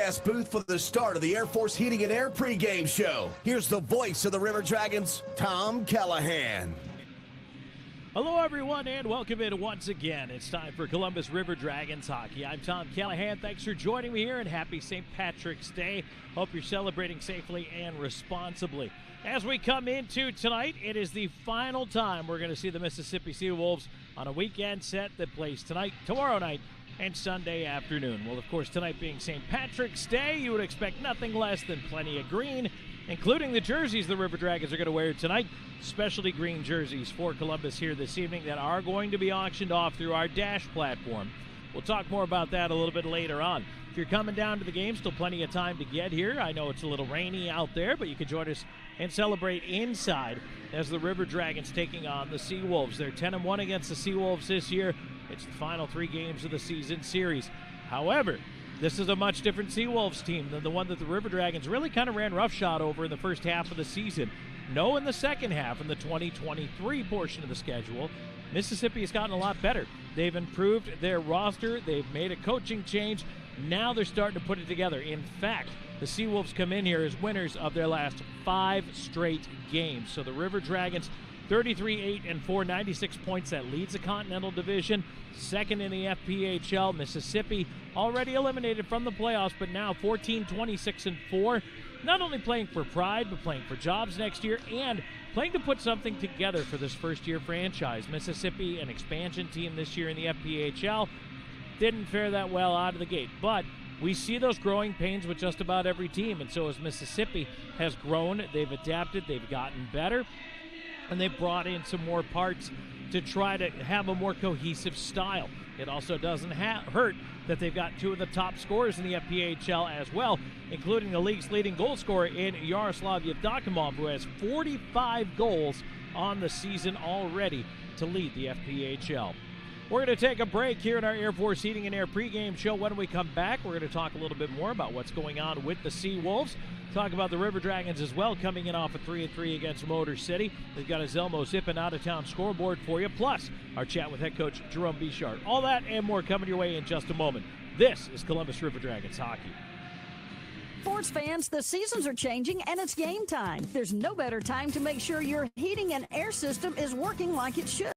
broadcast booth for the start of the Air Force Heating and Air pregame show. Here's the voice of the River Dragons, Tom Callahan. Hello, everyone, and welcome in once again. It's time for Columbus River Dragons hockey. I'm Tom Callahan. Thanks for joining me here, and happy St. Patrick's Day. Hope you're celebrating safely and responsibly. As we come into tonight, it is the final time we're going to see the Mississippi Seawolves on a weekend set that plays tonight, tomorrow night, and Sunday afternoon. Well, of course, tonight being St. Patrick's Day, you would expect nothing less than plenty of green, including the jerseys the River Dragons are going to wear tonight. Specialty green jerseys for Columbus here this evening that are going to be auctioned off through our Dash platform. We'll talk more about that a little bit later on. If you're coming down to the game, still plenty of time to get here. I know it's a little rainy out there, but you can join us and celebrate inside as the River Dragons taking on the Seawolves. They're 10-1 against the Seawolves this year. It's the final 3 games of the season series. However, this is a much different Seawolves team than the one that the River Dragons really kind of ran roughshod over in the first half of the season. No, in the second half, in the 2023 portion of the schedule, Mississippi has gotten a lot better. They've improved their roster. They've made a coaching change. Now they're starting to put it together. In fact, the Seawolves come in here as winners of their last 5 straight games. So the River Dragons, 33-8-4, 96 points. That leads the Continental Division. Second in the FPHL. Mississippi already eliminated from the playoffs, but now 14-26-4. Not only playing for pride, but playing for jobs next year and playing to put something together for this first-year franchise. Mississippi, an expansion team this year in the FPHL, didn't fare that well out of the gate. But we see those growing pains with just about every team, and so as Mississippi has grown, they've adapted, they've gotten better, and they've brought in some more parts to try to have a more cohesive style. It also doesn't hurt that they've got 2 of the top scorers in the FPHL as well, including the league's leading goal scorer in Yaroslav Yevdokimov, who has 45 goals on the season already to lead the FPHL. We're going to take a break here in our Air Force Heating and Air pregame show. When we come back, we're going to talk a little bit more about what's going on with the Seawolves. Talk about the River Dragons as well, coming in off a 3-3 against Motor City. They've got a Zelmo zipping out-of-town scoreboard for you, plus our chat with head coach Jerome Bichard. All that and more coming your way in just a moment. This is Columbus River Dragons hockey. Sports fans, the seasons are changing and it's game time. There's no better time to make sure your heating and air system is working like it should.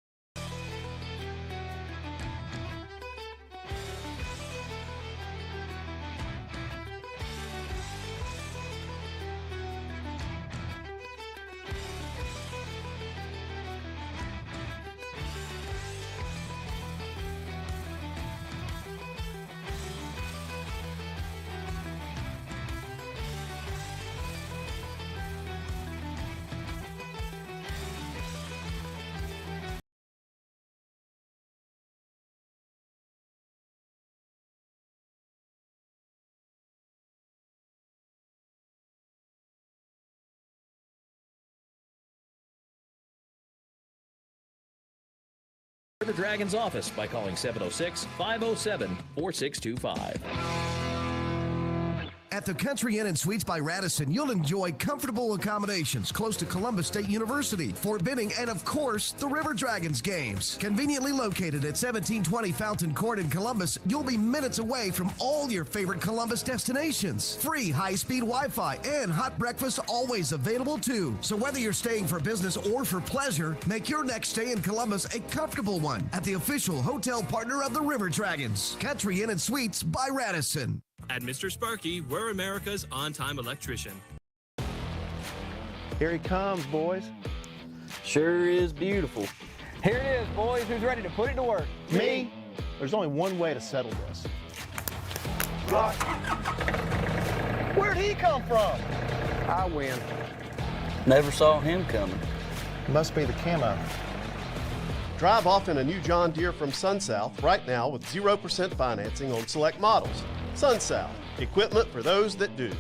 River Dragons office by calling 706-507-4625. At the Country Inn & Suites by Radisson, you'll enjoy comfortable accommodations close to Columbus State University, Fort Benning, and of course, the River Dragons games. Conveniently located at 1720 Fountain Court in Columbus, you'll be minutes away from all your favorite Columbus destinations. Free high-speed Wi-Fi and hot breakfast always available too. So whether you're staying for business or for pleasure, make your next stay in Columbus a comfortable one at the official hotel partner of the River Dragons, Country Inn & Suites by Radisson. At Mr. Sparky, we're America's on-time electrician. Here he comes, boys. Sure is beautiful. Here it is, boys. Who's ready to put it to work? Me? There's only one way to settle this. Where'd he come from? I win. Never saw him coming. Must be the camo. Drive off in a new John Deere from SunSouth right now with 0% financing on select models. SunSouth, equipment for those that do.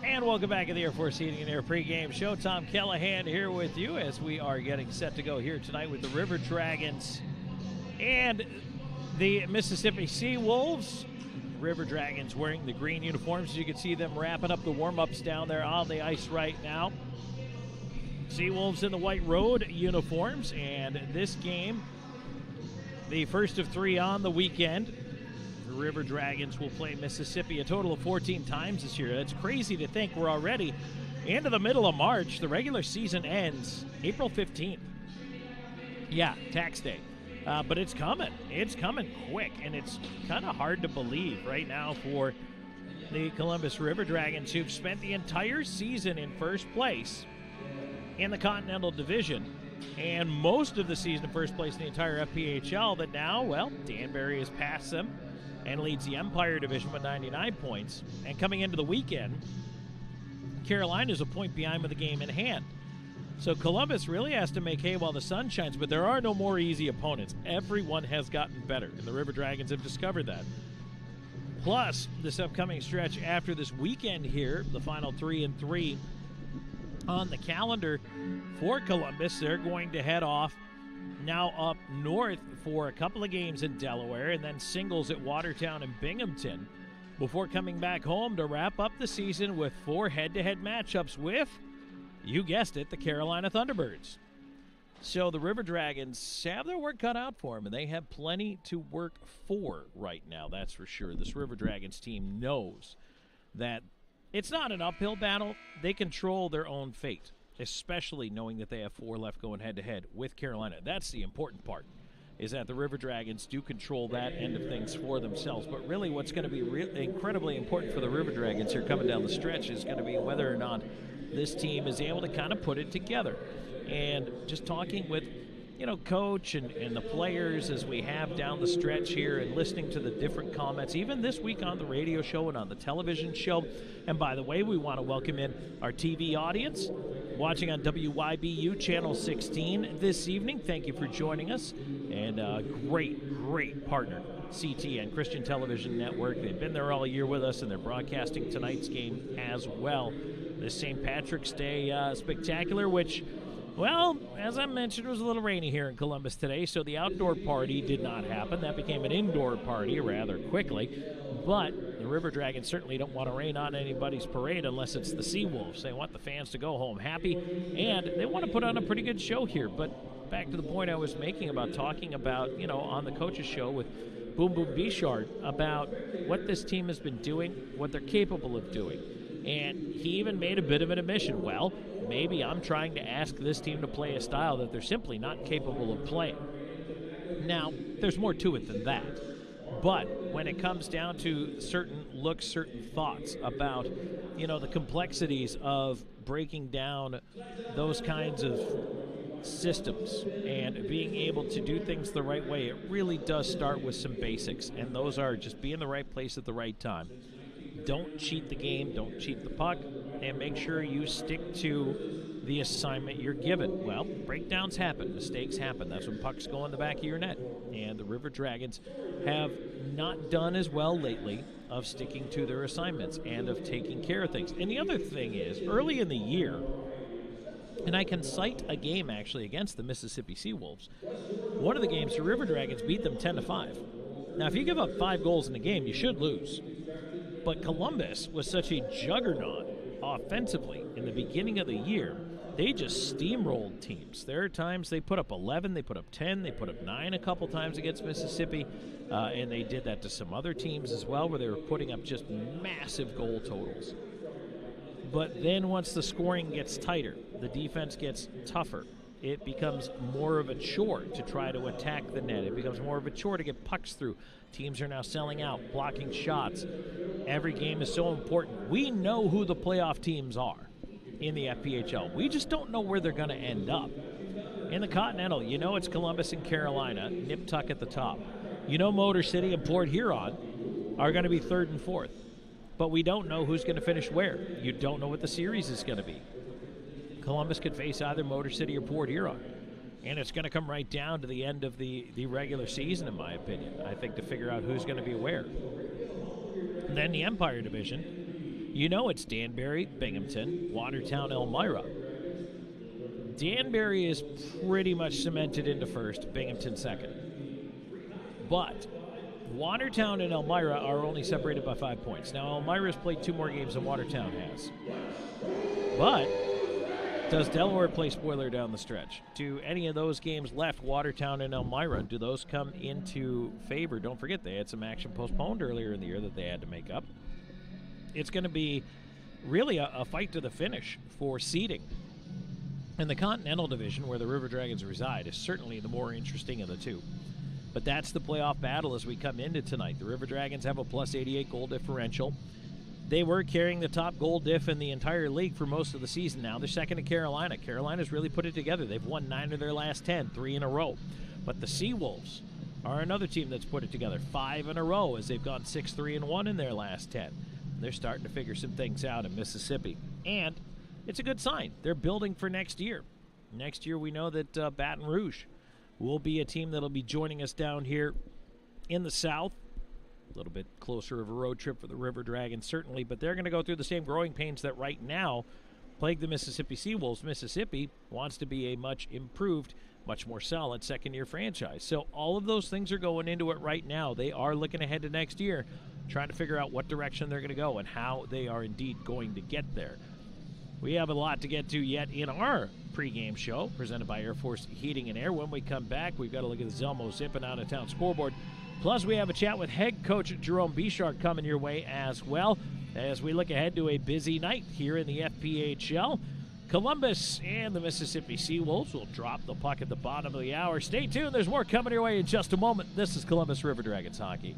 And welcome back to the Air Force Heating and Air pregame show. Tom Callahan here with you as we are getting set to go here tonight with the River Dragons and the Mississippi Seawolves. River Dragons wearing the green uniforms. As you can see them wrapping up the warm-ups down there on the ice right now. Seawolves in the white road uniforms, and this game, the first of 3 on the weekend. The River Dragons will play Mississippi a total of 14 times this year. That's crazy to think. We're already into the middle of March. The regular season ends April 15th. Yeah, tax day. But it's coming. It's coming quick, and it's kind of hard to believe right now for the Columbus River Dragons, who've spent the entire season in first place in the Continental Division, and most of the season in first place in the entire FPHL, that now, well, Danbury has passed them and leads the Empire Division with 99 points. And coming into the weekend, Carolina's a point behind with the game in hand. So Columbus really has to make hay while the sun shines, but there are no more easy opponents. Everyone has gotten better, and the River Dragons have discovered that. Plus, this upcoming stretch after this weekend here, the final 3-3 on the calendar for Columbus, they're going to head off now up north for a couple of games in Delaware, and then singles at Watertown and Binghamton, before coming back home to wrap up the season with 4 head-to-head matchups with, you guessed it, the Carolina Thunderbirds. So the River Dragons have their work cut out for them, and they have plenty to work for right now, that's for sure. This River Dragons team knows that it's not an uphill battle. They control their own fate, especially knowing that they have 4 left going head-to-head with Carolina. That's the important part, is that the River Dragons do control that end of things for themselves. But really what's going to be incredibly important for the River Dragons here coming down the stretch is going to be whether or not this team is able to kind of put it together. And just talking with, coach and the players as we have down the stretch here, and listening to the different comments, even this week on the radio show and on the television show. And by the way, we want to welcome in our TV audience watching on WYBU Channel 16 this evening. Thank you for joining us. And great partner, CTN, Christian Television Network. They've been there all year with us, and they're broadcasting tonight's game as well. The St. Patrick's Day Spectacular, which, well, as I mentioned, it was a little rainy here in Columbus today, so the outdoor party did not happen. That became an indoor party rather quickly. But the River Dragons certainly don't want to rain on anybody's parade unless it's the Seawolves. They want the fans to go home happy, and they want to put on a pretty good show here. But back to the point I was making about talking about, on the coach's show with Boom Boom Bichard, about what this team has been doing, what they're capable of doing. And he even made a bit of an admission. Well, maybe I'm trying to ask this team to play a style that they're simply not capable of playing. Now, there's more to it than that. But when it comes down to certain looks, certain thoughts about, the complexities of breaking down those kinds of systems and being able to do things the right way, it really does start with some basics. And those are just be in the right place at the right time. Don't cheat the game, don't cheat the puck, and make sure you stick to the assignment you're given. Well, breakdowns happen, mistakes happen. That's when pucks go in the back of your net. And the River Dragons have not done as well lately of sticking to their assignments and of taking care of things. And the other thing is, early in the year, and I can cite a game actually against the Mississippi Seawolves. One of the games, the River Dragons beat them 10-5. Now, if you give up 5 goals in a game, you should lose. But Columbus was such a juggernaut offensively in the beginning of the year. They just steamrolled teams. There are times they put up 11, they put up 10, they put up 9 a couple times against Mississippi, and they did that to some other teams as well, where they were putting up just massive goal totals. But then once the scoring gets tighter, the defense gets tougher, it becomes more of a chore to try to attack the net. It becomes more of a chore to get pucks through. Teams are now selling out, blocking shots. Every game is so important. We know who the playoff teams are in the FPHL. We just don't know where they're going to end up. In the Continental, it's Columbus and Carolina, nip-tuck at the top. Motor City and Port Huron are going to be 3rd and 4th. But we don't know who's going to finish where. You don't know what the series is going to be. Columbus could face either Motor City or Port Huron. And it's going to come right down to the end of the regular season, in my opinion, I think, to figure out who's going to be where. And then the Empire Division, it's Danbury, Binghamton, Watertown, Elmira. Danbury is pretty much cemented into 1st, Binghamton 2nd. But Watertown and Elmira are only separated by 5 points. Now, Elmira's played 2 more games than Watertown has. But Does Delaware play spoiler down the stretch? Do any of those games left, Watertown and Elmira, do those come into favor? Don't forget, they had some action postponed earlier in the year that they had to make up. It's going to be really a fight to the finish for seeding. And the Continental Division, where the River Dragons reside, is certainly the more interesting of the two. But that's the playoff battle as we come into tonight. The River Dragons have a plus 88 goal differential. They were carrying the top goal diff in the entire league for most of the season now. They're second to Carolina. Carolina's really put it together. They've won 9 of their last 10, 3 in a row. But the Seawolves are another team that's put it together 5 in a row as they've gone 6-3-1 in their last 10. They're starting to figure some things out in Mississippi. And it's a good sign. They're building for next year. Next year we know that Baton Rouge will be a team that'll be joining us down here in the South. A little bit closer of a road trip for the River Dragons, certainly, but they're going to go through the same growing pains that right now plague the Mississippi Seawolves. Mississippi wants to be a much improved, much more solid second-year franchise. So all of those things are going into it right now. They are looking ahead to next year, trying to figure out what direction they're going to go and how they are indeed going to get there. We have a lot to get to yet in our pregame show, presented by Air Force Heating and Air. When we come back, we've got to look at the Zelmo Zippin' out-of-town scoreboard. Plus, we have a chat with head coach Jerome Bichard coming your way as well as we look ahead to a busy night here in the FPHL. Columbus and the Mississippi Seawolves will drop the puck at the bottom of the hour. Stay tuned. There's more coming your way in just a moment. This is Columbus River Dragons hockey.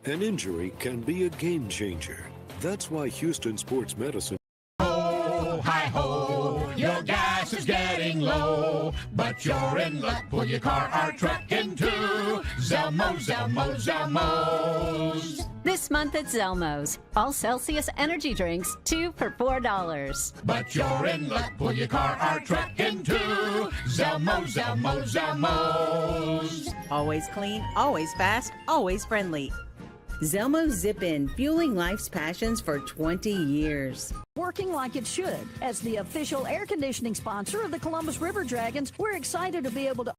An injury can be a game changer. That's why Houston Sports Medicine. Hi-ho, your gas is getting low, but you're in luck. Pull your car or truck into Zelmo's. This month at Zelmo's, all Celsius energy drinks, 2 for $4. But you're in luck. Pull your car or truck into Zelmo's. Always clean, always fast, always friendly. Zelmo Zip-In, fueling life's passions for 20 years. Working like it should. As the official air conditioning sponsor of the Columbus River Dragons, we're excited to be able to...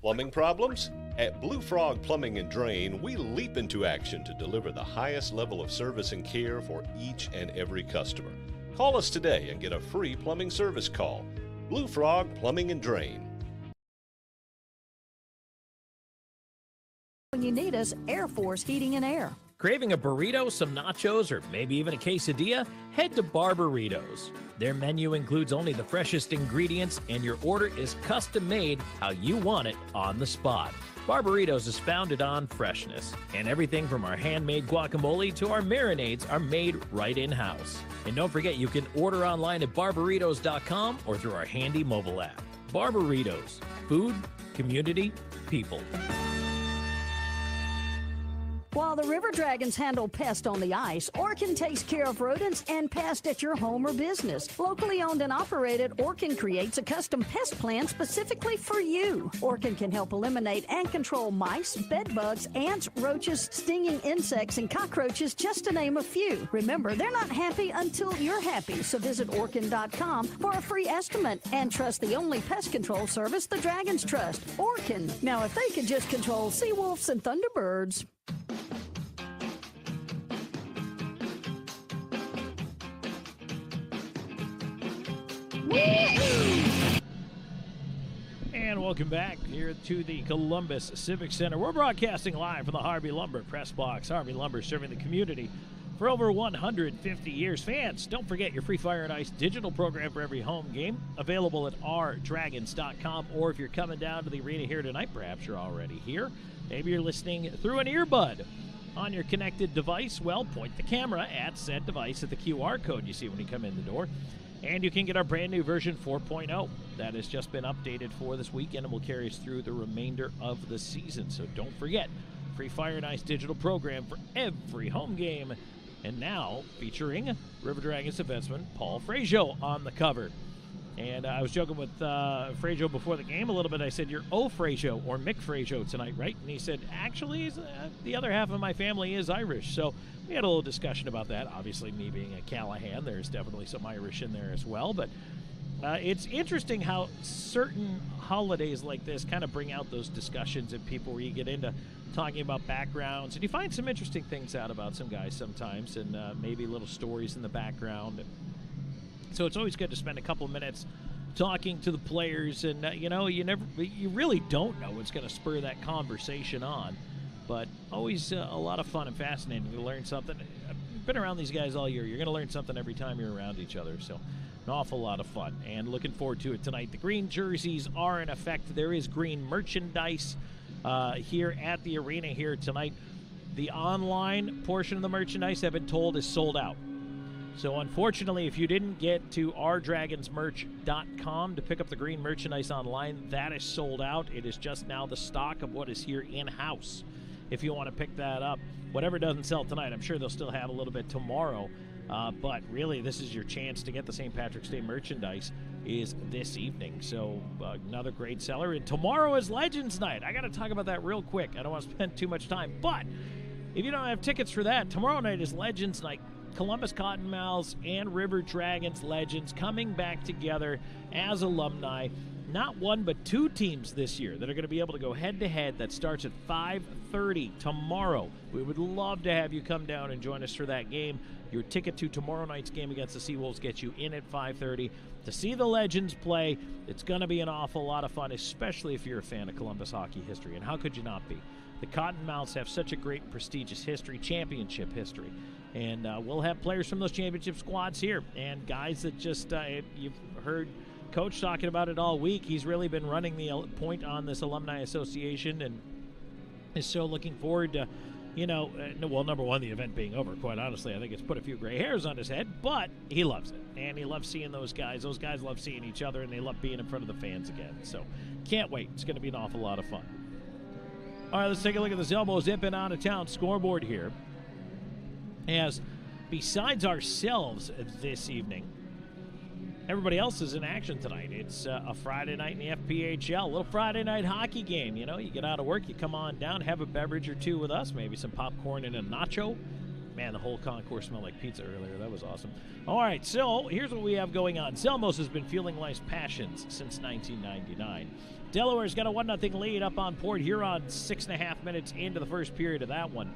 Plumbing problems? At Blue Frog Plumbing and Drain, we leap into action to deliver the highest level of service and care for each and every customer. Call us today and get a free plumbing service call. Blue Frog Plumbing and Drain. When you need us, Air Force Heating and Air. Craving a burrito, some nachos, or maybe even a quesadilla? Head to Barbaritos. Their menu includes only the freshest ingredients, and your order is custom made how you want it on the spot. Barbaritos is founded on freshness, and everything from our handmade guacamole to our marinades are made right in-house. And don't forget, you can order online at barbaritos.com or through our handy mobile app. Barbaritos. Food, community, people. While the River Dragons handle pests on the ice, Orkin takes care of rodents and pests at your home or business. Locally owned and operated, Orkin creates a custom pest plan specifically for you. Orkin can help eliminate and control mice, bed bugs, ants, roaches, stinging insects, and cockroaches, just to name a few. Remember, they're not happy until you're happy, so visit Orkin.com for a free estimate and trust the only pest control service the Dragons trust, Orkin. Now, if they could just control Seawolves and Thunderbirds. And welcome back here to the Columbus Civic Center. We're broadcasting live from the Harvey Lumber Press Box. Harvey Lumber serving the community for over 150 years. Fans, don't forget your free Fire and Ice digital program for every home game, available at rdragons.com, or if you're coming down to the arena here tonight, perhaps you're already here. Maybe you're listening through an earbud on your connected device. Well, point the camera at said device at the QR code you see when you come in the door. And you can get our brand new version 4.0 that has just been updated for this weekend and will carry us through the remainder of the season. So don't forget, free Fire and Ice digital program for every home game. And now featuring River Dragons defenseman Paul Frazier on the cover. And I was joking with Frazier before the game a little bit. I said, you're Frazier or Mick Frazier tonight, right? And he said, actually, the other half of my family is Irish. So we had a little discussion about that. Obviously, me being a Callahan, there's definitely some Irish in there as well. But it's interesting how certain holidays like this kind of bring out those discussions in people where you get into talking about backgrounds. And you find some interesting things out about some guys sometimes, and maybe little stories in the background. So it's always good to spend a couple of minutes talking to the players, and you really don't know what's going to spur that conversation on. But always a lot of fun and fascinating to learn something. I've been around these guys all year. You're going to learn something every time you're around each other. So an awful lot of fun, and looking forward to it tonight. The green jerseys are in effect. There is green merchandise here at the arena here tonight. The online portion of the merchandise, I've been told, is sold out. So unfortunately, if you didn't get to ourdragonsmerch.com to pick up the green merchandise online, that is sold out. It is just now the stock of what is here in-house. If you want to pick that up, whatever doesn't sell tonight, I'm sure they'll still have a little bit tomorrow. But really, this is your chance to get the St. Patrick's Day merchandise is this evening. So another great seller. And tomorrow is Legends Night. I got to talk about that real quick. I don't want to spend too much time. But if you don't have tickets for that, tomorrow night is Legends Night. Columbus Cottonmouths and River Dragons Legends coming back together as alumni. Not one, but two teams this year that are going to be able to go head-to-head. That starts at 5:30 tomorrow. We would love to have you come down and join us for that game. Your ticket to tomorrow night's game against the Seawolves gets you in at 5:30 to see the Legends play. It's going to be an awful lot of fun, especially if you're a fan of Columbus hockey history. And how could you not be? The Cottonmouths have such a great, prestigious history, championship history. And we'll have players from those championship squads here, and guys that just, you've heard Coach talking about it all week. He's really been running the point on this Alumni Association, and is so looking forward to, number one, the event being over. Quite honestly, I think it's put a few gray hairs on his head, but he loves it, and he loves seeing those guys. Those guys love seeing each other, and they love being in front of the fans again. So can't wait. It's going to be an awful lot of fun. All right, let's take a look at the Zylmo Zippin' Out of Town scoreboard here. As besides ourselves this evening, everybody else is in action tonight. It's a Friday night in the FPHL, a little Friday night hockey game. You get out of work, you come on down, have a beverage or two with us, maybe some popcorn and a nacho. Man, the whole concourse smelled like pizza earlier. That was awesome. All right, so here's what we have going on. Zelmos has been fueling life's passions since 1999. Delaware's got a 1-0 lead up on Port Huron 6.5 minutes into the first period of that one.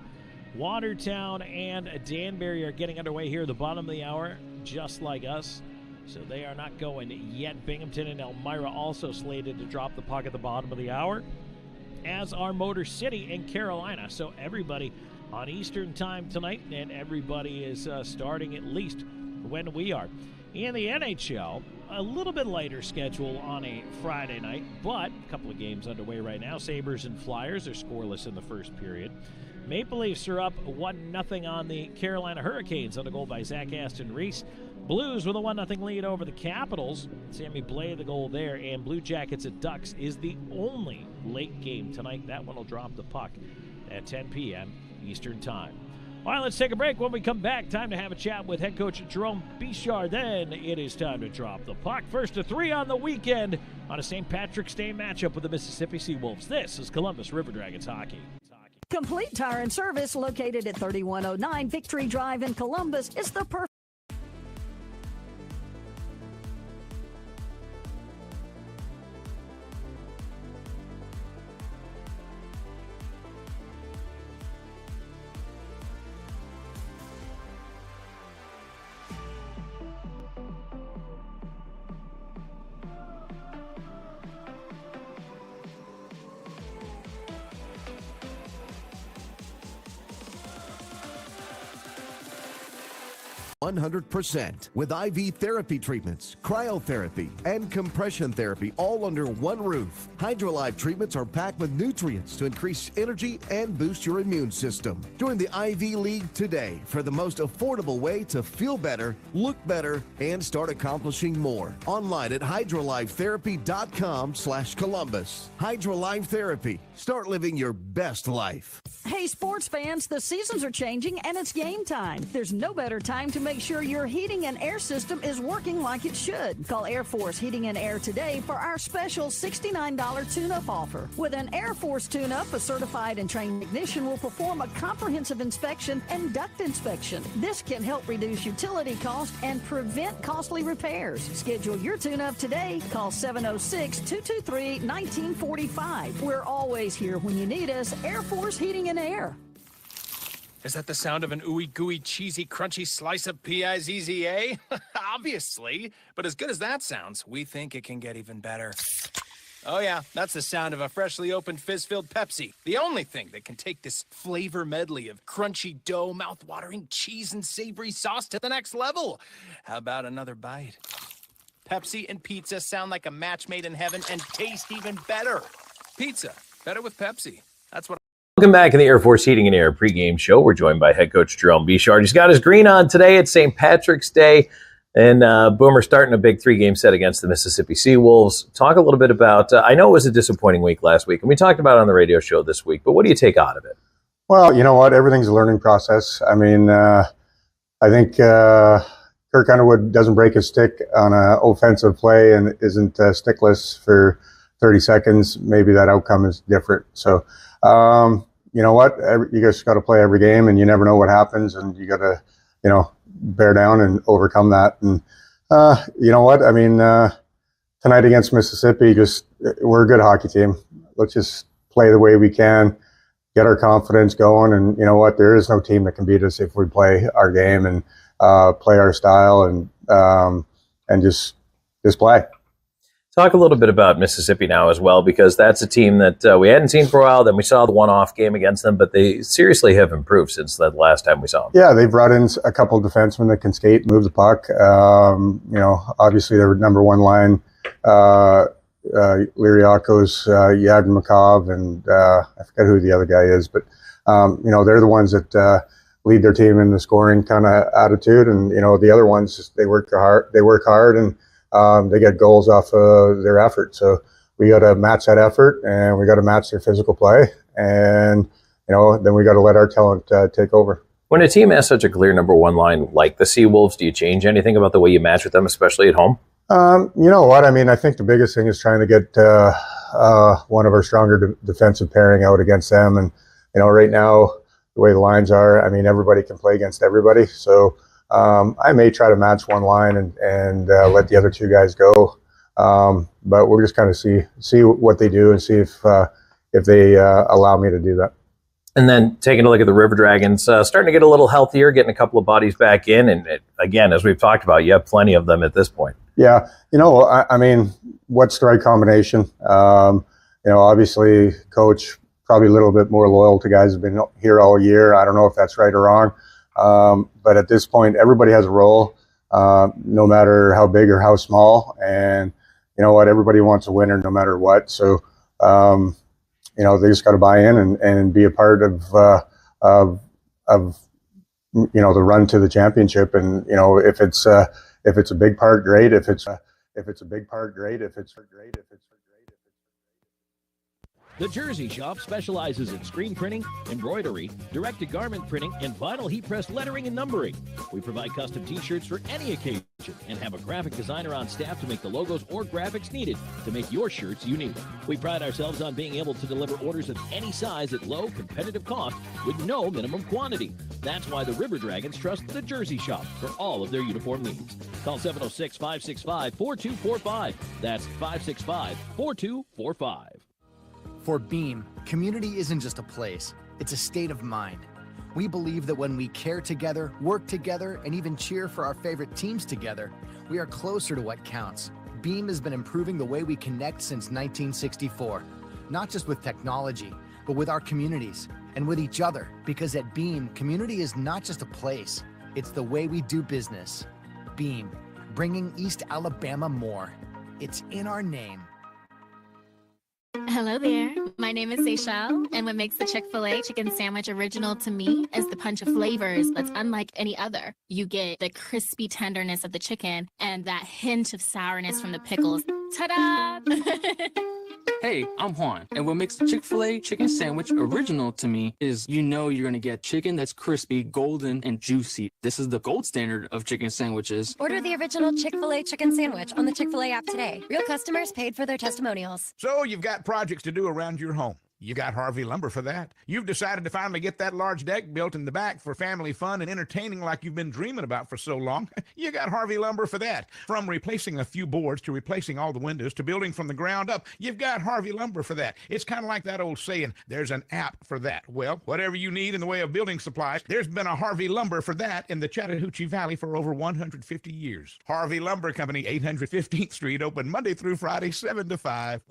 Watertown and Danbury are getting underway here at the bottom of the hour, just like us. So they are not going yet. Binghamton and Elmira also slated to drop the puck at the bottom of the hour, as are Motor City and Carolina. So everybody on Eastern time tonight, and everybody is starting at least when we are. In the NHL, a little bit lighter schedule on a Friday night, but a couple of games underway right now. Sabres and Flyers are scoreless in the first period. Maple Leafs are up 1-0 on the Carolina Hurricanes on a goal by Zach Aston-Reese. Blues with a 1-0 lead over the Capitals. Sammy Blais the goal there, and Blue Jackets at Ducks is the only late game tonight. That one will drop the puck at 10 p.m. Eastern time. All right, let's take a break. When we come back, time to have a chat with head coach Jerome Bichard. Then it is time to drop the puck. First to three on the weekend on a St. Patrick's Day matchup with the Mississippi Seawolves. This is Columbus River Dragons hockey. Complete Tire and Service, located at 3109 Victory Drive in Columbus, is the perfect. %, with IV therapy treatments, cryotherapy, and compression therapy all under one roof. HydroLife treatments are packed with nutrients to increase energy and boost your immune system. Join the IV League today for the most affordable way to feel better, look better, and start accomplishing more. Online at hydrolifetherapy.com/Columbus. HydroLife Therapy. Start living your best life. Hey, sports fans, the seasons are changing and it's game time. There's no better time to make sure your heating and air system is working like it should. Call Air Force Heating and Air today for our special $69 tune-up offer. With an Air Force tune-up, a certified and trained technician will perform a comprehensive inspection and duct inspection. This can help reduce utility costs and prevent costly repairs. Schedule your tune-up today. Call 706-223-1945. We're always here when you need us. Air Force Heating and Air. Is that the sound of an ooey gooey cheesy crunchy slice of P-I-Z-Z-A? Obviously, but as good as that sounds, we think it can get even better. Oh yeah, that's the sound of a freshly opened fizz-filled Pepsi. The only thing that can take this flavor medley of crunchy dough, mouth-watering cheese, and savory sauce to the next level. How about another bite? Pepsi and pizza sound like a match made in heaven and taste even better. Pizza, better with Pepsi. That's what. Welcome back in the Air Force Heating and Air pregame show. We're joined by head coach Jerome Bichard. He's got his green on today. It's St. Patrick's Day. And Boomer starting a big 3-game set against the Mississippi Seawolves. Talk a little bit about, I know it was a disappointing week last wec, and we talked about it on the radio show this week, but what do you take out of it? Well, you know what? Everything's a learning process. I mean, I think Kirk Underwood doesn't break his stick on an offensive play and isn't stickless for 30 seconds. Maybe that outcome is different. So, you know what? You guys got to play every game, and you never know what happens, and you got to, you know, bear down and overcome that. And you know what? I mean, tonight against Mississippi, we're a good hockey team. Let's just play the way we can, get our confidence going. And you know what? There is no team that can beat us if we play our game and play our style and just play. Talk a little bit about Mississippi now as well, because that's a team that we hadn't seen for a while. Then we saw the one-off game against them, but they seriously have improved since the last time we saw them. Yeah, they've brought in a couple of defensemen that can skate, move the puck. You know, obviously their number one line, Lyriakos, Yagmakov, and I forget who the other guy is, but you know, they're the ones that lead their team in the scoring kind of attitude, and you know, the other ones, they work hard, and they get goals off of their effort. So we got to match that effort, and we got to match their physical play, and you know, then we got to let our talent take over. When a team has such a clear number one line like the Seawolves, do you change anything about the way you match with them, especially at home? You know what? I mean, I think the biggest thing is trying to get one of our stronger defensive pairing out against them. And you know, right now the way the lines are, I mean, everybody can play against everybody. So I may try to match one line and let the other two guys go, but we're just kind of see what they do and see if they allow me to do that. And then taking a look at the River Dragons, starting to get a little healthier, getting a couple of bodies back in, and again, as we've talked about, you have plenty of them at this point. Yeah, you know, I mean, what's the right combination? You know, obviously, coach probably a little bit more loyal to guys who've been here all year. I don't know if that's right or wrong. But at this point, everybody has a role, no matter how big or how small. And you know what? Everybody wants a winner no matter what. So, you know, they just got to buy in and be a part of you know, the run to the championship. And you know, if it's a big part, great. If it's a big part, great. If it's great. The Jersey Shop specializes in screen printing, embroidery, direct-to-garment printing, and vinyl heat-press lettering and numbering. We provide custom T-shirts for any occasion and have a graphic designer on staff to make the logos or graphics needed to make your shirts unique. We pride ourselves on being able to deliver orders of any size at low, competitive cost with no minimum quantity. That's why the River Dragons trust the Jersey Shop for all of their uniform needs. Call 706-565-4245. That's 565-4245. For Beam, community isn't just a place, it's a state of mind. We believe that when we care together, work together, and even cheer for our favorite teams together, we are closer to what counts. Beam has been improving the way we connect since 1964, not just with technology, but with our communities and with each other. Because at Beam, community is not just a place, it's the way we do business. Beam, bringing East Alabama more. It's in our name. Hello there, my name is Seychelle, and what makes the Chick-fil-A chicken sandwich original to me is the punch of flavors that's unlike any other. You get the crispy tenderness of the chicken and that hint of sourness from the pickles. Ta-da! Hey, I'm Juan, and what makes the Chick-fil-A chicken sandwich original to me is you know you're gonna get chicken that's crispy, golden, and juicy. This is the gold standard of chicken sandwiches. Order the original Chick-fil-A chicken sandwich on the Chick-fil-A app today. Real customers paid for their testimonials. So you've got projects to do around your home. You got Harvey Lumber for that. You've decided to finally get that large deck built in the back for family fun and entertaining like you've been dreaming about for so long. You got Harvey Lumber for that. From replacing a few boards to replacing all the windows to building from the ground up, you've got Harvey Lumber for that. It's kind of like that old saying, there's an app for that. Well, whatever you need in the way of building supplies, there's been a Harvey Lumber for that in the Chattahoochee Valley for over 150 years. Harvey Lumber Company, 815th Street, open Monday through Friday, 7 to 5.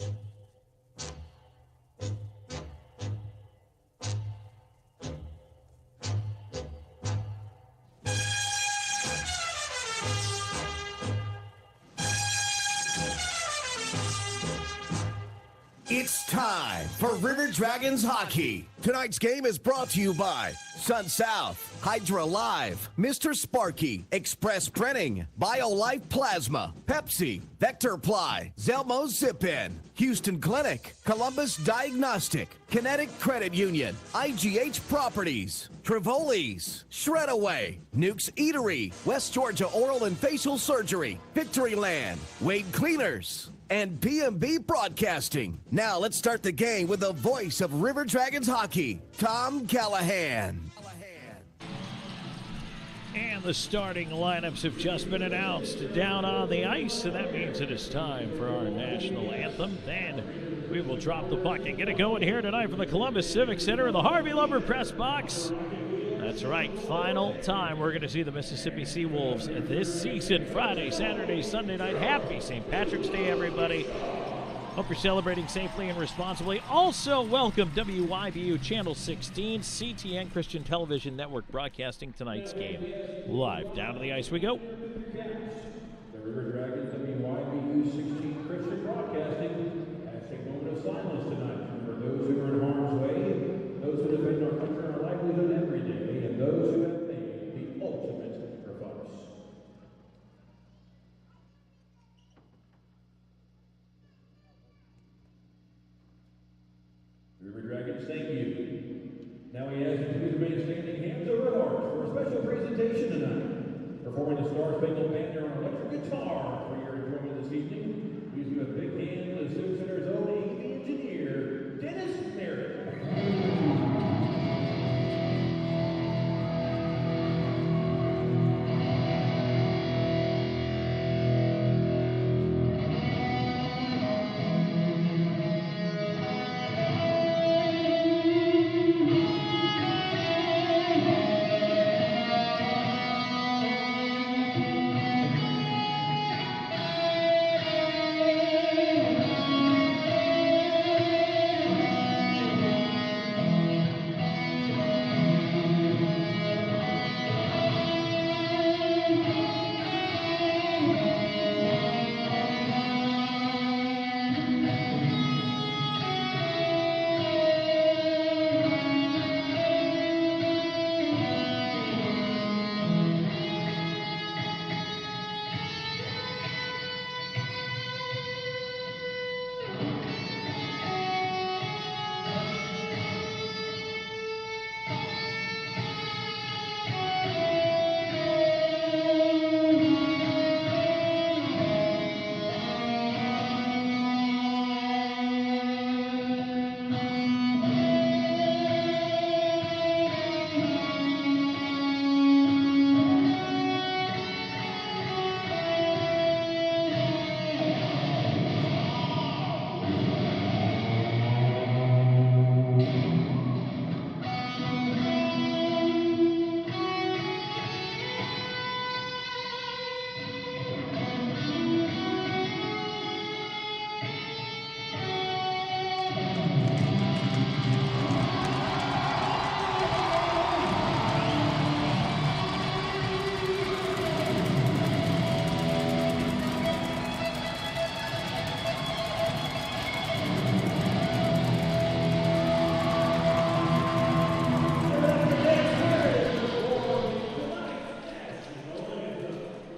It's time for River Dragons hockey. Tonight's game is brought to you by Sun South, Hydra Live, Mr. Sparky, Express Printing, BioLife Plasma, Pepsi, Vector Ply, Zelmo Zip-In, Houston Clinic, Columbus Diagnostic, Kinetic Credit Union, IGH Properties, Trivoli's, Shredaway, Nuke's Eatery, West Georgia Oral and Facial Surgery, Victory Land, Wade Cleaners, and PMB Broadcasting. Now let's start the game with the voice of River Dragons hockey, Tom Callahan. And the starting lineups have just been announced down on the ice, and that means it is time for our national anthem. Then we will drop the puck and get it going here tonight from the Columbus Civic Center in the Harvey Lumber press box. That's right, final time we're going to see the Mississippi Seawolves this season. Friday, Saturday, Sunday night. Happy St. Patrick's Day, everybody. Hope you're celebrating safely and responsibly. Also, welcome WYBU Channel 16, CTN Christian Television Network broadcasting tonight's game. Live down to the ice we go. The River Dragons WYBU 16 Christian Broadcasting has a moment of silence tonight for those who are in harm's way, those who defend our country and our livelihood every day, and those who have made the ultimate sacrifice. River Dragons, thank you. Now he has to remain standing hands over hearts for a special presentation tonight. Performing the Star Spangled Banner on electric guitar for your enjoyment this evening. Please give a big hand to the Civic Center's own AV engineer, Dennis Merritt.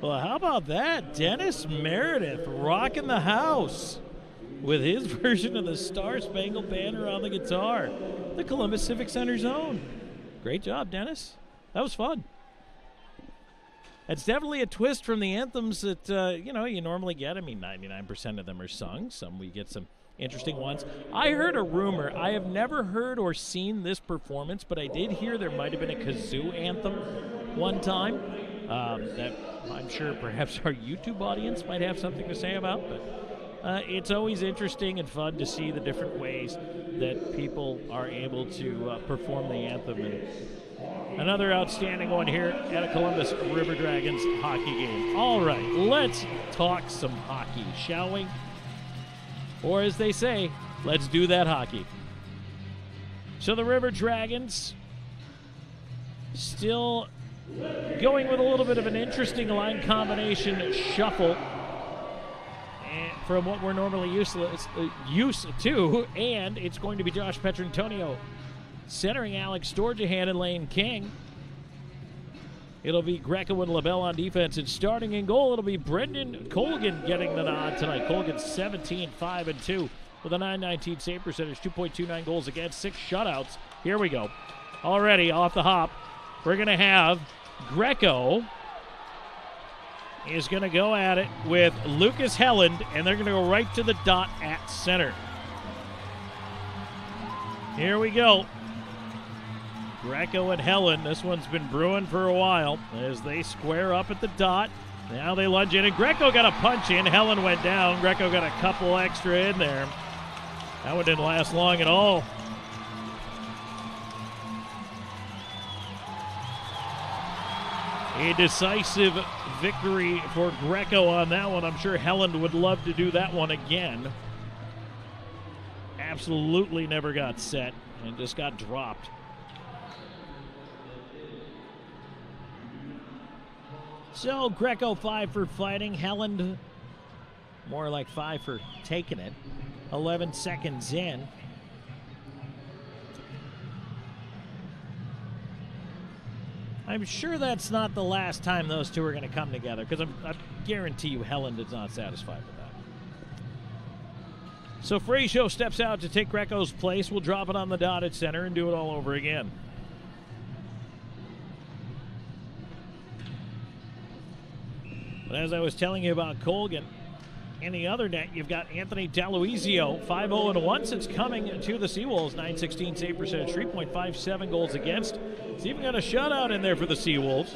Well, how about that? Dennis Meredith rocking the house with his version of the Star Spangled Banner on the guitar. The Columbus Civic Center's own. Great job, Dennis. That was fun. It's definitely a twist from the anthems that, you normally get. I mean, 99% of them are sung. Some we get some interesting ones. I heard a rumor. I have never heard or seen this performance, but I did hear there might have been a kazoo anthem one time that I'm sure perhaps our YouTube audience might have something to say about. But it's always interesting and fun to see the different ways that people are able to perform the anthem. And another outstanding one here at a Columbus River Dragons hockey game. All right, let's talk some hockey, shall we? Or as they say, let's do that hockey. So the River Dragons still going with a little bit of an interesting line combination shuffle from what we're normally used to, and it's going to be Josh Petrantonio centering Alex Storjahan and Lane King. It'll be Greco and LaBelle on defense, and starting in goal, it'll be Brendan Colgan getting the nod tonight. Colgan 17-5-2 with a .919 save percentage, 2.29 goals against, 6 shutouts. Here we go. Already off the hop, we're going to have Greco is going to go at it with Lucas Helland, and they're going to go right to the dot at center. Here we go. Greco and Helland, this one's been brewing for a while as they square up at the dot. Now they lunge in, and Greco got a punch in. Helland went down. Greco got a couple extra in there. That one didn't last long at all. A decisive victory for Greco on that one. I'm sure Helland would love to do that one again. Absolutely never got set and just got dropped. So Greco 5 for fighting. Helland more like 5 for taking it. 11 seconds in. I'm sure that's not the last time those two are going to come together, because I guarantee you Helland is not satisfied with that. So Frazier steps out to take Greco's place. We'll drop it on the dot at center and do it all over again. But as I was telling you about Colgan, in the other net, you've got Anthony D'Aloisio, 5-0-1 since coming to the Seawolves, .916 save percentage, 3.57 goals against. He's even got a shutout in there for the Seawolves.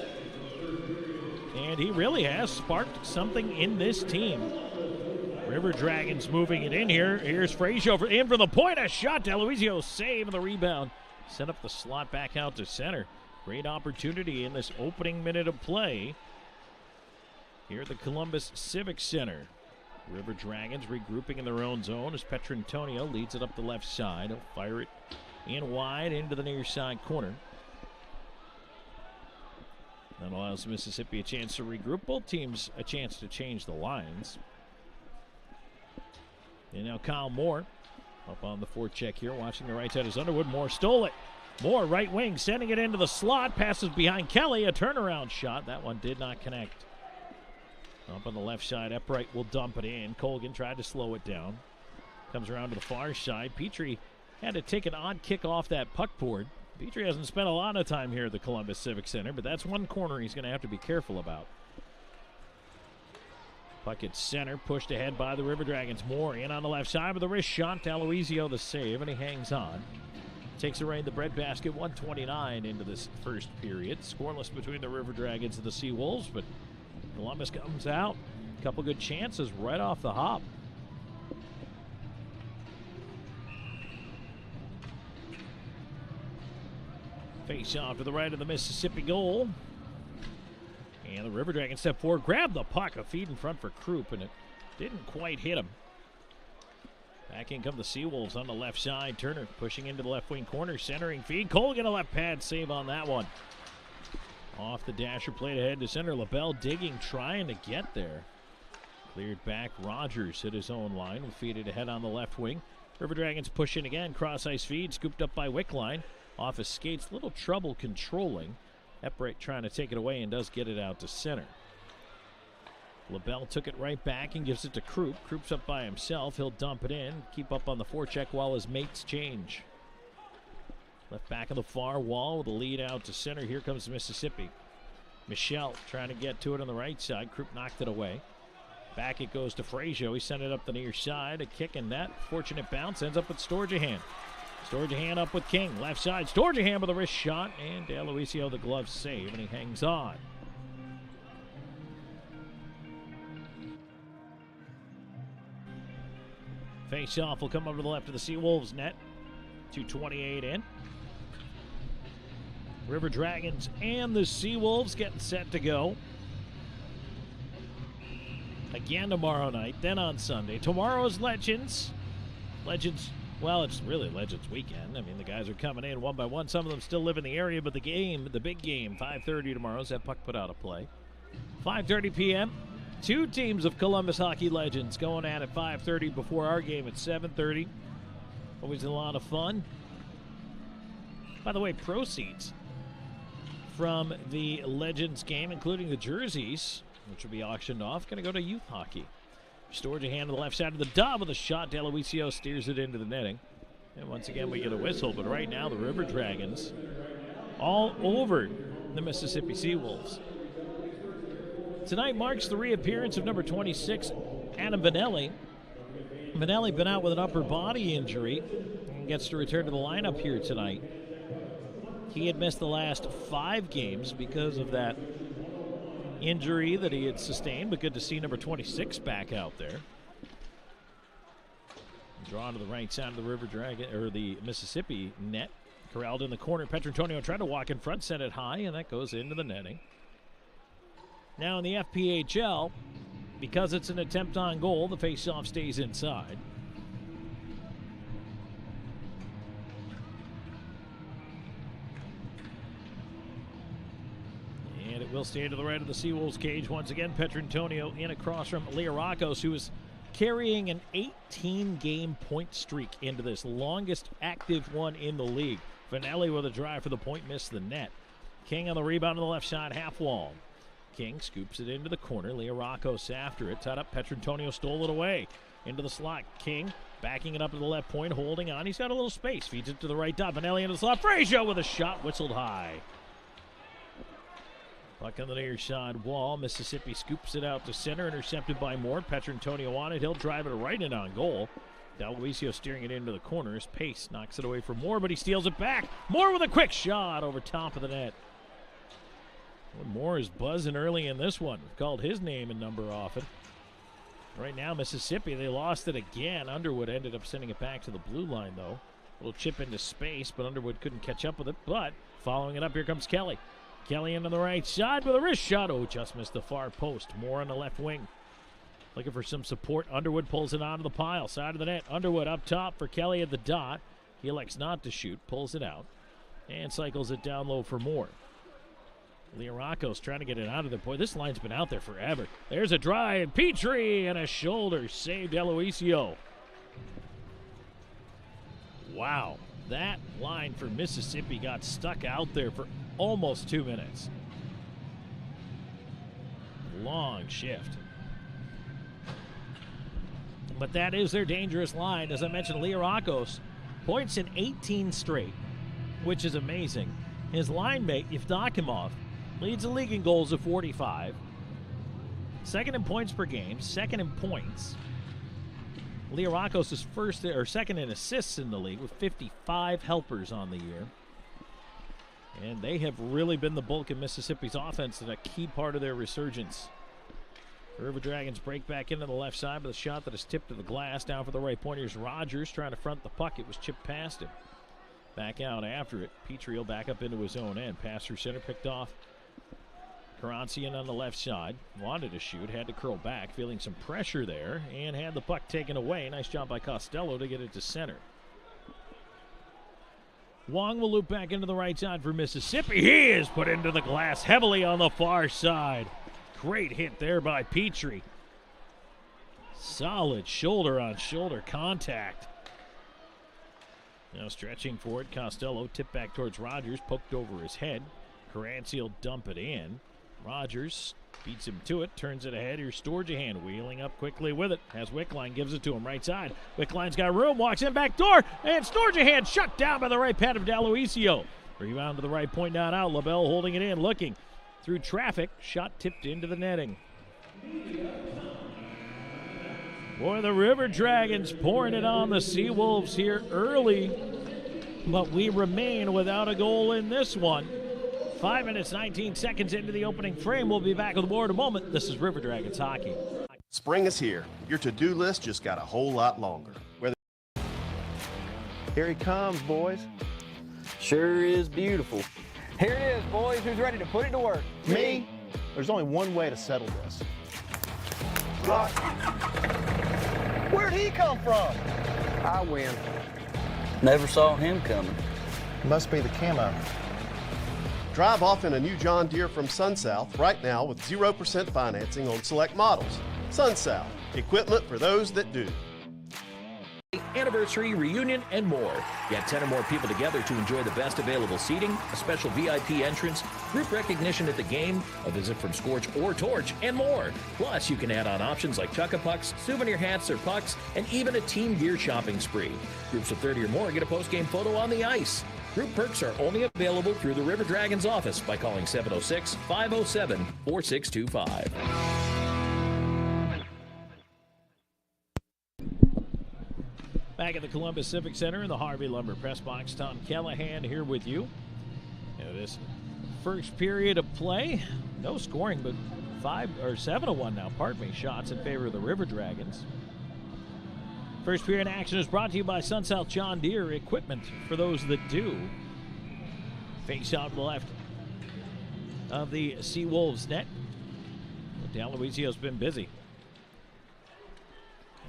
And he really has sparked something in this team. River Dragons moving it in here. Here's Frazier in from the point, a shot. D'Aloisio save and the rebound. Set up the slot back out to center. Great opportunity in this opening minute of play here at the Columbus Civic Center. River Dragons regrouping in their own zone as Petrantonio leads it up the left side. He'll fire it in wide into the near side corner. That allows Mississippi a chance to regroup. Both teams a chance to change the lines. And now Kyle Moore up on the forecheck here, watching the right side is Underwood. Moore stole it. Moore right wing, sending it into the slot. Passes behind Kelly. A turnaround shot. That one did not connect. Up on the left side, Eppright will dump it in. Colgan tried to slow it down. Comes around to the far side. Petrie had to take an odd kick off that puck board. Petrie hasn't spent a lot of time here at the Columbus Civic Center, but that's one corner he's going to have to be careful about. Puck at center, pushed ahead by the River Dragons. Moore in on the left side with a wrist shot. D'Aloisio the save, and he hangs on. Takes away the breadbasket, 1:29 into this first period. Scoreless between the River Dragons and the Seawolves, but Columbus comes out. A couple good chances right off the hop. Face off to the right of the Mississippi goal. And the River Dragons step forward, grab the puck, a feed in front for Krupp, and it didn't quite hit him. Back in come the Seawolves on the left side. Turner pushing into the left wing corner, centering feed. Colgan a left pad save on that one. Off the dasher, played ahead to center. LaBelle digging, trying to get there. Cleared back. Rogers hit his own line. Will feed it ahead on the left wing. River Dragons push in again. Cross ice feed, scooped up by Wickline. Off his skates, little trouble controlling. Eppright trying to take it away and does get it out to center. LaBelle took it right back and gives it to Krupp. Krupp's up by himself. He'll dump it in. Keep up on the forecheck while his mates change. Left back of the far wall with a lead out to center. Here comes Mississippi. Michelle trying to get to it on the right side. Krupp knocked it away. Back it goes to Frazier. He sent it up the near side. A kick and that fortunate bounce ends up with Storjahan. Storjahan up with King. Left side. Storjahan with a wrist shot. And DeLuisio the glove save, and he hangs on. Face-off will come over to the left of the Seawolves net. 2:28 in. River Dragons and the Seawolves getting set to go. Again tomorrow night, then on Sunday. Tomorrow's Legends. Well, it's really Legends weekend. I mean, the guys are coming in one by one. Some of them still live in the area, but the big game, 5:30 tomorrow, is that puck put out of play. 5:30 p.m., two teams of Columbus Hockey Legends going at it 5:30 before our game at 7:30. Always a lot of fun. By the way, proceeds from the Legends game, including the jerseys, which will be auctioned off, going to go to youth hockey. Storjahan to the left side of the dot with a shot. DeLuisio steers it into the netting. And once again, we get a whistle, but right now the River Dragons all over the Mississippi Seawolves. Tonight marks the reappearance of number 26, Adam Vanelli. Vanelli been out with an upper body injury and gets to return to the lineup here tonight. He had missed the last 5 games because of that injury that he had sustained, but good to see number 26 back out there. Drawn to the right side of the River Dragon, or the Mississippi net. Corralled in the corner. Petrantonio tried to walk in front, sent it high, and that goes into the netting. Now in the FPHL, because it's an attempt on goal, the faceoff stays inside. And it will stay to the right of the Seawolves cage once again. Petrantonio in across from Liarakos, who is carrying an 18-game point streak into this, longest active one in the league. Vanelli with a drive for the point, missed the net. King on the rebound on the left side, half wall. King scoops it into the corner. Liarakos after it. Tied up. Petrantonio stole it away. Into the slot. King backing it up to the left point, holding on. He's got a little space. Feeds it to the right dot. Vanelli into the slot. Frazier with a shot. Whistled high. Puck on the near side wall. Mississippi scoops it out to center. Intercepted by Moore. Petrantonio on it. He'll drive it right in on goal. DeLuisio steering it into the corners. Pace knocks it away from Moore, but he steals it back. Moore with a quick shot over top of the net. Well, Moore is buzzing early in this one. We've called his name and number often. Right now, Mississippi, they lost it again. Underwood ended up sending it back to the blue line, though. A little chip into space, but Underwood couldn't catch up with it. But following it up, here comes Kelly. Kelly into the right side with a wrist shot. Oh, just missed the far post. Moore on the left wing. Looking for some support. Underwood pulls it onto the pile. Side of the net. Underwood up top for Kelly at the dot. He elects not to shoot. Pulls it out. And cycles it down low for Moore. Liarakos trying to get it out of there. Boy, this line's been out there forever. There's a drive. Petrie and a shoulder. Saved DeLuisio. Wow. That line for Mississippi got stuck out there for almost 2 minutes. Long shift. But that is their dangerous line. As I mentioned, Liarakos points in 18 straight, which is amazing. His line mate, Yevdokimov, leads the league in goals of 45. Second in points per game, second in points. Liarakos is second in assists in the league with 55 helpers on the year. And they have really been the bulk of Mississippi's offense and a key part of their resurgence. The River Dragons break back into the left side with a shot that is tipped to the glass. Down for the right point. Here's Rogers trying to front the puck. It was chipped past him. Back out after it. Petrie will back up into his own end. Pass through center, picked off. Karancian on the left side. Wanted to shoot, had to curl back, feeling some pressure there, and had the puck taken away. Nice job by Costello to get it to center. Wong will loop back into the right side for Mississippi. He is put into the glass heavily on the far side. Great hit there by Petrie. Solid shoulder-on-shoulder contact. Now stretching for it, Costello tipped back towards Rogers, poked over his head. Caranci will dump it in. Rogers beats him to it, turns it ahead. Here's Storjahan wheeling up quickly with it. As Wickline gives it to him right side. Wickline's got room, walks in back door, and Storjahan shut down by the right pad of DeLuisio. Rebound to the right point, not out. LaBelle holding it in, looking. through traffic. Shot tipped into the netting. Boy, the River Dragons pouring it on the Seawolves here early, but we remain without a goal in this one. 5 minutes, 19 seconds into the opening frame. We'll be back with more in a moment. This is River Dragons Hockey. Spring is here. Your to-do list just got a whole lot longer. Here he comes, boys. Sure is beautiful. Here it is, boys. Who's ready to put it to work? Me? There's only one way to settle this. Where'd he come from? I win. Never saw him coming. Must be the camo. Drive off in a new John Deere from SunSouth right now with 0% financing on select models. SunSouth, equipment for those that do. Anniversary, reunion, and more. Get 10 or more people together to enjoy the best available seating, a special VIP entrance, group recognition at the game, a visit from Scorch or Torch, and more. Plus, you can add on options like Chuck-a-Pucks, souvenir hats or pucks, and even a team gear shopping spree. Groups of 30 or more get a post-game photo on the ice. Group perks are only available through the River Dragons office by calling 706-507-4625. Back at the Columbus Civic Center in the Harvey Lumber Press Box, Tom Callahan here with you. This first period of play, no scoring, but 7-1 now, shots in favor of the River Dragons. First period action is brought to you by SunSouth John Deere, equipment for those that do. Face out left of the Seawolves net. D'Aloisio's been busy.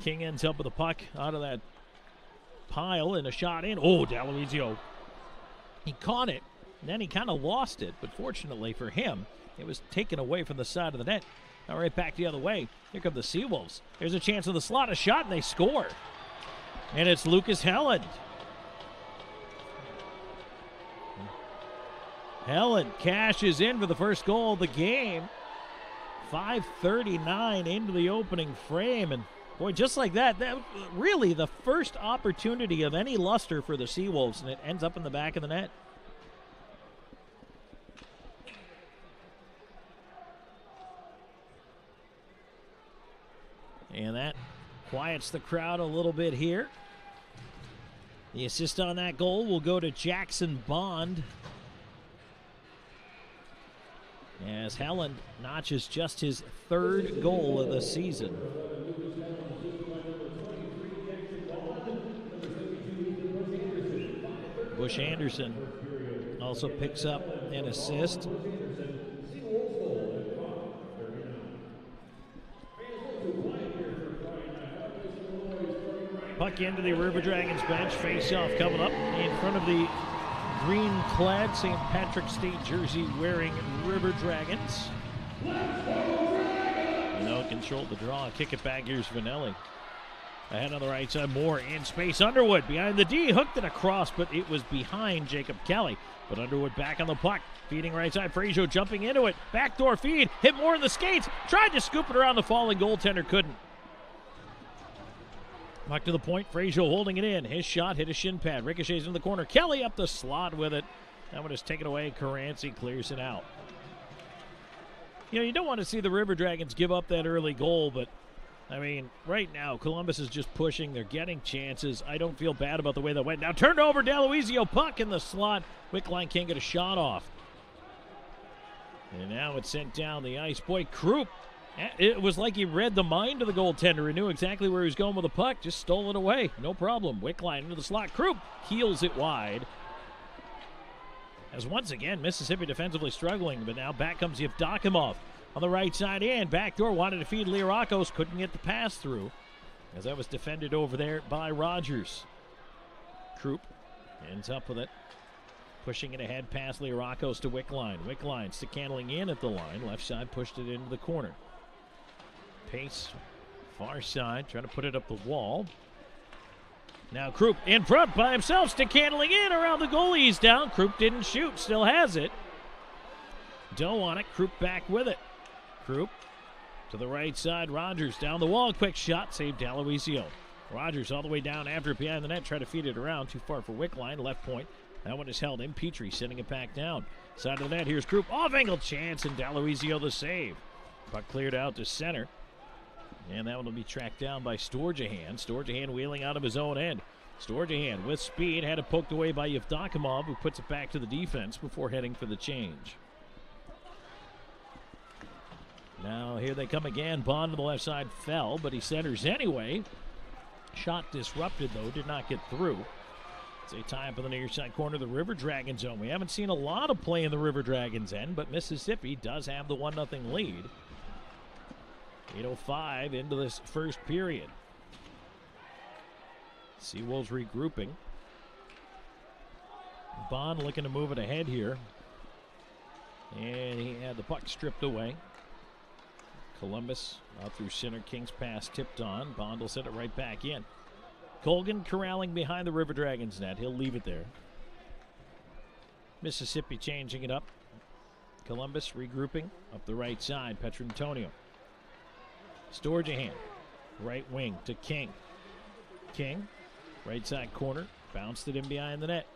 King ends up with a puck out of that pile and a shot in. Oh, D'Aloisio. He caught it, and then he kind of lost it, but fortunately for him, it was taken away from the side of the net. Now right back the other way. Here come the Seawolves. There's a chance of the slot, a shot, and they score. And it's Lucas Helland. Helland cashes in for the first goal of the game. 5:39 into the opening frame, and boy, just like that really the first opportunity of any luster for the Seawolves, and it ends up in the back of the net. And that quiets the crowd a little bit here. The assist on that goal will go to Jackson Bond, as Helland notches just his third goal of the season. Bush Anderson also picks up an assist. Puck into the River Dragons bench. Face-off coming up in front of the green-clad St. Patrick's Day jersey wearing River Dragons. No control the draw. Kick it back. Here's Vanelli. Ahead on the right side. Moore in space. Underwood behind the D. Hooked it across, but it was behind Jacob Kelly. But Underwood back on the puck. Feeding right side. Frazier jumping into it. Backdoor feed. Hit Moore in the skates. Tried to scoop it around the falling goaltender. Couldn't. Puck to the point. Frazier holding it in. His shot hit a shin pad. Ricochets in the corner. Kelly up the slot with it. That one is taken away. Caranci clears it out. You know, you don't want to see the River Dragons give up that early goal, but I mean, right now, Columbus is just pushing. They're getting chances. I don't feel bad about the way that went. Now turned over. D'Aloisio, puck in the slot. Wickline can't get a shot off. And now it's sent down the ice. Boy, Krupp, it was like he read the mind of the goaltender. He knew exactly where he was going with the puck. Just stole it away. No problem. Wickline into the slot. Krupp heels it wide. As once again, Mississippi defensively struggling, but now back comes Yevdokimov on the right side in. Backdoor wanted to feed Lirakos. Couldn't get the pass through, as that was defended over there by Rogers. Krupp ends up with it. Pushing it ahead past Lirakos to Wickline. Wickline stick handling in at the line. Left side pushed it into the corner. Pace, far side, trying to put it up the wall. Now Krupp in front by himself, stick handling in around the goalie. He's down. Krupp didn't shoot, still has it. Doe on it, Krupp back with it. Krupp to the right side. Rogers down the wall, quick shot, saved D'Aloisio. Rogers all the way down after it behind the net, try to feed it around. Too far for Wickline, left point. That one is held in. Petrie sending it back down. Side of the net, here's Group. Off-angle chance, and D'Aloisio the save. Puck cleared out to center. And that one will be tracked down by Storjahan. Storjahan wheeling out of his own end. Storjahan with speed, had it poked away by Yevdokimov, who puts it back to the defense before heading for the change. Now here they come again. Bond to the left side fell, but he centers anyway. Shot disrupted, though, did not get through. It's a tie up in the near side corner of the River Dragons zone. We haven't seen a lot of play in the River Dragons end, but Mississippi does have the 1-0 lead. 8:05 into this first period. Seawolves regrouping. Bond looking to move it ahead here. And he had the puck stripped away. Columbus out through center. King's pass tipped on. Bond will set it right back in. Colgan corralling behind the River Dragons net. He'll leave it there. Mississippi changing it up. Columbus regrouping up the right side. Petrantonio. Storjahan. Right wing to King. King. Right side corner. Bounced it in behind the net.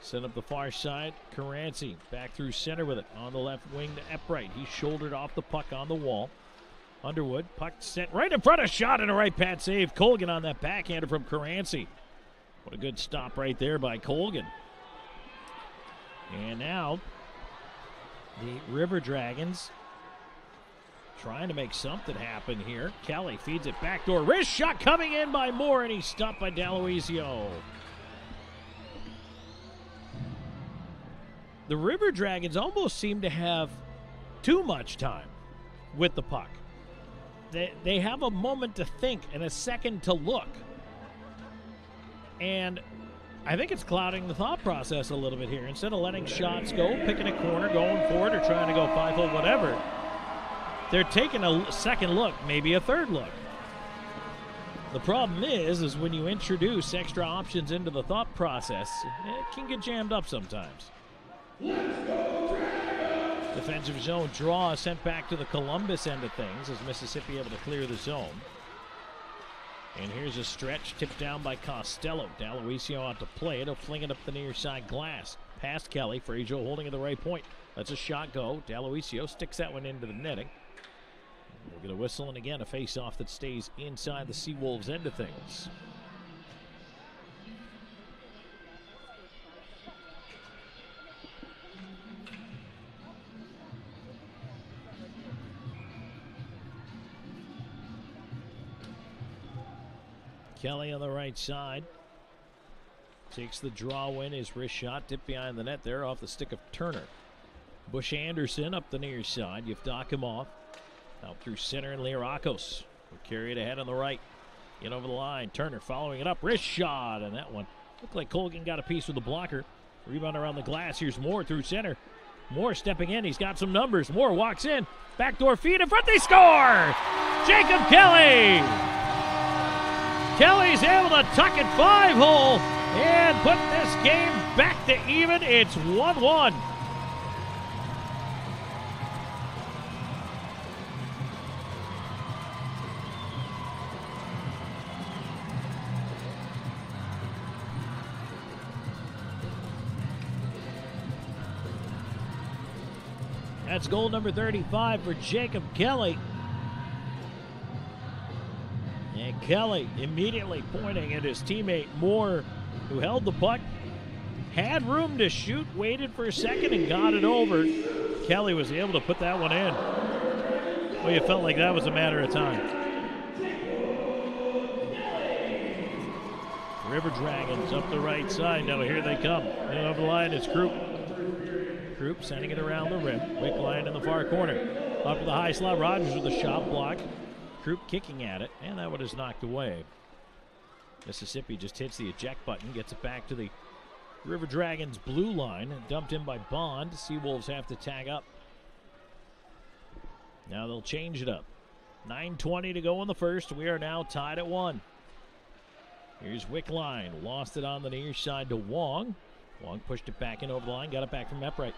Sent up the far side. Caranci back through center with it. On the left wing to Eppright. He shouldered off the puck on the wall. Underwood. Puck sent right in front of shot and a right pad save. Colgan on that backhander from Caranci. What a good stop right there by Colgan. And now the River Dragons trying to make something happen here. Kelly feeds it backdoor. Wrist shot coming in by Moore, and he's stopped by D'Aloisio. The River Dragons almost seem to have too much time with the puck. They have a moment to think and a second to look. And I think it's clouding the thought process a little bit here. Instead of letting shots go, picking a corner, going for it, or trying to go 5-hole, whatever, they're taking a second look, maybe a third look. The problem is when you introduce extra options into the thought process, it can get jammed up sometimes. Defensive zone draw sent back to the Columbus end of things as Mississippi able to clear the zone. And here's a stretch tipped down by Costello. D'Aloisio out to play it. He'll fling it up the near side glass. Past Kelly. Frazier holding at the right point. Lets a shot go. D'Aloisio sticks that one into the netting. We'll get a whistle, and again a face-off that stays inside the Seawolves end of things. Kelly on the right side. Takes the draw win. His wrist shot tipped behind the net there off the stick of Turner. Bush Anderson up the near side. Yevdokimov out through center, and Lirakos will carry it ahead on the right. In over the line. Turner following it up. Wrist shot, and that one looked like Colgan got a piece with the blocker. Rebound around the glass. Here's Moore through center. Moore stepping in. He's got some numbers. Moore walks in. Backdoor feed in front. They score! Jacob Kelly! Kelly's able to tuck it 5-hole and put this game back to even. It's 1-1. That's goal number 35 for Jacob Kelly. And Kelly immediately pointing at his teammate Moore, who held the puck, had room to shoot, waited for a second, and got it over. Kelly was able to put that one in. Well, you felt like that was a matter of time. River Dragons up the right side. Now here they come. And over the line is Krupp. Krupp sending it around the rim. Wick line in the far corner. Up to the high slot. Rogers with a shot block. Krupp kicking at it, and that one is knocked away. Mississippi just hits the eject button, gets it back to the River Dragons blue line, dumped in by Bond. Seawolves have to tag up. Now they'll change it up. 9:20 to go in the first. We are now tied at 1. Here's Wickline. Lost it on the near side to Wong. Wong pushed it back in over the line. Got it back from Eppright.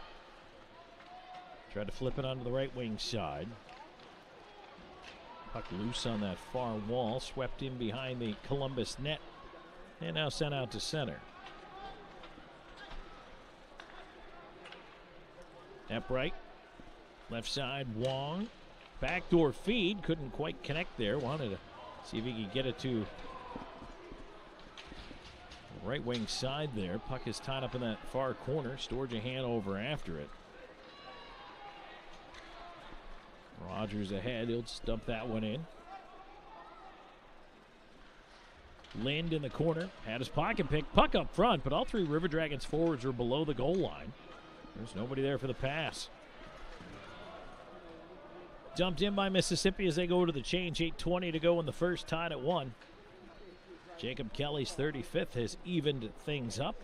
Tried to flip it onto the right wing side. Puck loose on that far wall. Swept in behind the Columbus net. And now sent out to center. Upright. Left side, Wong. Backdoor feed. Couldn't quite connect there. Wanted to see if he could get it to right wing side there. Puck is tied up in that far corner. Sturgeon over after it. Rogers ahead. He'll stump that one in. Lind in the corner. Had his pocket pick. Puck up front, but all three River Dragons forwards are below the goal line. There's nobody there for the pass. Dumped in by Mississippi as they go to the change. 8:20 to go in the first, tied at 1. Jacob Kelly's 35th has evened things up.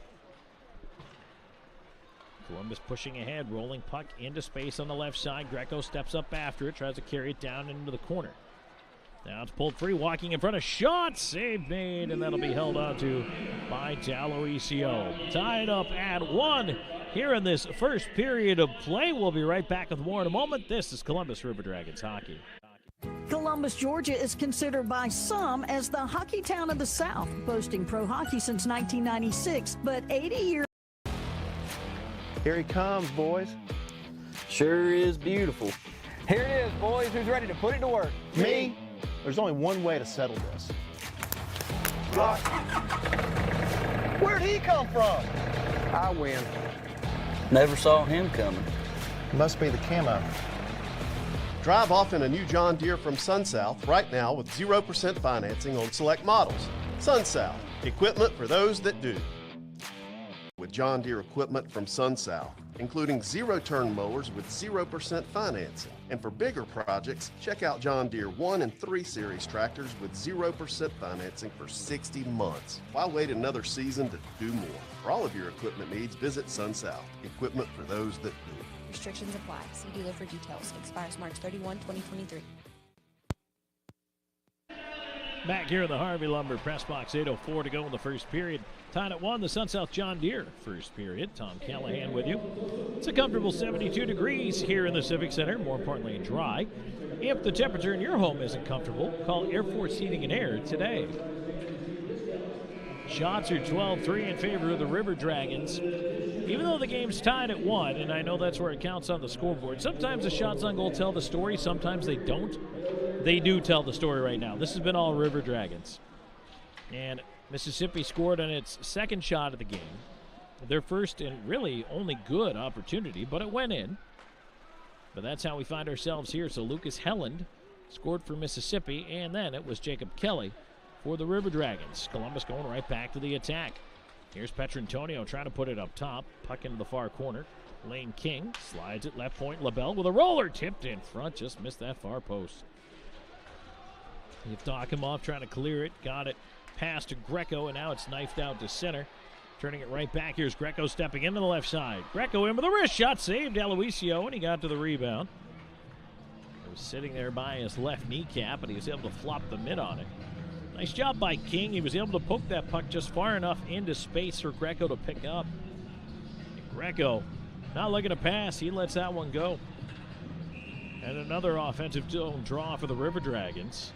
Columbus pushing ahead, rolling puck into space on the left side. Greco steps up after it, tries to carry it down into the corner. Now it's pulled free, walking in front of shot. Save made, and that'll be held on to by D'Aloisio. Tied up at 1 here in this first period of play. We'll be right back with more in a moment. This is Columbus River Dragons hockey. Columbus, Georgia is considered by some as the hockey town of the South, boasting pro hockey since 1996, but 80 years. Here he comes, boys. Sure is beautiful. Here it is, boys. Who's ready to put it to work? Me? There's only one way to settle this. Where'd he come from? I win. Never saw him coming. Must be the camo. Drive off in a new John Deere from SunSouth right now with 0% financing on select models. SunSouth, equipment for those that do. With John Deere equipment from SunSouth, including zero-turn mowers with 0% financing. And for bigger projects, check out John Deere 1 and 3 Series tractors with 0% financing for 60 months. Why wait another season to do more? For all of your equipment needs, visit SunSouth, equipment for those that do. Restrictions apply. See dealer for details. Expires March 31, 2023. Back here in the Harvey Lumber press box, 8:04 to go in the first period. Tied at 1, the SunSouth John Deere first period. Tom Callahan with you. It's a comfortable 72 degrees here in the Civic Center, more importantly dry. If the temperature in your home isn't comfortable, call Air Force Heating and Air today. Shots are 12-3 in favor of the River Dragons. Even though the game's tied at 1, and I know that's where it counts on the scoreboard, sometimes the shots on goal tell the story, sometimes they don't. They do tell the story right now. This has been all River Dragons. And Mississippi scored on its second shot of the game. Their first and really only good opportunity, but it went in. But that's how we find ourselves here. So Lucas Helland scored for Mississippi, and then it was Jacob Kelly for the River Dragons. Columbus going right back to the attack. Here's Petrantonio trying to put it up top. Puck into the far corner. Lane King slides it left point. LaBelle with a roller tipped in front. Just missed that far post. Yevdokimov trying to clear it. Got it past to Greco, and now it's knifed out to center. Turning it right back. Here's Greco stepping into the left side. Greco in with a wrist shot. Saved Aloisio, and he got to the rebound. He was sitting there by his left kneecap, and he was able to flop the mid on it. Nice job by King. He was able to poke that puck just far enough into space for Greco to pick up. And Greco not looking to pass. He lets that one go. And another offensive zone draw for the River Dragons.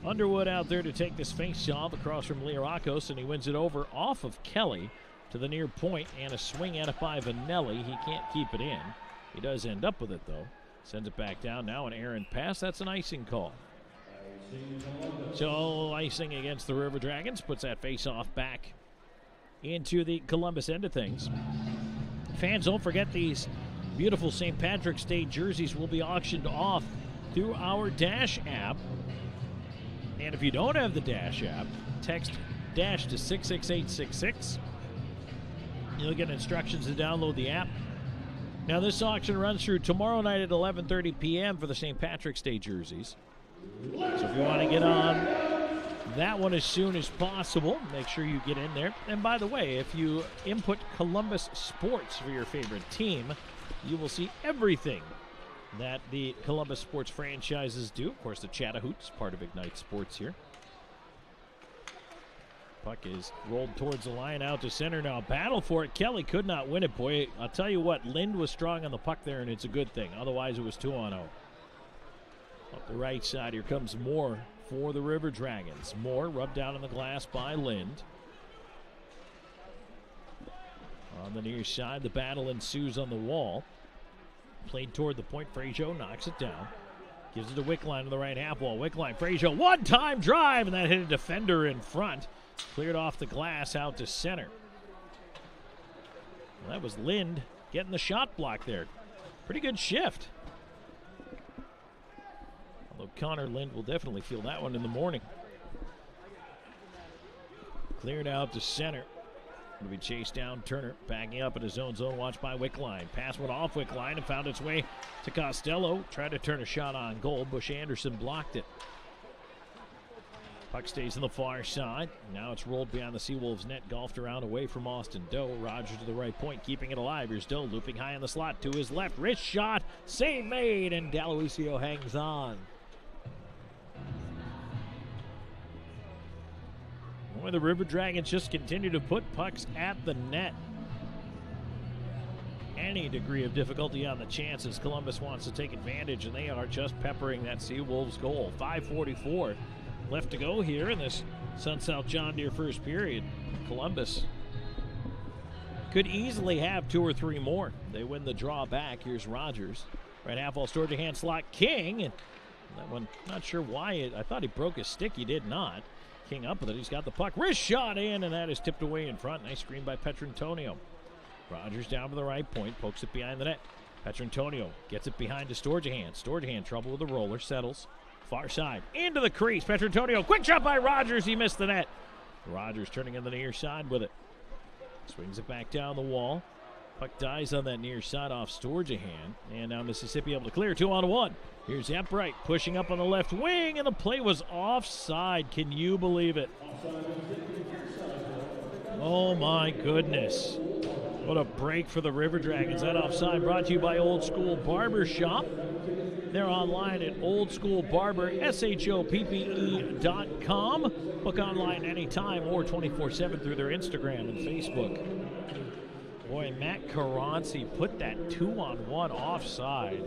Underwood out there to take this face-off across from Learakos, and he wins it over off of Kelly to the near point, and a swing at it by Vanelli. He can't keep it in. He does end up with it, though. Sends it back down. Now an errant pass. That's an icing call. So icing against the River Dragons puts that face-off back into the Columbus end of things. Fans, don't forget these beautiful St. Patrick's Day jerseys will be auctioned off through our Dash app. And if you don't have the Dash app, text Dash to 66866. You'll get instructions to download the app. Now this auction runs through tomorrow night at 11:30 p.m. for the St. Patrick's Day jerseys. So if you want to get on that one as soon as possible, make sure you get in there. And by the way, if you input Columbus Sports for your favorite team, you will see everything that the Columbus Sports franchises do. Of course, the Chattahoots, part of Ignite Sports here. Puck is rolled towards the line, out to center now. Battle for it. Kelly could not win it. Boy, I'll tell you what, Lind was strong on the puck there, and it's a good thing. Otherwise, it was 2-on-0. Up the right side, here comes Moore for the River Dragons. Moore rubbed down on the glass by Lind. On the near side, the battle ensues on the wall. Played toward the point. Frazier knocks it down. Gives it to Wickline on the right half wall. Wickline, Frazier, one-time drive, and that hit a defender in front. Cleared off the glass out to center. Well, that was Lind getting the shot block there. Pretty good shift. Although Connor Lind will definitely feel that one in the morning. Cleared out to center. Going to be chased down. Turner backing up in his own zone. Watched by Wickline. Pass went off Wickline and found its way to Costello. Tried to turn a shot on goal. Bush Anderson blocked it. Puck stays on the far side. Now it's rolled behind the Seawolves net. Golfed around away from Austin Doe. Rogers to the right point, keeping it alive. Here's Doe looping high in the slot to his left. Wrist shot. Save made, and D'Aloisio hangs on. Boy, the River Dragons just continue to put pucks at the net. Any degree of difficulty on the chances. Columbus wants to take advantage, and they are just peppering that Seawolves goal. 5:44 left to go here in this Sun-South John Deere first period. Columbus could easily have 2 or 3 more. They win the draw back. Here's Rogers. Right half wall, storage a hand slot. King, and that one, not sure why. I thought he broke his stick. He did not. King up with it. He's got the puck. Wrist shot in, and that is tipped away in front. Nice screen by Petrantonio. Rogers down to the right point. Pokes it behind the net. Petrantonio gets it behind to Storjahan. Storjahan trouble with the roller. Settles. Far side. Into the crease. Petrantonio. Quick shot by Rogers. He missed the net. Rogers turning on the near side with it. Swings it back down the wall. Puck dies on that near side off Storjahan. And now Mississippi able to clear 2-on-1. Here's Epbright pushing up on the left wing, and the play was offside. Can you believe it? Oh my goodness. What a break for the River Dragons. That offside brought to you by Old School Barber Shop. They're online at oldschoolbarber.com. Book online anytime or 24/7 through their Instagram and Facebook. Boy, Matt Caranci put that 2-on-1 offside.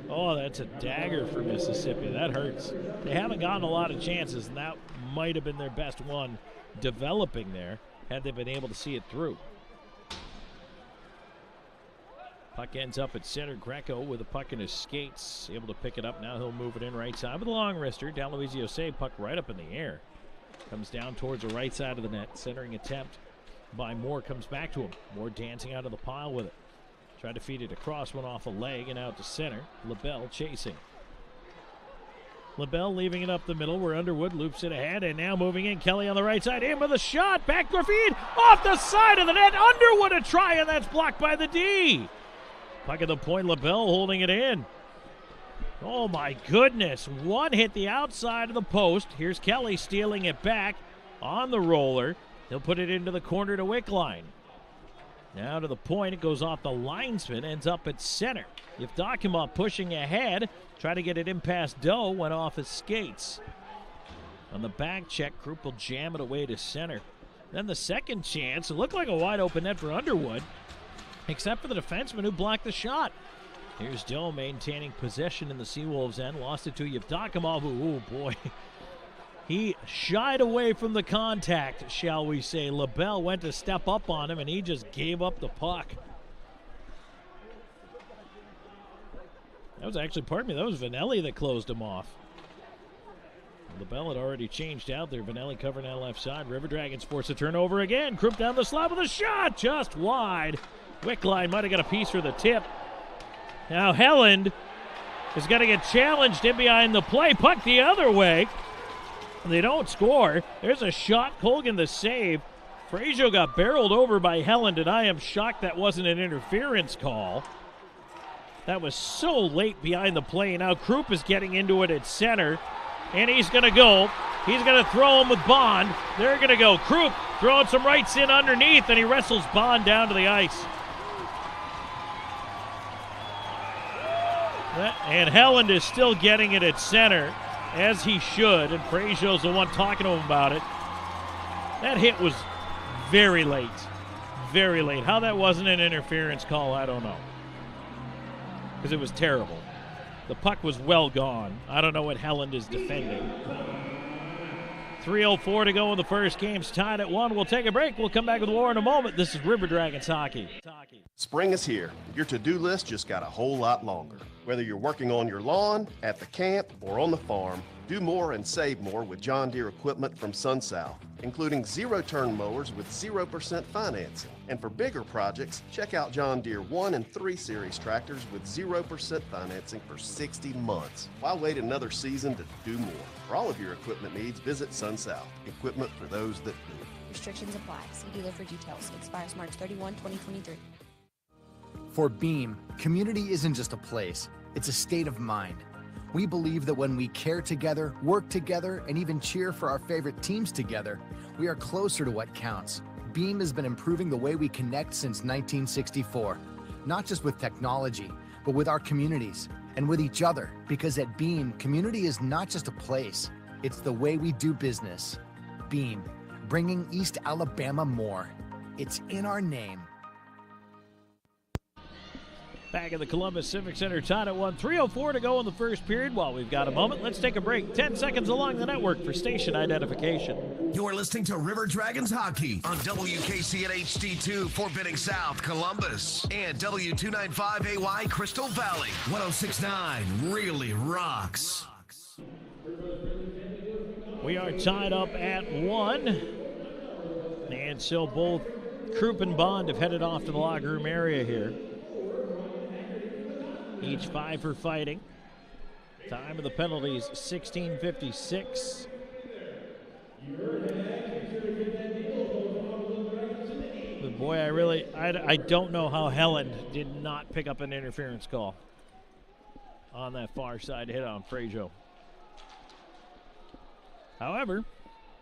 Oh, that's a dagger for Mississippi. That hurts. They haven't gotten a lot of chances, and that might have been their best one developing there had they been able to see it through. Puck ends up at center. Greco with the puck in his skates, able to pick it up. Now he'll move it in right side with a long wrister. D'Aloisio save, puck right up in the air. Comes down towards the right side of the net. Centering attempt by Moore comes back to him. Moore dancing out of the pile with it. Tried to feed it across, went off a leg and out to center. LaBelle chasing. LaBelle leaving it up the middle where Underwood loops it ahead, and now moving in. Kelly on the right side, in with a shot. Backdoor feed off the side of the net. Underwood a try, and that's blocked by the D. Puck at the point, LaBelle holding it in. Oh my goodness. One hit the outside of the post. Here's Kelly stealing it back on the roller. He'll put it into the corner to Wickline. Now to the point, it goes off the linesman, ends up at center. Yevdokimov pushing ahead, try to get it in past Doe, went off his skates. On the back check, Krupp will jam it away to center. Then the second chance, it looked like a wide open net for Underwood, except for the defenseman who blocked the shot. Here's Doe maintaining possession in the Seawolves end, lost it to Yevdokimov, who, oh boy. He shied away from the contact, shall we say. LaBelle went to step up on him, and he just gave up the puck. That was actually, pardon me, that was Vanelli that closed him off. LaBelle had already changed out there. Vanelli covering that left side. River Dragons force a turnover again. Krupp down the slot with a shot, just wide. Wickline might have got a piece for the tip. Now Helland is going to get challenged in behind the play. Puck the other way. They don't score. There's a shot. Colgan the save. Frazier got barreled over by Helland, and I am shocked that wasn't an interference call. That was so late behind the play. Now Krupp is getting into it at center, and he's going to go. He's going to throw him with Bond. They're going to go. Krupp throwing some rights in underneath, and he wrestles Bond down to the ice. And Helland is still getting it at center, as he should, and Frazio's the one talking to him about it. That hit was very late. Very late. How that wasn't an interference call, I don't know. Because it was terrible. The puck was well gone. I don't know what Helland is defending. 3:04 to go in the first. Game's tied at 1. We'll take a break. We'll come back with more in a moment. This is River Dragons Hockey. Spring is here. Your to-do list just got a whole lot longer. Whether you're working on your lawn, at the camp, or on the farm, do more and save more with John Deere equipment from SunSouth, including zero-turn mowers with 0% financing. And for bigger projects, check out John Deere 1 and 3 Series tractors with 0% financing for 60 months. Why wait another season to do more? For all of your equipment needs, visit SunSouth. Equipment for those that do. Restrictions apply. See dealer for details. Expires March 31, 2023. For Beam, community isn't just a place, it's a state of mind. We believe that when we care together, work together, and even cheer for our favorite teams together, we are closer to what counts. Beam has been improving the way we connect since 1964, not just with technology, but with our communities and with each other, because at Beam, community is not just a place, it's the way we do business. Beam, bringing East Alabama more. It's in our name. Back at the Columbus Civic Center, tied at 1. 3:04 to go in the first period. While we've got a moment, let's take a break. 10 seconds along the network for station identification. You're listening to River Dragons Hockey on WKC at HD2, Fort Benning South, Columbus, and W295AY, Crystal Valley. 106.9 really rocks. We are tied up at 1. And so both Krupp and Bond have headed off to the locker room area here. Each 5 for fighting. Time of the penalties, 16:56. But boy, I don't know how Helen did not pick up an interference call on that far side hit on Frajo. However,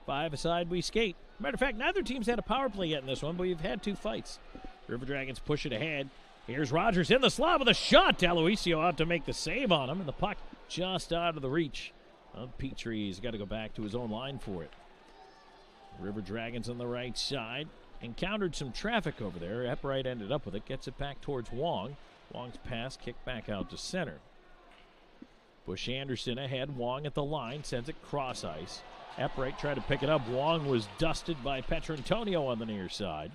5 aside we skate. Matter of fact, neither team's had a power play yet in this one, but we've had 2 fights. River Dragons push it ahead. Here's Rogers in the slot with a shot. Aloisio out to make the save on him, and the puck just out of the reach of Peirce. He's got to go back to his own line for it. River Dragons on the right side. Encountered some traffic over there. Epwright ended up with it. Gets it back towards Wong. Wong's pass kicked back out to center. Bush Anderson ahead. Wong at the line. Sends it cross ice. Epwright tried to pick it up. Wong was dusted by Petrantonio on the near side.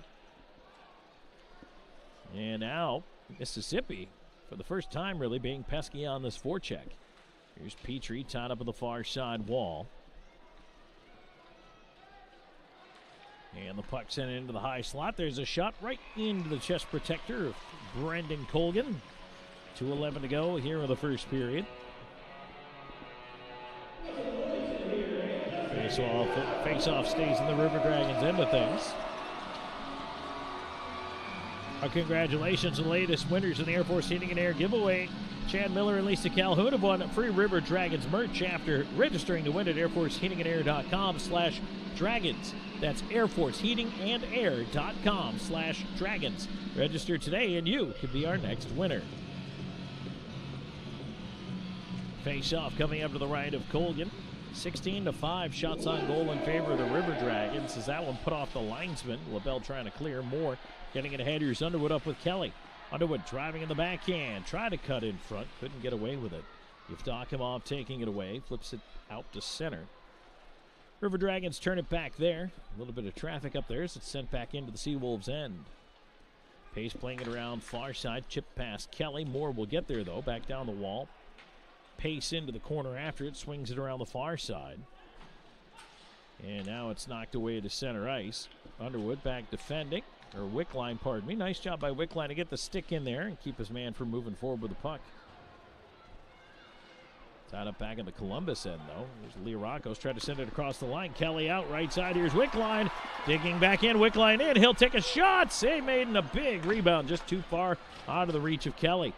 And now, Mississippi, for the first time really, being pesky on this forecheck. Here's Peirce tied up on the far side wall. And the puck sent into the high slot. There's a shot right into the chest protector of Brendan Colgan. 2:11 to go here in the first period. Face-off stays in the River Dragons' end of things. Our congratulations to the latest winners in the Air Force Heating and Air giveaway. Chad Miller and Lisa Calhoun have won free River Dragons merch after registering to win at airforceheatingandair.com/dragons. That's airforceheatingandair.com/dragons. Register today and you could be our next winner. Face-off coming up to the right of Colgan. 16-5 shots on goal in favor of the River Dragons. As that one put off the linesman. LaBelle trying to clear more. Getting it ahead. Here's Underwood up with Kelly. Underwood driving in the backhand. Tried to cut in front. Couldn't get away with it. Yevdokimov taking it away. Flips it out to center. River Dragons turn it back there. A little bit of traffic up there as it's sent back into the Seawolves end. Pace playing it around far side. Chip past Kelly. Moore will get there though. Back down the wall. Pace into the corner after it. Swings it around the far side. And now it's knocked away to center ice. Underwood back defending. Or Wickline, pardon me. Nice job by Wickline to get the stick in there and keep his man from moving forward with the puck. Tied up back in the Columbus end, though. There's Leorakos trying to send it across the line. Kelly out right side. Here's Wickline. Digging back in. Wickline in. He'll take a shot. Save made in a big rebound. Just too far out of the reach of Kelly.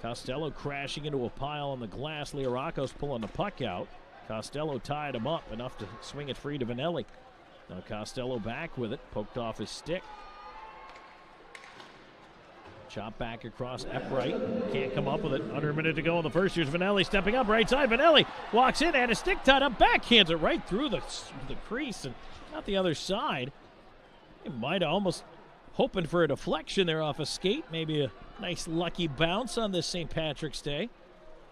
Costello crashing into a pile on the glass. Leorakos pulling the puck out. Costello tied him up enough to swing it free to Vanelli. Now Costello back with it. Poked off his stick. Chop back across Epwright. Can't come up with it. Under a minute to go in the first. Here's Vanelli stepping up right side. Vanelli walks in and a stick tied up. Backhands it right through the crease and not the other side. He might have almost hoping for a deflection there off a skate. Maybe a nice lucky bounce on this St. Patrick's Day.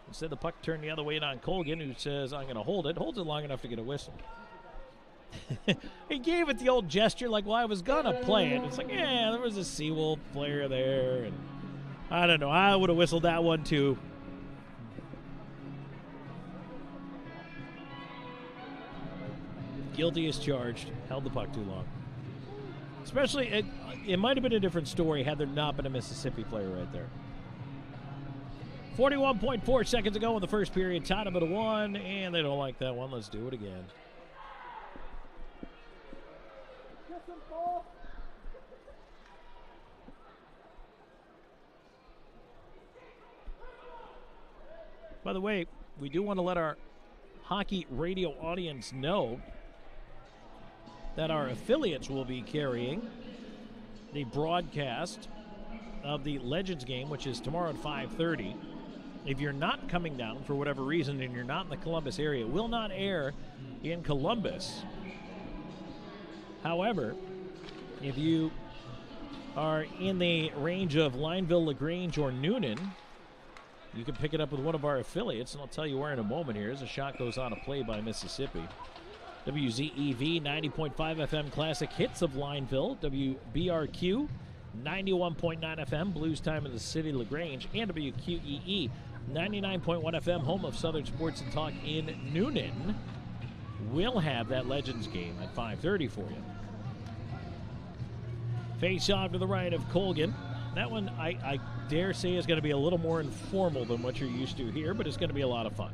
Instead the puck turned the other way on Colgan, who says, I'm going to hold it. Holds it long enough to get a whistle. He gave it the old gesture like, well, I was going to play it. It's like, yeah, there was a Seawolf player there. And I don't know. I would have whistled that one too. Guilty as charged. Held the puck too long. Especially, it might have been a different story had there not been a Mississippi player right there. 41.4 seconds ago in the first period. Tied up at 1, and they don't like that one. Let's do it again. By the way, we do want to let our hockey radio audience know that our affiliates will be carrying the broadcast of the Legends game, which is tomorrow at 5:30. If you're not coming down for whatever reason and you're not in the Columbus area, it will not air in Columbus. However, if you are in the range of Lineville, LaGrange, or Noonan, you can pick it up with one of our affiliates, and I'll tell you where in a moment here as a shot goes on a play by Mississippi. WZEV 90.5 FM Classic Hits of Lineville, WBRQ 91.9 FM Blues Time in the City LaGrange, and WQEE 99.1 FM home of Southern Sports and Talk in Noonan. We'll have that Legends game at 5:30 for you. Face off to the right of Colgan. That one, I dare say, is going to be a little more informal than what you're used to here, but it's going to be a lot of fun.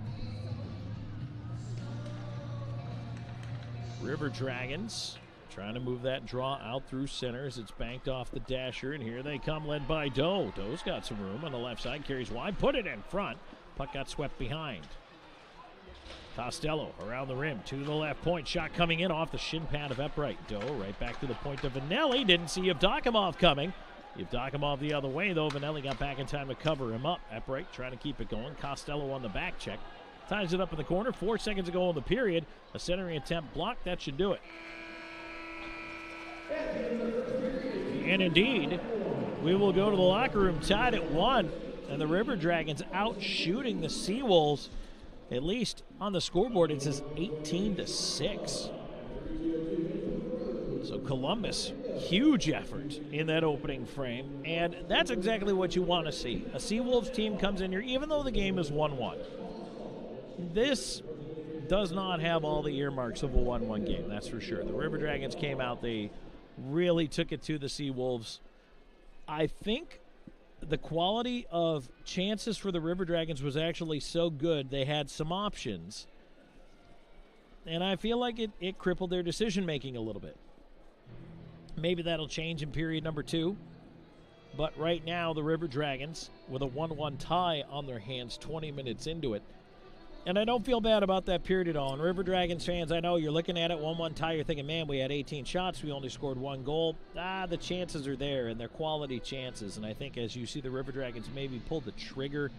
River Dragons trying to move that draw out through center as it's banked off the dasher, and here they come, led by Doe. Doe's got some room on the left side, carries wide, put it in front. Puck got swept behind. Costello around the rim to the left point. Shot coming in off the shin pad of Upright. Doe right back to the point of Vanelli. Didn't see Yevdokimov coming. Yevdokimov the other way, though. Vanelli got back in time to cover him up. Upright trying to keep it going. Costello on the back check. Ties it up in the corner. 4 seconds ago in the period. A centering attempt blocked. That should do it. And indeed, we will go to the locker room tied at 1. And the River Dragons out shooting the Seawolves. At least on the scoreboard, it says 18-6. So Columbus, huge effort in that opening frame. And that's exactly what you want to see. A Seawolves team comes in here, even though the game is 1-1. This does not have all the earmarks of a 1-1 game, that's for sure. The River Dragons came out, they really took it to the Seawolves. I think the quality of chances for the River Dragons was actually so good, they had some options. And I feel like it crippled their decision-making a little bit. Maybe that'll change in period number 2. But right now, the River Dragons, with a 1-1 tie on their hands 20 minutes into it. And I don't feel bad about that period at all. And River Dragons fans, I know you're looking at it, 1-1 tie, you're thinking, man, we had 18 shots, we only scored 1 goal. The chances are there, and they're quality chances. And I think as you see the River Dragons maybe pull the trigger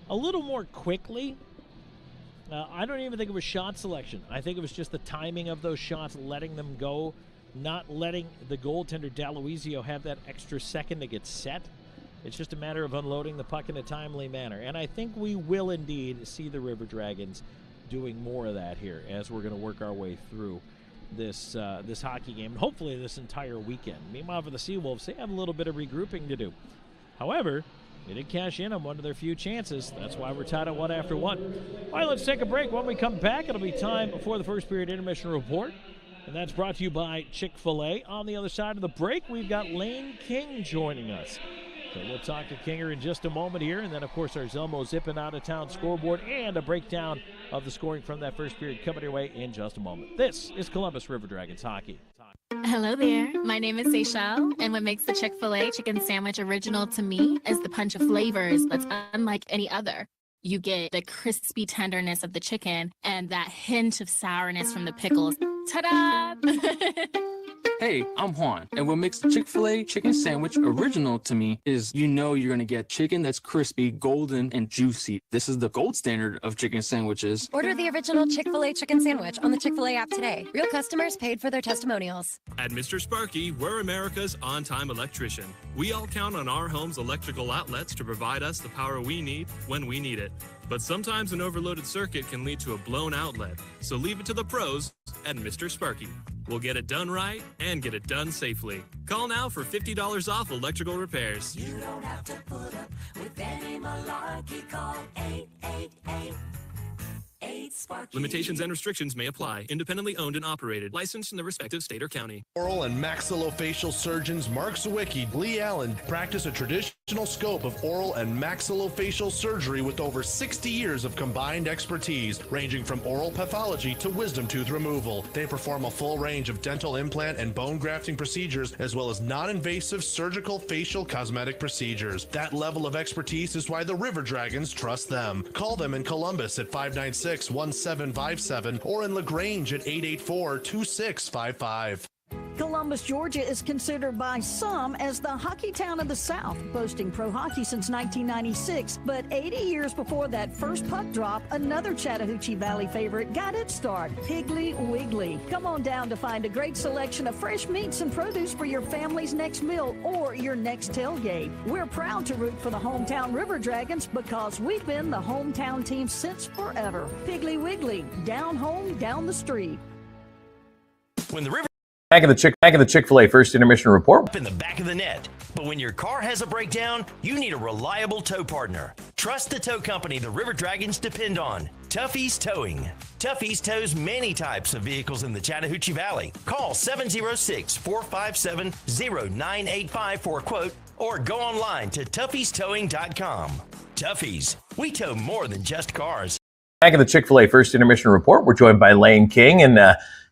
a little more quickly, I don't even think it was shot selection. I think it was just the timing of those shots, letting them go, not letting the goaltender D'Aloisio have that extra second to get set. It's just a matter of unloading the puck in a timely manner. And I think we will indeed see the River Dragons doing more of that here as we're going to work our way through this hockey game, and hopefully this entire weekend. Meanwhile, for the Seawolves, they have a little bit of regrouping to do. However, they did cash in on one of their few chances. That's why we're tied at 1 after 1. All right, let's take a break. When we come back, it'll be time before the first period intermission report. And that's brought to you by Chick-fil-A. On the other side of the break, we've got Lane King joining us. So we'll talk to Kinger in just a moment here. And then, of course, our Zelmo zipping out of town scoreboard and a breakdown of the scoring from that first period coming your way in just a moment. This is Columbus River Dragons hockey. Hello there. My name is Seychelle, and what makes the Chick-fil-A chicken sandwich original to me is the punch of flavors that's unlike any other. You get the crispy tenderness of the chicken and that hint of sourness from the pickles. Ta-da! Hey, I'm Juan, and what makes the Chick-fil-A chicken sandwich original to me is you know you're going to get chicken that's crispy, golden, and juicy. This is the gold standard of chicken sandwiches. Order the original Chick-fil-A chicken sandwich on the Chick-fil-A app today. Real customers paid for their testimonials. At Mr. Sparky, we're America's on-time electrician. We all count on our home's electrical outlets to provide us the power we need when we need it. But sometimes an overloaded circuit can lead to a blown outlet, so leave it to the pros at Mr. Sparky. We'll get it done right and get it done safely. Call now for $50 off electrical repairs. You don't have to put up with any malarkey. Call 888-8-SPARKY. Limitations and restrictions may apply. Independently owned and operated. Licensed in the respective state or county. Oral and maxillofacial surgeons Mark Sawicki, Lee Allen practice a traditional scope of oral and maxillofacial surgery with over 60 years of combined expertise, ranging from oral pathology to wisdom tooth removal. They perform a full range of dental implant and bone grafting procedures, as well as non-invasive surgical facial cosmetic procedures. That level of expertise is why the River Dragons trust them. Call them in Columbus at 596-1757 or in LaGrange at 884-2655. Columbus, Georgia is considered by some as the hockey town of the South, boasting pro hockey since 1996. But 80 years before that first puck drop, another Chattahoochee Valley favorite got its start, Piggly Wiggly. Come on down to find a great selection of fresh meats and produce for your family's next meal or your next tailgate. We're proud to root for the hometown River Dragons because we've been the hometown team since forever. Piggly Wiggly, down home, down the street. When the River Back of the Chick-fil-A first intermission report. in the back of the net. But when your car has a breakdown, you need a reliable tow partner. Trust the tow company the River Dragons depend on. Tuffy's Towing. Tuffy's tows many types of vehicles in the Chattahoochee Valley. Call 706-457-0985 for a quote or go online to tuffystowing.com. Tuffy's. We tow more than just cars. Back of the Chick-fil-A first intermission report. We're joined by Lane King. And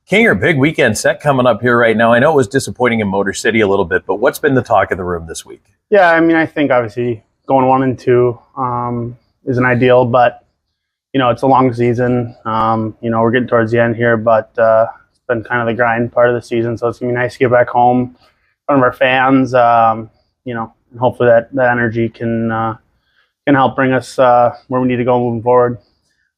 King, your big weekend set coming up here right now. I know it was disappointing in Motor City a little bit, but what's been the talk of the room this week? Yeah, I mean, I think obviously going 1-2 isn't ideal, but, you know, it's a long season. You know, we're getting towards the end here, but it's been kind of the grind part of the season, so it's going to be nice to get back home in front of our fans, you know, and hopefully that energy can help bring us where we need to go moving forward.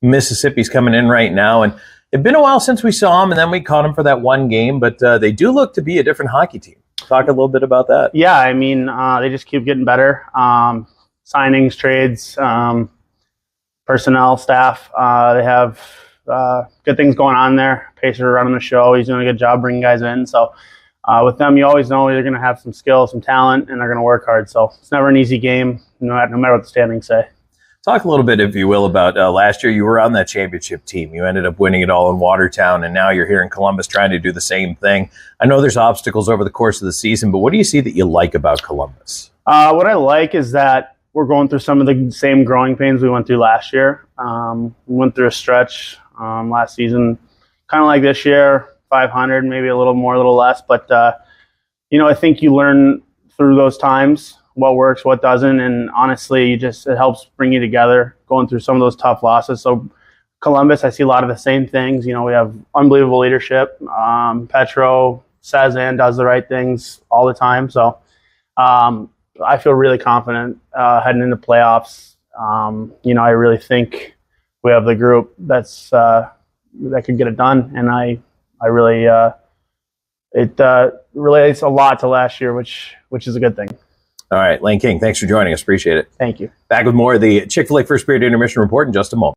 Mississippi's coming in right now, and it's been a while since we saw them, and then we caught them for that one game, but they do look to be a different hockey team. Talk a little bit about that. Yeah, I mean, they just keep getting better. Signings, trades, personnel, staff. They have good things going on there. Peirce running the show. He's doing a good job bringing guys in. So with them, you always know they're going to have some skill, some talent, and they're going to work hard. So it's never an easy game, no matter what the standings say. Talk a little bit, if you will, about last year. You were on that championship team. You ended up winning it all in Watertown, and now you're here in Columbus trying to do the same thing. I know there's obstacles over the course of the season, but what do you see that you like about Columbus? What I like is that we're going through some of the same growing pains we went through last year. We went through a stretch last season, kind of like this year, 500, maybe a little more, a little less. But, you know, I think you learn through those times what works, what doesn't, and honestly, it helps bring you together going through some of those tough losses. So Columbus, I see a lot of the same things. You know, we have unbelievable leadership. Petro says and does the right things all the time. So I feel really confident heading into playoffs. You know, I really think we have the group that could get it done, and I really it relates a lot to last year, which is a good thing. All right, Lane King, thanks for joining us. Appreciate it. Thank you. Back with more of the Chick-fil-A First Period Intermission Report in just a moment.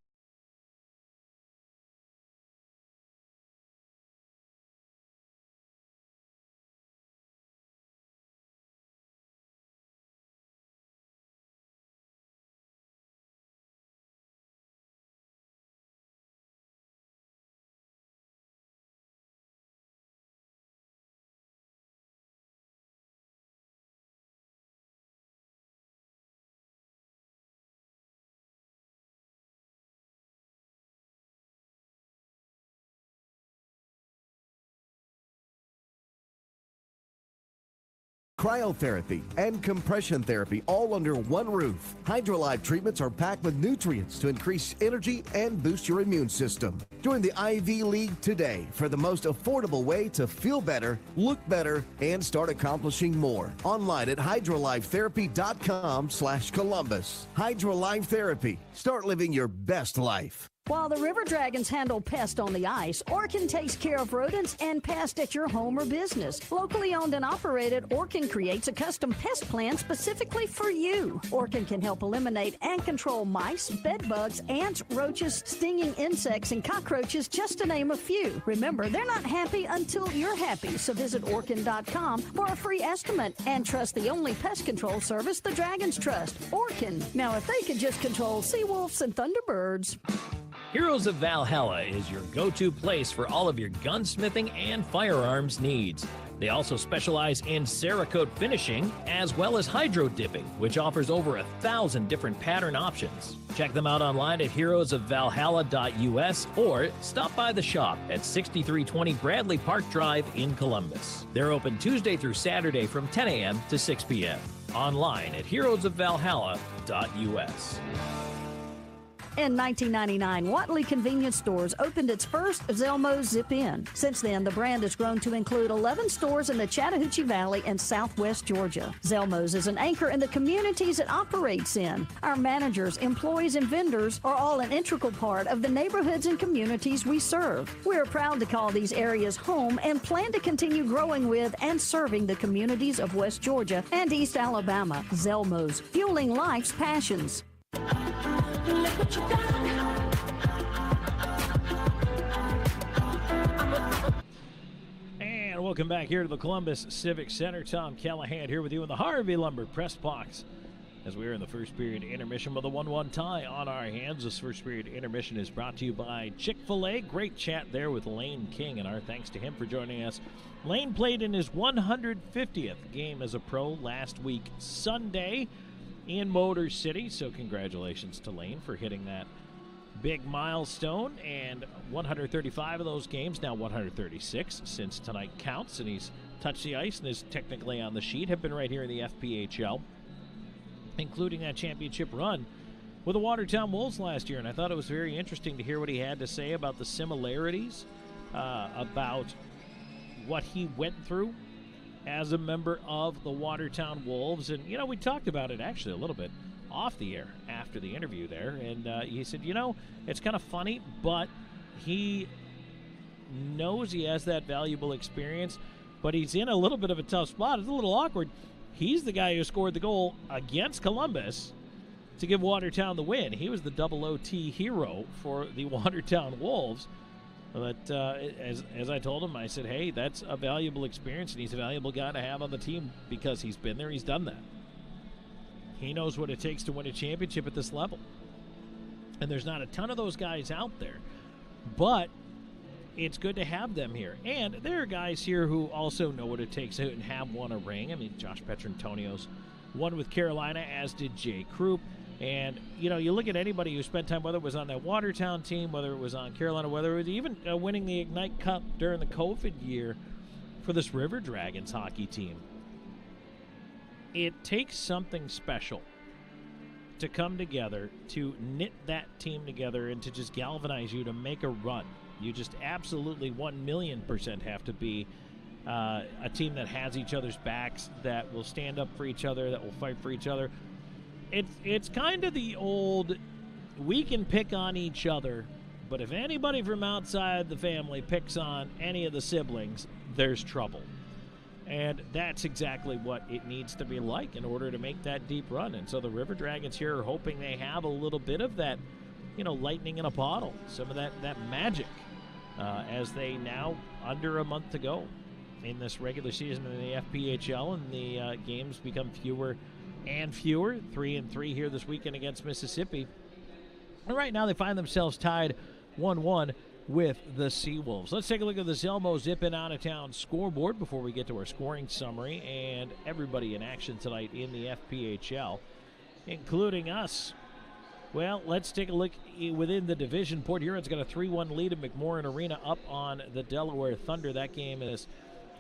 Cryotherapy and compression therapy all under one roof. Hydrolife treatments are packed with nutrients to increase energy and boost your immune system. Join the IV League today for the most affordable way to feel better, look better, and start accomplishing more. Online at hydrolifetherapy.com/Columbus. Hydrolife Therapy. Start living your best life. While the River Dragons handle pests on the ice, Orkin takes care of rodents and pests at your home or business. Locally owned and operated, Orkin creates a custom pest plan specifically for you. Orkin can help eliminate and control mice, bed bugs, ants, roaches, stinging insects, and cockroaches, just to name a few. Remember, they're not happy until you're happy, so visit Orkin.com for a free estimate and trust the only pest control service the Dragons trust, Orkin. Now, if they could just control Seawolves and Thunderbirds. Heroes of Valhalla is your go-to place for all of your gunsmithing and firearms needs. They also specialize in Cerakote finishing as well as hydro dipping, which offers over 1,000 different pattern options. Check them out online at heroesofvalhalla.us or stop by the shop at 6320 Bradley Park Drive in Columbus. They're open Tuesday through Saturday from 10 a.m. to 6 p.m. Online at heroesofvalhalla.us. In 1999, Watley Convenience Stores opened its first Zelmo's Zip-In. Since then, the brand has grown to include 11 stores in the Chattahoochee Valley and southwest Georgia. Zelmo's is an anchor in the communities it operates in. Our managers, employees, and vendors are all an integral part of the neighborhoods and communities we serve. We're proud to call these areas home and plan to continue growing with and serving the communities of West Georgia and East Alabama. Zelmo's, fueling life's passions. Look what you got. And welcome back here to the Columbus Civic Center. Tom Callahan here with you in the Harvey Lumber press box as we are in the first period intermission with a 1-1 tie on our hands. This first period intermission is brought to you by Chick-fil-A. Great chat there with Lane King, and our thanks to him for joining us. Lane played in his 150th game as a pro last week Sunday in Motor City, so congratulations to Lane for hitting that big milestone. And 135 of those games, now 136 since tonight counts, and he's touched the ice and is technically on the sheet, have been right here in the FPHL, including that championship run with the Watertown Wolves last year. And I thought it was very interesting to hear what he had to say about the similarities, about what he went through as a member of the Watertown Wolves. And, you know, we talked about it actually a little bit off the air after the interview there. And he said, you know, it's kind of funny, but he knows he has that valuable experience, but he's in a little bit of a tough spot. It's a little awkward. He's the guy who scored the goal against Columbus to give Watertown the win. He was the double OT hero for the Watertown Wolves. But as I told him, I said, hey, that's a valuable experience, and he's a valuable guy to have on the team because he's been there, he's done that. He knows what it takes to win a championship at this level. And there's not a ton of those guys out there, but it's good to have them here. And there are guys here who also know what it takes and have won a ring. I mean, Josh Petrantonio's won with Carolina, as did Jay Krupp. And, you know, you look at anybody who spent time, whether it was on that Watertown team, whether it was on Carolina, whether it was even winning the Ignite Cup during the COVID year for this River Dragons hockey team. It takes something special to come together, to knit that team together, and to just galvanize you to make a run. You just absolutely 1,000,000% have to be a team that has each other's backs, that will stand up for each other, that will fight for each other. It's kind of the old, we can pick on each other, but if anybody from outside the family picks on any of the siblings, there's trouble. And that's exactly what it needs to be like in order to make that deep run. And so the River Dragons here are hoping they have a little bit of that, you know, lightning in a bottle, some of that magic, as they now, under a month to go in this regular season in the FPHL, and the games become fewer and fewer. 3-3 here this weekend against Mississippi. And right now they find themselves tied 1-1 with the Seawolves. Let's take a look at the Zelmo Zip-In out-of-town scoreboard before we get to our scoring summary and everybody in action tonight in the FPHL, including us. Well, let's take a look within the division. Port Huron's got a 3-1 lead at McMorran Arena up on the Delaware Thunder. That game is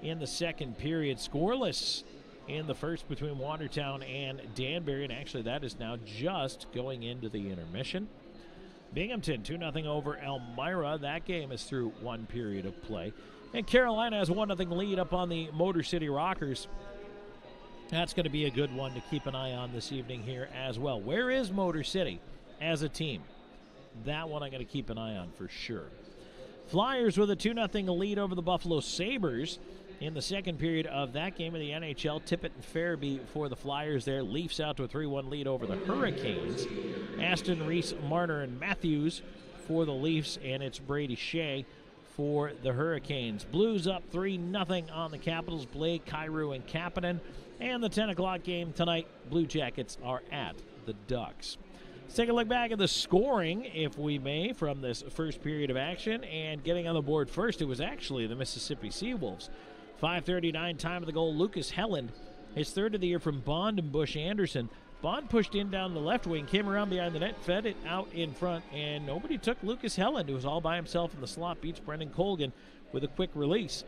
in the second period. Scoreless in the first between Watertown and Danbury, and actually that is now just going into the intermission. Binghamton 2-0 over Elmira. That game is through one period of play. And Carolina has a 1-0 lead up on the Motor City Rockers. That's going to be a good one to keep an eye on this evening here as well. Where is Motor City as a team? that one I'm going to keep an eye on for sure. Flyers with a 2-0 lead over the Buffalo Sabres in the second period of that game of the NHL. Tippett and Farabee for the Flyers there. Leafs out to a 3-1 lead over the Hurricanes. Aston, Reese, Marner, and Matthews for the Leafs, and it's Brady Shea for the Hurricanes. Blues up 3-0 on the Capitals. Blake, Kyrou, and Kapanen. And the 10 o'clock game tonight, Blue Jackets are at the Ducks. Let's take a look back at the scoring, if we may, from this first period of action. And getting on the board first, it was actually the Mississippi Seawolves. 5:39 time of the goal. Lucas Helland, his third of the year from Bond and Bush Anderson. Bond pushed in down the left wing, came around behind the net, fed it out in front, and nobody took Lucas Helland, who was all by himself in the slot, beats Brendan Colgan with a quick release.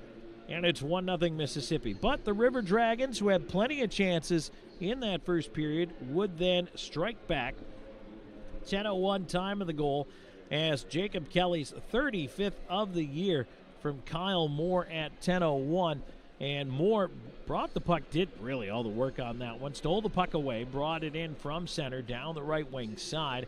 And it's 1-0 Mississippi. But the River Dragons, who had plenty of chances in that first period, would then strike back. 10:01 time of the goal as Jacob Kelly's 35th of the year from Kyle Moore at 10:01. And Moore brought the puck, did really all the work on that one, stole the puck away, brought it in from center down the right wing side,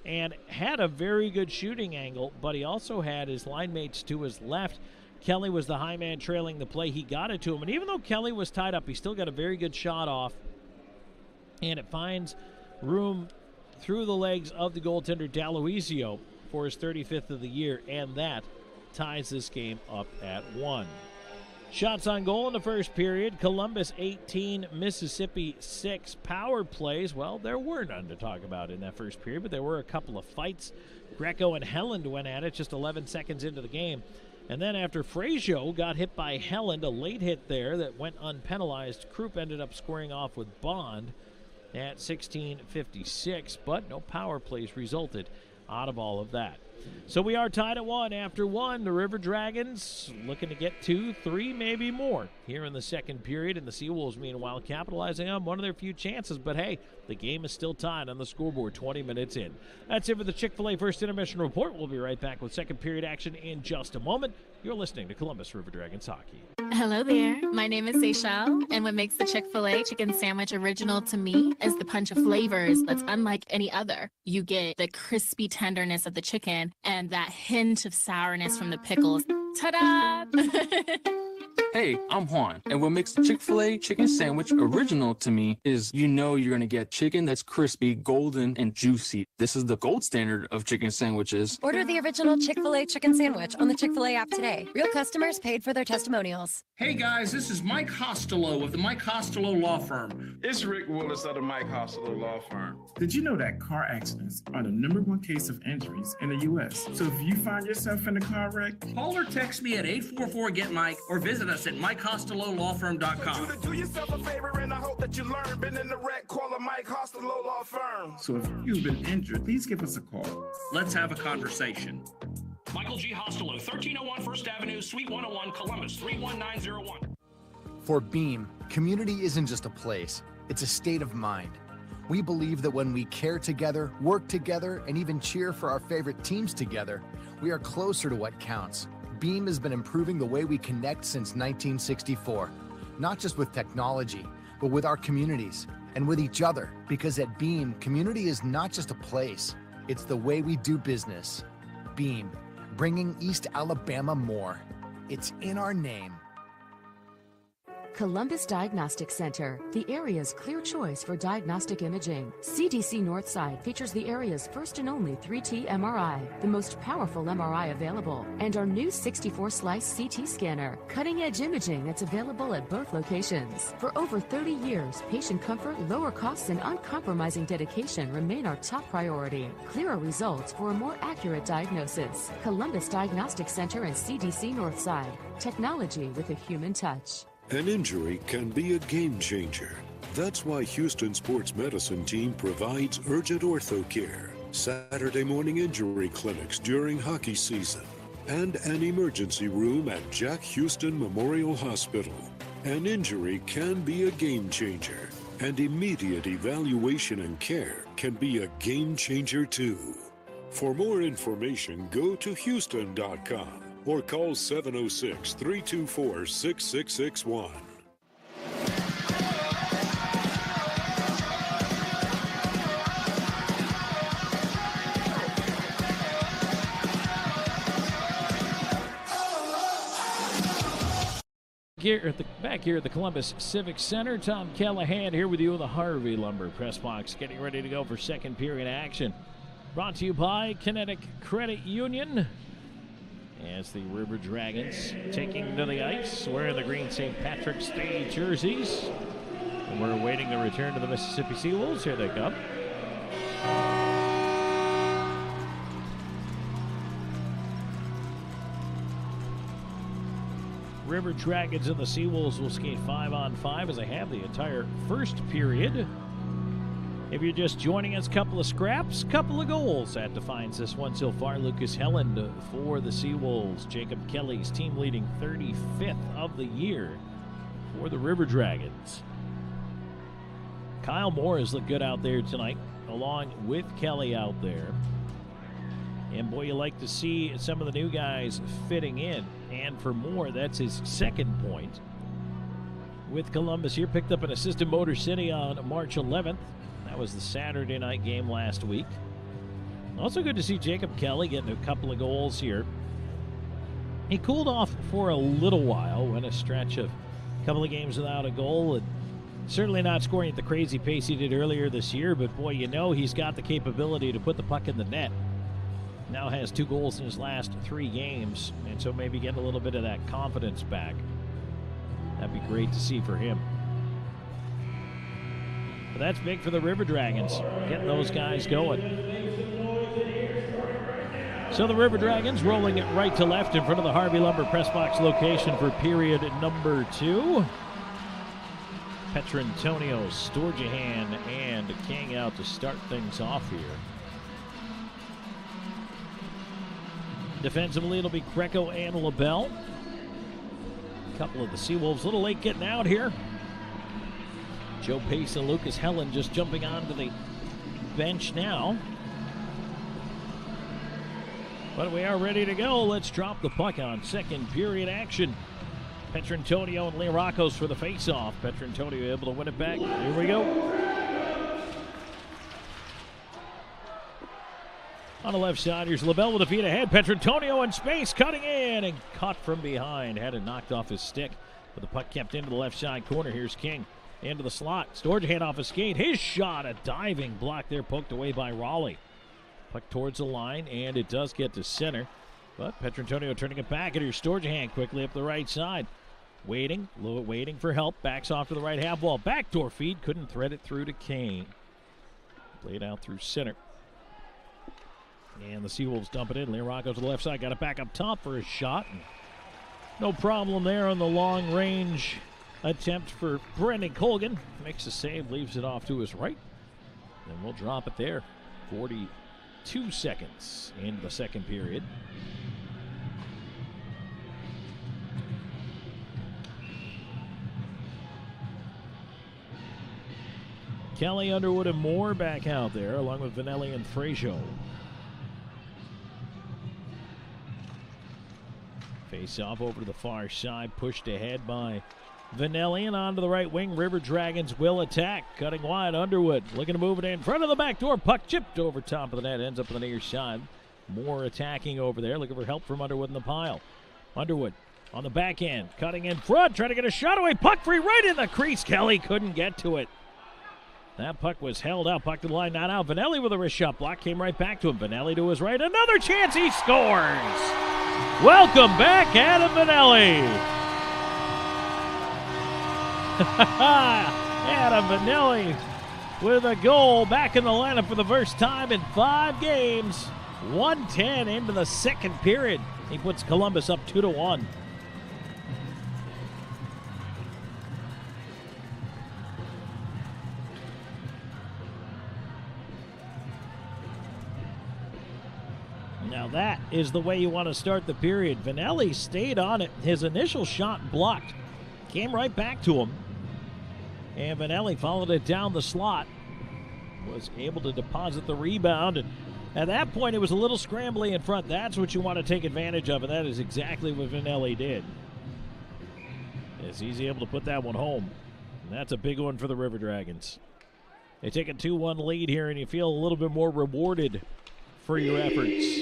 and had a very good shooting angle, but he also had his line mates to his left. Kelly was the high man trailing the play. He got it to him, and even though Kelly was tied up, he still got a very good shot off, and it finds room through the legs of the goaltender D'Aloisio for his 35th of the year, and that ties this game up at 1. Shots on goal in the first period. Columbus 18, Mississippi 6. Power plays, well, there were none to talk about in that first period, but there were a couple of fights. Greco and Helland went at it just 11 seconds into the game. And then after Frazier got hit by Helland, a late hit there that went unpenalized, Krupp ended up squaring off with Bond at 16:56, but no power plays resulted out of all of that. So we are tied at 1 after 1. The River Dragons looking to get 2, 3, maybe more here in the second period. And the Seawolves, meanwhile, capitalizing on one of their few chances. But, hey, the game is still tied on the scoreboard 20 minutes in. That's it for the Chick-fil-A First Intermission Report. We'll be right back with second period action in just a moment. You're listening to Columbus River Dragons Hockey. Hello there. My name is Seychelle, and what makes the Chick-fil-A chicken sandwich original to me is the punch of flavors that's unlike any other. You get the crispy tenderness of the chicken and that hint of sourness from the pickles. Ta-da! Hey, I'm Juan, and what makes the Chick-fil-A chicken sandwich original to me is you're going to get chicken that's crispy, golden, and juicy. This is the gold standard of chicken sandwiches. Order the original Chick-fil-A chicken sandwich on the Chick-fil-A app today. Real customers paid for their testimonials. Hey guys, this is Mike Costello of the Mike Costello Law Firm. It's Rick Willis of the Mike Costello Law Firm. Did you know that car accidents are the #1 case of injuries in the U.S.? So if you find yourself in a car wreck, call or text me at 844-GET-MIKE or visit us at MikeCostelloLawFirm.com. Do yourself a favor and I hope that you learn. Been in the wreck, call a Mike Costello Law Firm. So if you've been injured, please give us a call. Let's have a conversation. Michael G. Costello, 1301 First Avenue, Suite 101, Columbus, 31901. For Beam, community isn't just a place, it's a state of mind. We believe that when we care together, work together, and even cheer for our favorite teams together, we are closer to what counts. Beam has been improving the way we connect since 1964, not just with technology, but with our communities and with each other. Because at Beam, community is not just a place, it's the way we do business. Beam, bringing East Alabama more. It's in our name. Columbus Diagnostic Center, the area's clear choice for diagnostic imaging. CDC Northside features the area's first and only 3T MRI, the most powerful MRI available, and our new 64-slice CT scanner, cutting-edge imaging that's available at both locations. For over 30 years, patient comfort, lower costs, and uncompromising dedication remain our top priority. Clearer results for a more accurate diagnosis. Columbus Diagnostic Center and CDC Northside, technology with a human touch. An injury can be a game changer. That's why Houston Sports Medicine Team provides urgent ortho care, Saturday morning injury clinics during hockey season, and an emergency room at Jack Houston Memorial Hospital. An injury can be a game changer, and immediate evaluation and care can be a game changer too. For more information, go to Houston.com. or call 706-324-6661. Back here at the Columbus Civic Center, Tom Callahan here with you in the Harvey Lumber Press Box, getting ready to go for second period action. Brought to you by Kinetic Credit Union. As the River Dragons taking to the ice, wearing the green St. Patrick's Day jerseys. And we're awaiting the return to the Mississippi Seawolves. Here they come. River Dragons and the Seawolves will skate 5-on-5 as they have the entire first period. If you're just joining us, couple of scraps, couple of goals. That defines this one so far. Lucas Helland for the Seawolves. Jacob Kelly's team leading 35th of the year for the River Dragons. Kyle Moore has looked good out there tonight, along with Kelly out there. And boy, you like to see some of the new guys fitting in. And for Moore, that's his second point. With Columbus here, picked up an assist in Motor City on March 11th. That was the Saturday night game last week. Also good to see Jacob Kelly getting a couple of goals here. He cooled off for a little while, went a stretch of a couple of games without a goal. And certainly not scoring at the crazy pace he did earlier this year, but boy, you know he's got the capability to put the puck in the net. Now has 2 goals in his last 3 games, and so maybe get a little bit of that confidence back. That'd be great to see for him. But that's big for the River Dragons, getting those guys going. So the River Dragons rolling it right to left in front of the Harvey Lumber Press Box location for period number 2. Petrantonio, Storjahan, and King out to start things off here. Defensively, it'll be Greco and LaBelle. A couple of the Seawolves a little late getting out here. Joe Pace and Lucas Helland just jumping onto the bench now. But we are ready to go. Let's drop the puck on second period action. Petrantonio and Learakos for the face-off. Petrantonio able to win it back. Here we go. On the left side, here's LaBelle with a feet ahead. Petrantonio in space, cutting in and caught from behind. Had it knocked off his stick, but the puck kept into the left side corner. Here's King into the slot. Storjahan off his skate. His shot, a diving block there, poked away by Raleigh. Puck towards the line, and it does get to center. But Petrantonio turning it back, and here's Storjahan quickly up the right side. Waiting for help. Backs off to the right half wall. Backdoor feed, couldn't thread it through to Kane. Played out through center. And the Seawolves dump it in. Learakos to the left side. Got it back up top for a shot. No problem there on the long range attempt for Brendan Colgan. Makes a save, leaves it off to his right. And we'll drop it there. 42 seconds into the second period. Kelly, Underwood, and Moore back out there, along with Vanelli and Frazier. Face off over to the far side, pushed ahead by Vanelli, and onto the right wing. River Dragons will attack. Cutting wide, Underwood looking to move it in front of the back door. Puck chipped over top of the net, ends up on the near side. More attacking over there, looking for help from Underwood in the pile. Underwood on the back end, cutting in front, trying to get a shot away. Puck free right in the crease. Kelly couldn't get to it. That puck was held out. Puck to the line, not out. Vanelli with a wrist shot block, came right back to him. Vanelli to his right. Another chance, he scores. Welcome back, Adam Vanelli. Adam Vanelli with a goal, back in the lineup for the first time in 5 games. 1:10 into the second period. He puts Columbus up 2-1. Now that is the way you want to start the period. Vanelli stayed on it. His initial shot blocked. Came right back to him. And Vanelli followed it down the slot. Was able to deposit the rebound. And at that point, it was a little scrambly in front. That's what you want to take advantage of, and that is exactly what Vanelli did. As he's able to put that one home. And that's a big one for the River Dragons. They take a 2-1 lead here, and you feel a little bit more rewarded for your efforts.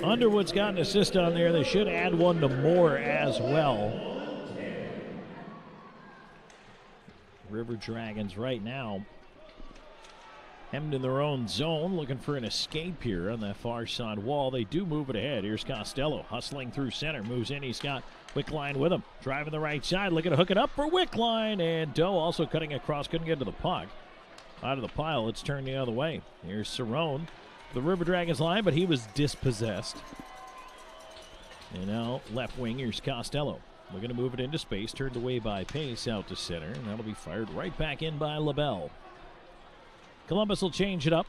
Underwood's got an assist on there. They should add one to Moore as well. River Dragons right now hemmed in their own zone, looking for an escape here on that far side wall. They do move it ahead. Here's Costello hustling through center. Moves in. He's got Wickline with him. Driving the right side. Looking to hook it up for Wickline. And Doe also cutting across. Couldn't get to the puck. Out of the pile. It's turned the other way. Here's Cerrone. The River Dragons line, but he was dispossessed. And now left wing, here's Costello. We're going to move it into space, turned away by Peirce out to center, and that'll be fired right back in by LaBelle. Columbus will change it up.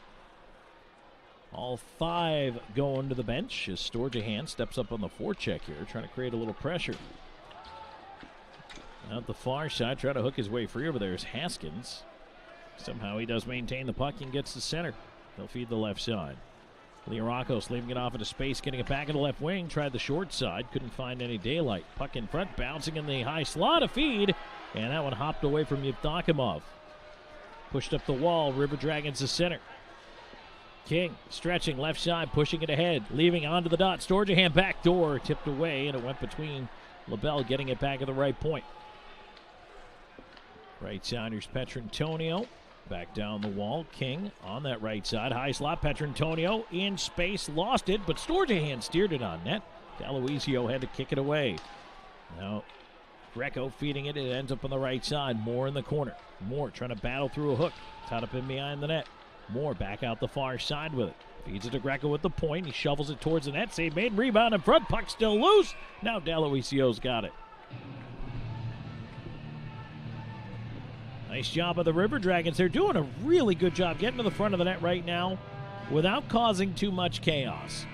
All 5 going to the bench as Storjahan steps up on the forecheck here, trying to create a little pressure. Out the far side, trying to hook his way free over there is Haskins. Somehow he does maintain the puck and gets to center. They'll feed the left side. Leorakos leaving it off into space, getting it back in the left wing. Tried the short side, couldn't find any daylight. Puck in front, bouncing in the high slot, a feed. And that one hopped away from Yevdokimov. Pushed up the wall, River Dragons to center. King stretching left side, pushing it ahead. Leaving onto the dot, Storjahan back door, tipped away, and it went between LaBelle, getting it back at the right point. Right side, here's Petrantonio. Back down the wall, King on that right side. High slot, Petrantonio in space, lost it, but Storjahan steered it on net. D'Aloisio had to kick it away. Now, Greco feeding it. It ends up on the right side. Moore in the corner. Moore trying to battle through a hook. Tied up in behind the net. Moore back out the far side with it. Feeds it to Greco with the point. He shovels it towards the net. Save made. Rebound in front. Puck still loose. Now D'Aloisio's got it. Nice job of the River Dragons. They're doing a really good job getting to the front of the net right now without causing too much chaos.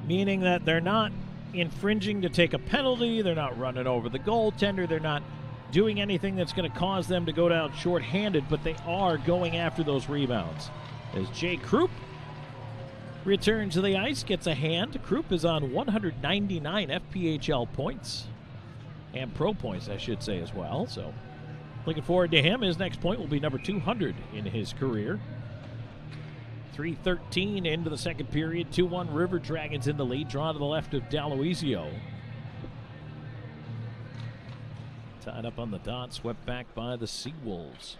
Meaning that they're not infringing to take a penalty. They're not running over the goaltender. They're not doing anything that's going to cause them to go down shorthanded, but they are going after those rebounds. As Jay Krupp returns to the ice, gets a hand. Krupp is on 199 FPHL points. And pro points, I should say, as well. So looking forward to him. His next point will be number 200 in his career. 3:13 into the second period. 2-1 River Dragons in the lead. Drawn to the left of D'Aloisio. Tied up on the dot. Swept back by the Seawolves.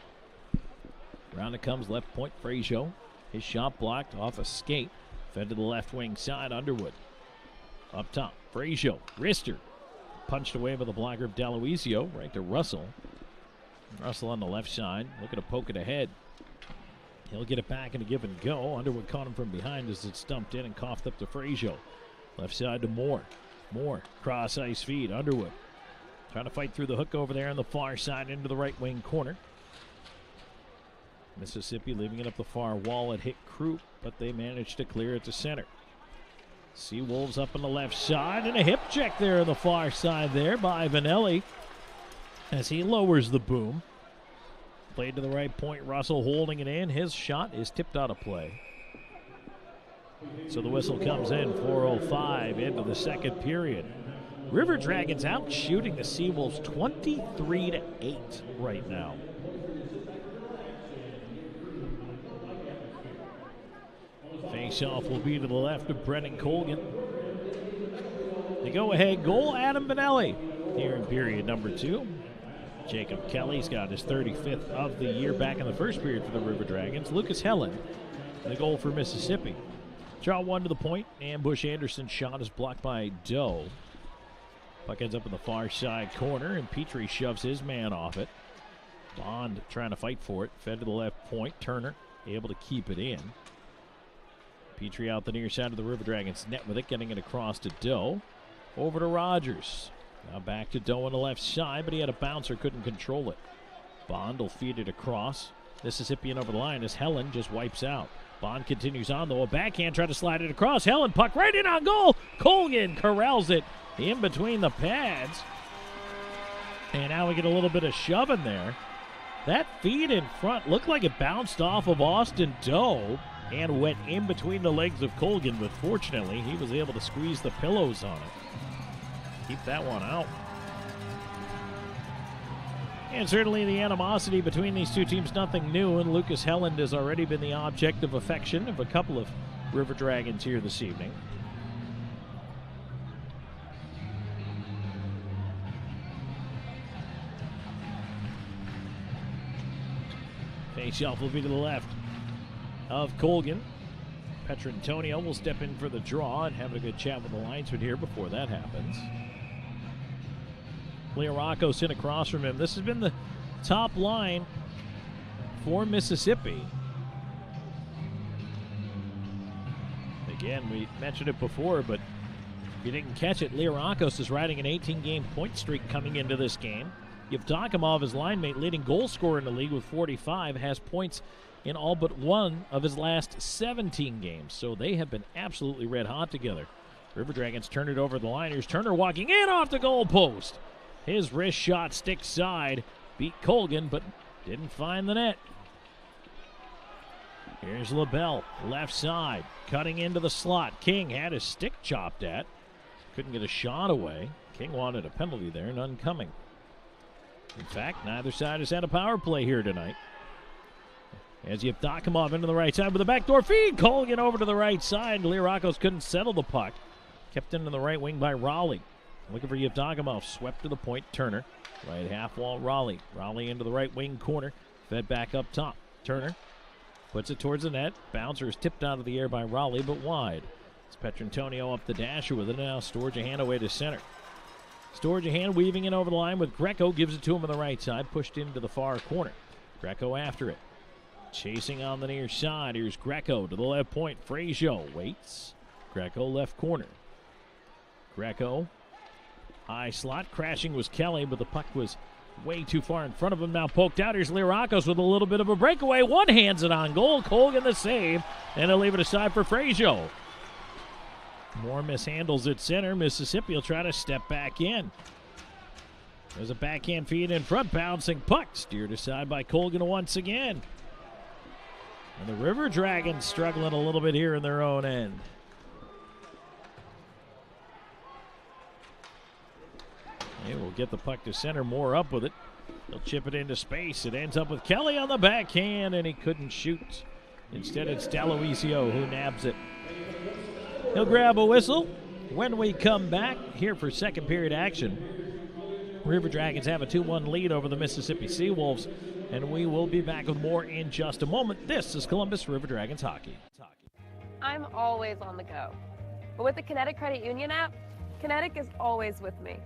Round it comes left point. Frazier. His shot blocked off a skate. Fed to the left wing side. Underwood. Up top. Frazier. Wrister. Punched away by the blocker of D'Aloisio. Right to Russell. Russell on the left side, looking to poke it ahead. He'll get it back in a give and go. Underwood caught him from behind as it stumped in and coughed up to Frazier. Left side to Moore. Moore, cross ice feed. Underwood trying to fight through the hook over there on the far side into the right wing corner. Mississippi leaving it up the far wall. It hit Krupp, but they managed to clear it to center. Seawolves up on the left side, and a hip check there on the far side there by Vanelli as he lowers the boom. Played to the right point. Russell holding it in. His shot is tipped out of play. So the whistle comes in. 4:05 into the second period. River Dragons out shooting the Seawolves 23-8 right now. Face-off will be to the left of Brennan Colgan. The go-ahead goal, Adam Vanelli here in period number 2. Jacob Kelly's got his 35th of the year back in the first period for the River Dragons. Lucas Helen, the goal for Mississippi. Draw one to the point. Ambush Anderson's shot is blocked by Doe. Puck ends up in the far side corner, and Petrie shoves his man off it. Bond trying to fight for it. Fed to the left point. Turner able to keep it in. Petrie out the near side of the River Dragons net with it, getting it across to Doe. Over to Rogers. Now back to Doe on the left side, but he had a bouncer, couldn't control it. Bond will feed it across. Mississippian over the line as Helen just wipes out. Bond continues on, though. A backhand, try to slide it across. Helen, puck right in on goal. Colgan corrals it in between the pads. And now we get a little bit of shoving there. That feed in front looked like it bounced off of Austin Doe and went in between the legs of Colgan, but fortunately he was able to squeeze the pillows on it. Keep that one out. And certainly the animosity between these two teams, nothing new, and Lucas Helland has already been the object of affection of a couple of River Dragons here this evening. Face-off will be to the left of Colgan. Petrantonio will step in for the draw and have a good chat with the linesman here before that happens. Leo Rocco sitting across from him. This has been the top line for Mississippi. Again, we mentioned it before, but if you didn't catch it, Leo Roccos is riding an 18-game point streak coming into this game. Yevdokimov, his line mate, leading goal scorer in the league with 45, has points in all but one of his last 17 games. So they have been absolutely red hot together. River Dragons turn it over the line. Here's Turner walking in off the goal post. His wrist shot stick side beat Colgan, but didn't find the net. Here's LaBelle, left side, cutting into the slot. King had his stick chopped at. Couldn't get a shot away. King wanted a penalty there, none coming. In fact, neither side has had a power play here tonight. As Yevdokimov into the right side with a backdoor feed. Colgan over to the right side. Leo Roccos couldn't settle the puck. Kept into the right wing by Raleigh. Looking for Yevdokimov. Swept to the point. Turner. Right half wall. Raleigh. Raleigh into the right wing corner. Fed back up top. Turner puts it towards the net. Bouncer is tipped out of the air by Raleigh, but wide. It's Petrantonio up the dasher with it. Now Storjahan away to center. Storjahan weaving in over the line with Greco. Gives it to him on the right side. Pushed into the far corner. Greco after it. Chasing on the near side. Here's Greco to the left point. Frazio waits. Greco left corner. Greco high slot. Crashing was Kelly, but the puck was way too far in front of him. Now poked out. Here's Leo Roccos with a little bit of a breakaway. One hands it on goal. Colgan the save, and he'll leave it aside for Frazio. Moore mishandles at center. Mississippi will try to step back in. There's a backhand feed in front. Bouncing puck. Steered aside by Colgan once again. And the River Dragons struggling a little bit here in their own end. They will get the puck to center. Moore up with it. They'll chip it into space. It ends up with Kelly on the backhand, and he couldn't shoot. Instead, it's D'Aloisio who nabs it. He'll grab a whistle when we come back here for second period action. River Dragons have a 2-1 lead over the Mississippi Seawolves, and we will be back with more in just a moment. This is Columbus River Dragons hockey. I'm always on the go. But with the Kinetic Credit Union app, Kinetic is always with me.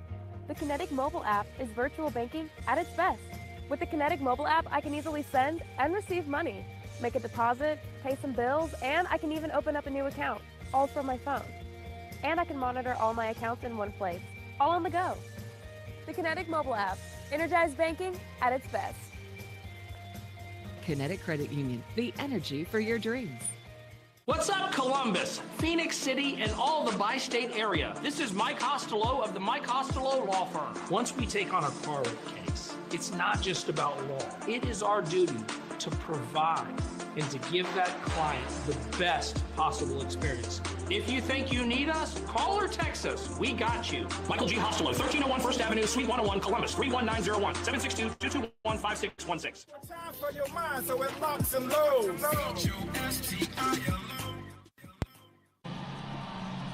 The Kinetic mobile app is virtual banking at its best. With the Kinetic mobile app, I can easily send and receive money, make a deposit, pay some bills, and I can even open up a new account, all from my phone. And I can monitor all my accounts in one place, all on the go. The Kinetic mobile app, energized banking at its best. Kinetic Credit Union, the energy for your dreams. What's up, Columbus, Phoenix City, and all the bi-state area? This is Mike Costello of the Mike Costello Law Firm. Once we take on a car wreck case, it's not just about law. It is our duty to provide and to give that client the best possible experience. If you think you need us, call or text us. We got you. Michael G. Costello, 1301 First Avenue, Suite 101, Columbus, 31901, 762-221-5616. Time for your mind, so it locks and loads.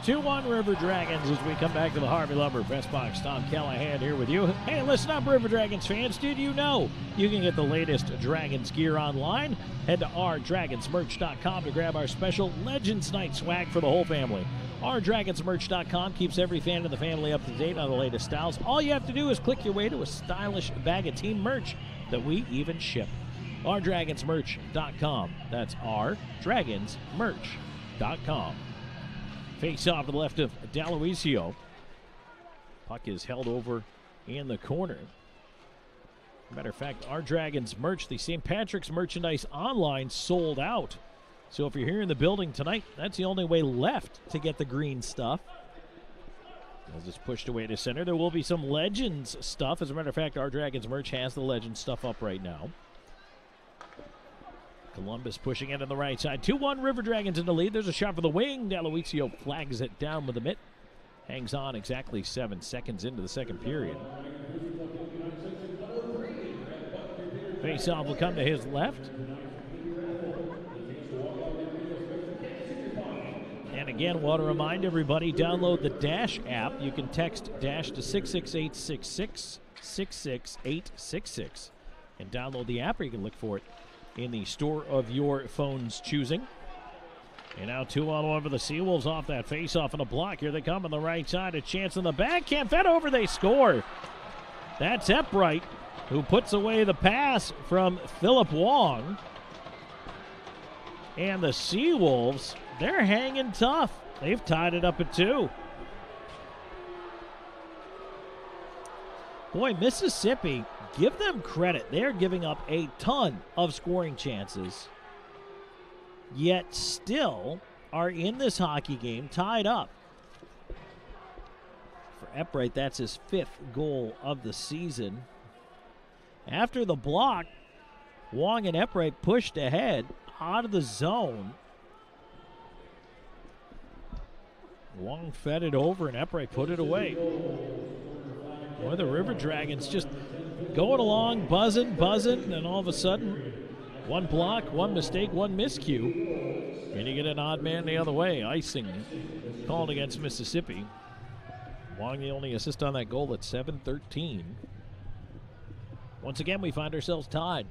2-1 River Dragons as we come back to the Harvey Lumber Press Box. Tom Callahan here with you. Hey, listen up, River Dragons fans. Did you know you can get the latest Dragons gear online? Head to ourdragonsmerch.com to grab our special Legends Night swag for the whole family. Ourdragonsmerch.com keeps every fan of the family up to date on the latest styles. All you have to do is click your way to a stylish bag of team merch that we even ship. Ourdragonsmerch.com. That's ourdragonsmerch.com. Face off to the left of D'Aloisio. Puck is held over in the corner. Matter of fact, our Dragons merch, the St. Patrick's merchandise online, sold out. So if you're here in the building tonight, that's the only way left to get the green stuff. As it's pushed away to center, there will be some Legends stuff. As a matter of fact, our Dragons merch has the Legends stuff up right now. Columbus pushing it on the right side. 2-1 River Dragons in the lead. There's a shot for the wing. D'Aloisio flags it down with the mitt. Hangs on exactly 7 seconds into the second period. Faceoff will come to his left. again, want to remind everybody, download the Dash app. You can text Dash to 66866, 66866, and download the app, or you can look for it in the store of your phone's choosing. And now 2-on-1 for the Seawolves off that face-off and a block. Here they come on the right side. A chance in the backhand. Fed over, they score. That's Epbright, who puts away the pass from Philip Wong. And the Seawolves, they're hanging tough. They've tied it up at 2. Boy, Mississippi, give them credit. They're giving up a ton of scoring chances, yet still are in this hockey game tied up. For Epbright, that's his 5th goal of the season. After the block, Wong and Epbright pushed ahead out of the zone. Wong fed it over, and Epbright put it away. Boy, the River Dragons just going along, buzzing, and all of a sudden, one block, one mistake, one miscue, and you get an odd man the other way. Icing called against Mississippi. Wong the only assist on that goal at 7-13. Once again, we find ourselves tied.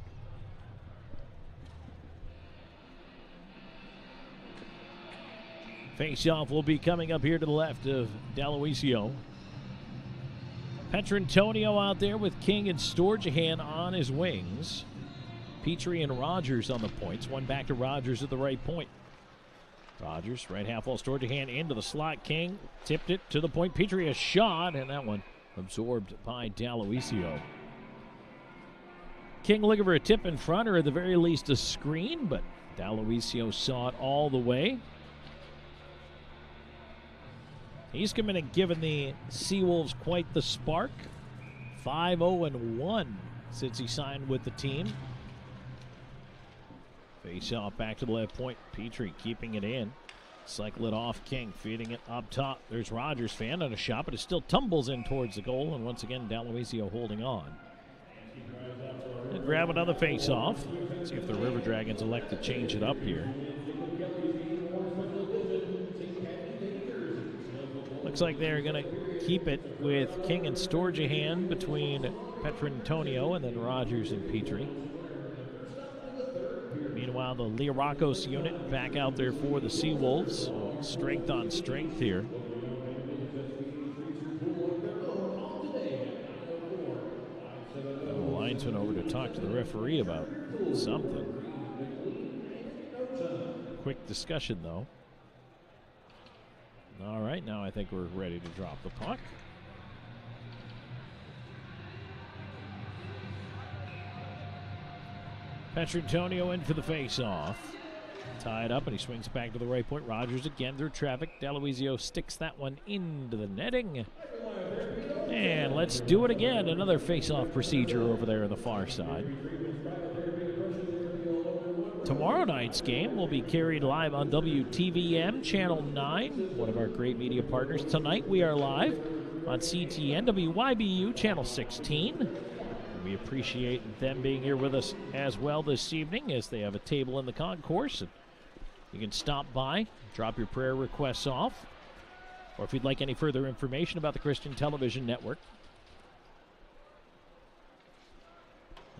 Face-off will be coming up here to the left of D'Aloisio. Petrantonio out there with King and Storjahan on his wings. Petrie and Rogers on the points. One back to Rogers at the right point. Rogers, right half wall, Storjahan into the slot. King tipped it to the point. Petrie a shot, and that one absorbed by D'Aloisio. King looking for a tip in front, or at the very least a screen, but D'Aloisio saw it all the way. He's come in and given the Seawolves quite the spark. 5-0-1 since he signed with the team. Face off back to the left point. Petrie keeping it in. Cycle it off. King feeding it up top. There's Rogers fan on a shot, but it still tumbles in towards the goal. And once again, D'Aloisio holding on. And grab another face off. See if the River Dragons elect to change it up here. Looks like they're going to keep it with King and Storjahan between Petrantonio and then Rogers and Petrie. Meanwhile, the Liarakos unit back out there for the Seawolves. Strength on strength here. The linesman over to talk to the referee about something. Quick discussion, though. All right, now I think we're ready to drop the puck. Petrantonio in for the face-off. Tied up, and he swings back to the right point. Rogers again through traffic. D'Aloisio sticks that one into the netting. And let's do it again. Another face-off procedure over there on the far side. Tomorrow night's game will be carried live on WTVM Channel 9, one of our great media partners. Tonight we are live on CTN WYBU Channel 16. We appreciate them being here with us as well this evening, as they have a table in the concourse. And you can stop by, drop your prayer requests off, or if you'd like any further information about the Christian Television Network.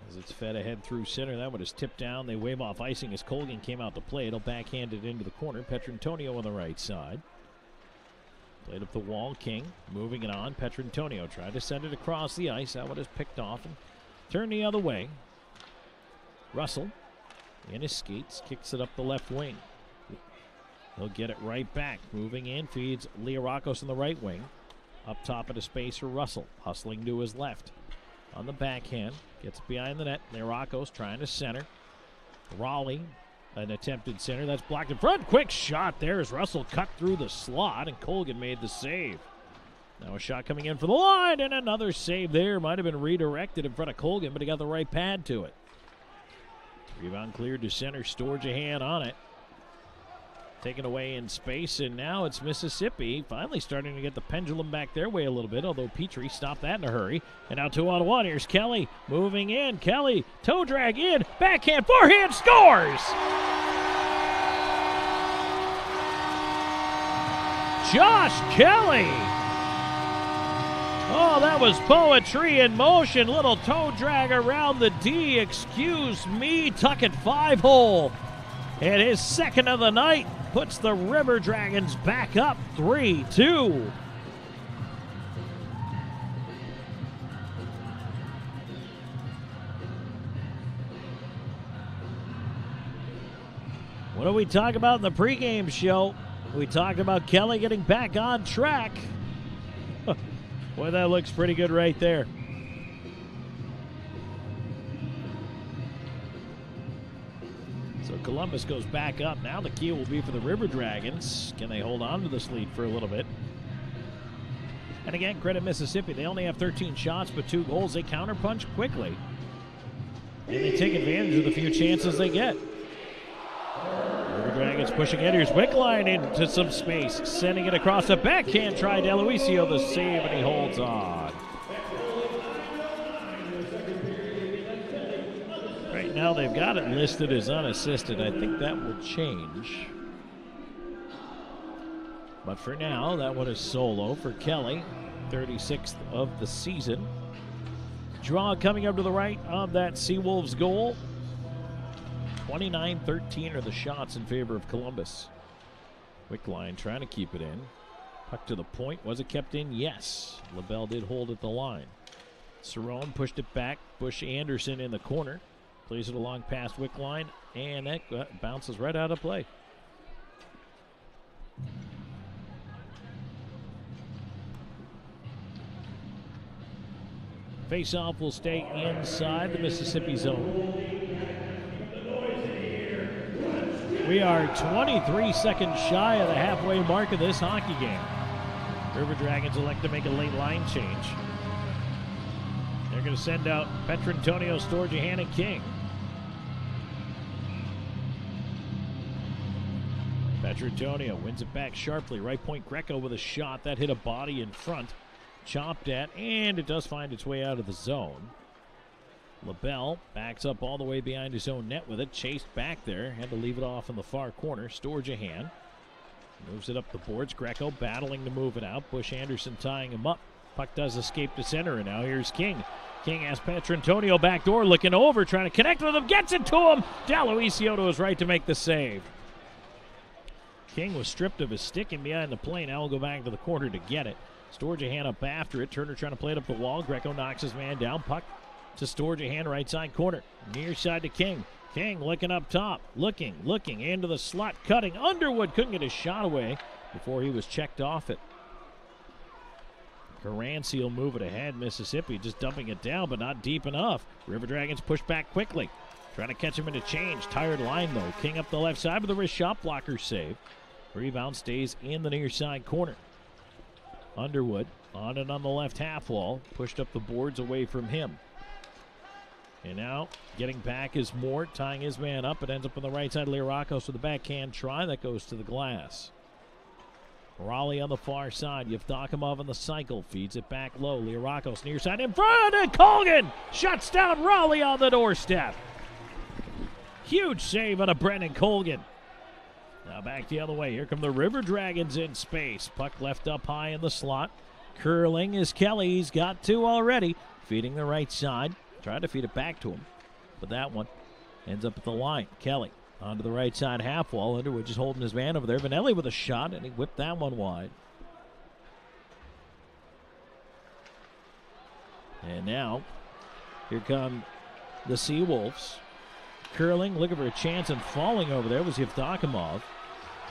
As it's fed ahead through center, that one is tipped down. They wave off icing as Colgan came out to play. It'll backhand it into the corner. Petrantonio on the right side. Played up the wall. King moving it on. Petrantonio tried to send it across the ice. That one is picked off and turned the other way. Russell in his skates kicks it up the left wing. He'll get it right back. Moving in, feeds Liarakos on the right wing. Up top of the space for Russell. Hustling to his left. On the backhand, gets behind the net. Liarakos trying to center. Raleigh, an attempted center. That's blocked in front. Quick shot there as Russell cut through the slot, and Colgan made the save. Now a shot coming in for the line, and another save there. Might have been redirected in front of Colgan, but he got the right pad to it. Rebound cleared to center. Storjahan on it. Taken away in space, and now it's Mississippi finally starting to get the pendulum back their way a little bit, although Petrie stopped that in a hurry. And now 2-on-1. Here's Kelly moving in. Kelly, toe drag in, backhand, forehand, scores! Josh Kelly. Oh, that was poetry in motion. Little toe drag around the D. Excuse me. Tuck it 5-hole. And his second of the night puts the River Dragons back up 3-2. What do we talk about in the pregame show? We talked about Kelly getting back on track. Boy, that looks pretty good right there. So Columbus goes back up. Now the key will be for the River Dragons. Can they hold on to this lead for a little bit? And again, credit Mississippi. They only have 13 shots, but 2 goals. They counterpunch quickly. And they take advantage of the few chances they get. River Dragons pushing in. Here's Wickline into some space. Sending it across the backhand. Try Deluisio the save, and he holds on. Right now they've got it listed as unassisted. I think that will change. But for now, that one is solo for Kelly. 36th of the season. Draw coming up to the right of that Seawolves goal. 29-13 are the shots in favor of Columbus. Wickline trying to keep it in. Puck to the point. Was it kept in? Yes. LaBelle did hold at the line. Cerrone pushed it back. Bush Anderson in the corner. Plays it along past Wickline. And that bounces right out of play. Face-off will stay inside the Mississippi zone. We are 23 seconds shy of the halfway mark of this hockey game. River Dragons elect to make a late line change. They're going to send out Petrantonio, Sturgeon, and King. Petrantonio wins it back sharply. Right point Greco with a shot. That hit a body in front. Chopped at, and it does find its way out of the zone. LaBelle backs up all the way behind his own net with it. Chased back there. Had to leave it off in the far corner. Sturgeon moves it up the boards. Greco battling to move it out. Bush Anderson tying him up. Puck does escape to center, and now here's King. King has Petrantonio backdoor looking over, trying to connect with him. Gets it to him. Deluisio to his right to make the save. King was stripped of his stick and behind the play. Now we'll go back to the corner to get it. Sturgeon up after it. Turner trying to play it up the wall. Greco knocks his man down. Puck to Sturgeon, right side corner. Near side to King. King looking up top. Looking into the slot. Cutting. Underwood couldn't get his shot away before he was checked off it. Caranci will move it ahead. Mississippi just dumping it down, but not deep enough. River Dragons push back quickly. Trying to catch him in a change. Tired line, though. King up the left side with a wrist shot blocker save. Rebound stays in the near side corner. Underwood on it on the left half wall. Pushed up the boards away from him. And now getting back is Mort, tying his man up. It ends up on the right side. Lirakos with the backhand try. That goes to the glass. Raleigh on the far side. Yevdokimov on the cycle. Feeds it back low. Lirakos near side in front. And Colgan shuts down Raleigh on the doorstep. Huge save on a Brendan Colgan. Now back the other way. Here come the River Dragons in space. Puck left up high in the slot. Curling is Kelly. He's got 2 already. Feeding the right side. Tried to feed it back to him. But that one ends up at the line. Kelly onto the right side half wall. Underwood just holding his man over there. Vanelli with a shot, and he whipped that one wide. And now, here come the Seawolves. Curling, looking for a chance, and falling over there was Yevdokimov.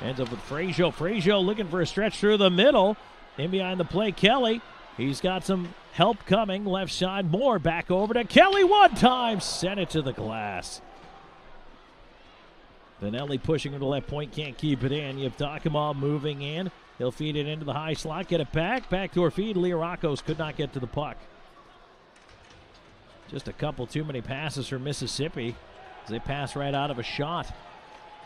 Ends up with Frazier. Frazier looking for a stretch through the middle. In behind the play, Kelly. He's got some help coming. Left side, Moore back over to Kelly one time. Sent it to the glass. Vanelli pushing to the left point, can't keep it in. Yevdokimov moving in. He'll feed it into the high slot, get it back. Backdoor feed. Lirakos could not get to the puck. Just a couple too many passes for Mississippi as they pass right out of a shot.